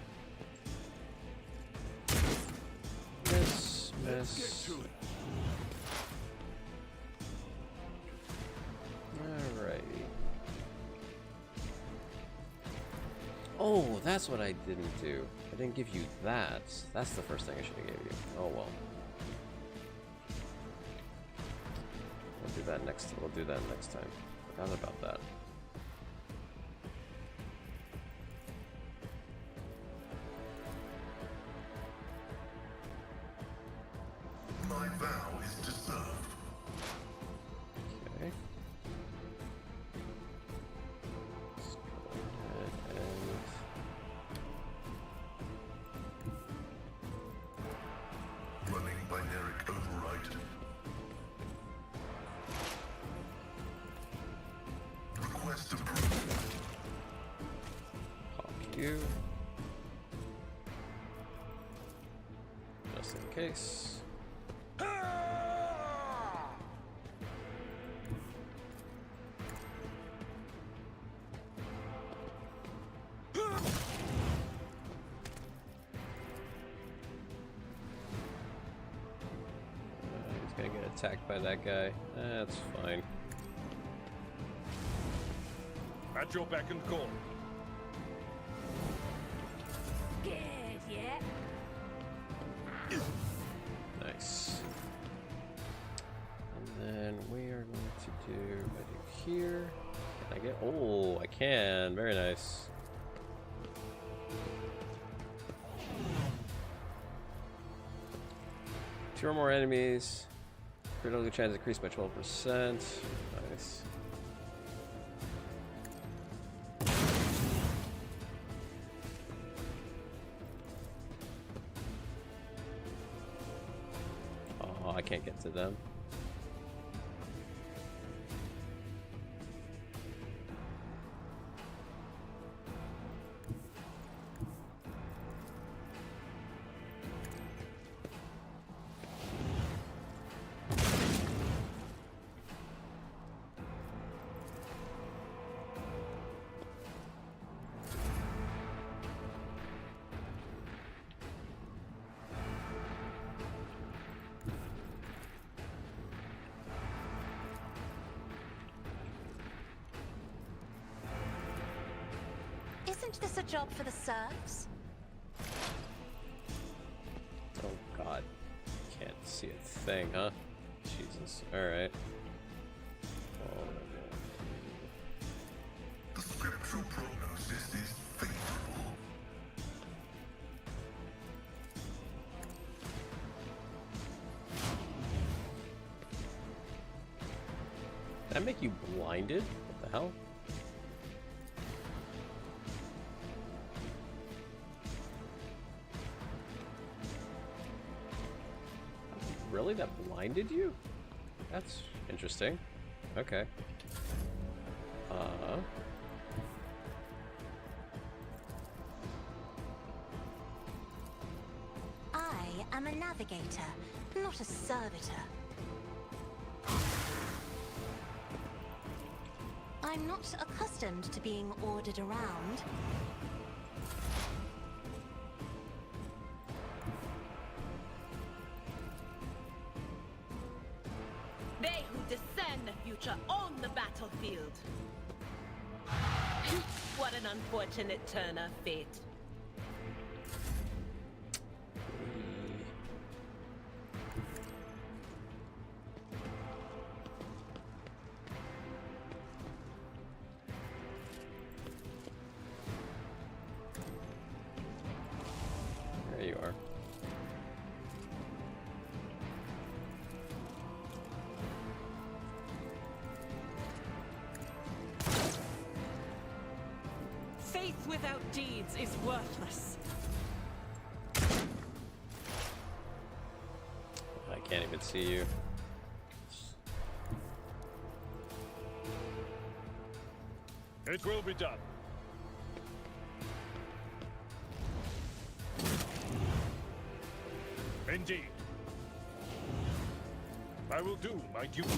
A: Miss,
J: Let's
A: miss.
J: get to it.
A: Alrighty. Oh, that's what I didn't do. I didn't give you that. That's the first thing I should have gave you. Oh well. We'll do that next. We'll do that next time. Forgot about that.
J: My vow is to serve.
A: Okay. Let's go ahead and
J: Running binaric override. Request approved.
A: pop you. Just in case. He's gonna get attacked by that guy. That's fine.
D: At your beck and call.
G: Scared yet?
A: Nice. And then we are going to do here. Can I get? Oh, I can. Very nice. Two or more enemies. Critical chance increased by 12%. Nice. Oh, I can't get to them.
E: Isn't this a job for the serfs?
A: Oh god. Can't see a thing, huh? Jesus. Alright. Oh,
J: The scriptural prognosis is favorable.
A: did that make you blinded? What the hell? Really? That blinded you? That's interesting. Okay.
E: I am a navigator, not a servitor. I'm not accustomed to being ordered around.
K: They who discern the future own the battlefield. What an unfortunate turn of fate.
A: There you are.
C: Faith without deeds is worthless.
A: I can't even see you.
D: It will be done. Indeed. I will do my duty.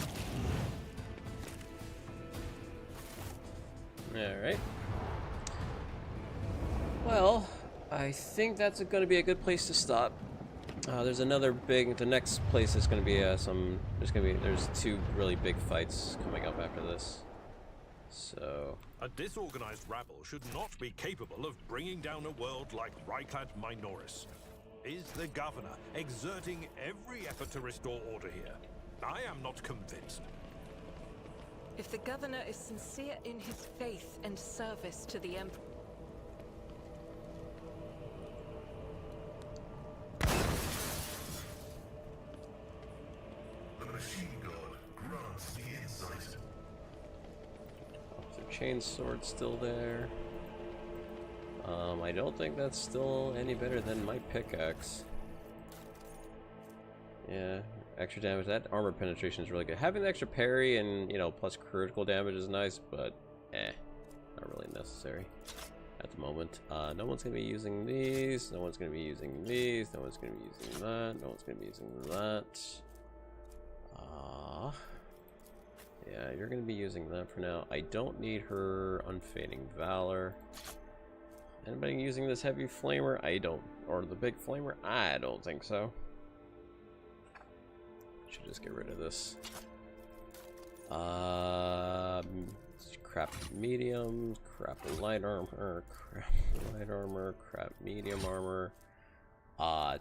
A: Alright. Well, I think that's going to be a good place to stop. There's another big. The next place is going to be there's two really big fights coming up after this. So
D: A disorganized rabble should not be capable of bringing down a world like Ryklad Minoris. Is the governor exerting every effort to restore order here? I am not convinced.
C: If the governor is sincere in his faith and service to the Emperor,
J: The machine god grants me insight.
A: their chain sword's still there. I don't think that's still any better than my pickaxe. Yeah, extra damage. That armor penetration is really good. Having the extra parry and, you know, plus critical damage is nice, but not really necessary at the moment. No one's gonna be using these. No one's gonna be using these. No one's gonna be using that. No one's gonna be using that. Yeah, you're gonna be using that for now. I don't need her unfading valor. Anybody using this heavy flamer? I don't. Or the big flamer? I don't think so. Should just get rid of this. Crap medium, crap light armor, crap medium armor.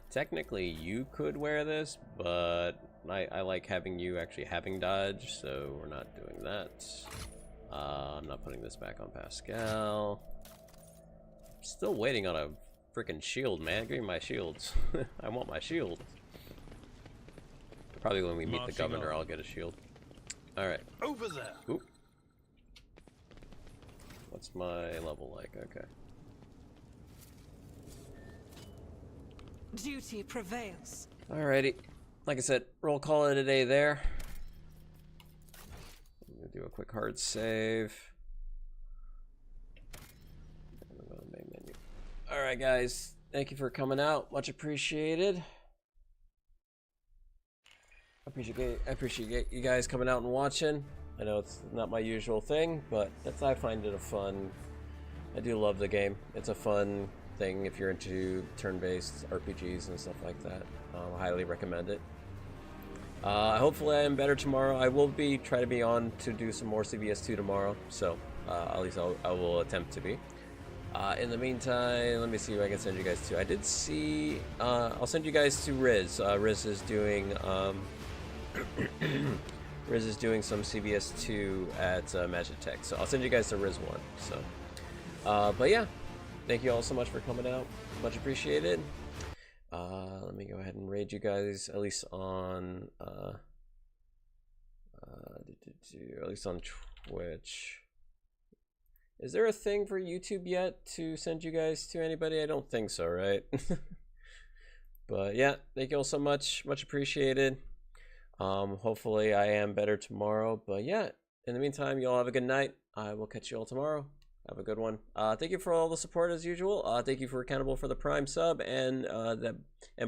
A: Technically you could wear this, but I like having you actually having dodge, so we're not doing that. I'm not putting this back on Pascal. Still waiting on a freaking shield, man. Give me my shields. I want my shield. Probably when we meet the governor, I'll get a shield. Alright.
B: Over there.
A: Oop. What's my level like? Okay.
C: duty prevails.
A: Alrighty. like I said, we'll call it a day there. I'm gonna do a quick hard save. Main menu. All right, guys. Thank you for coming out. Much appreciated. I appreciate you guys coming out and watching. I know it's not my usual thing, but I find it a fun. I do love the game. It's a fun thing if you're into turn-based RPGs and stuff like that. I highly recommend it. Hopefully I am better tomorrow. I will try to be on to do some more CBS2 tomorrow, so at least I will attempt to be. In the meantime, let me see who I can send you guys to. I did see, I'll send you guys to Riz. Riz is doing, Riz is doing some CBS2 at Magic Tech, so I'll send you guys to Riz 1. So, but yeah, thank you all so much for coming out. Much appreciated. Let me go ahead and raid you guys, at least on, Twitch. Is there a thing for YouTube yet to send you guys to anybody? I don't think so, right? But yeah, thank you all so much. Much appreciated. Hopefully I am better tomorrow. But yeah, in the meantime, you all have a good night. I will catch you all tomorrow. Have a good one. Thank you for all the support as usual. Thank you for Accountable for the Prime sub and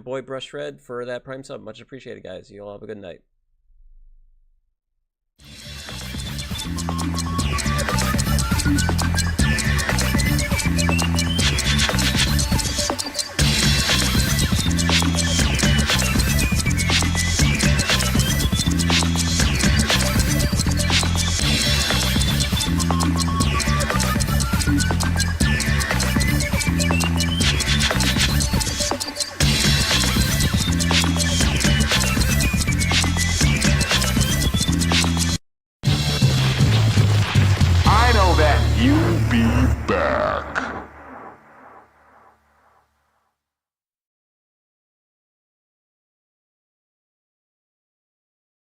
A: Boy Brush Red for that Prime sub. Much appreciated, guys. You all have a good night.
J: I know that you'll be back.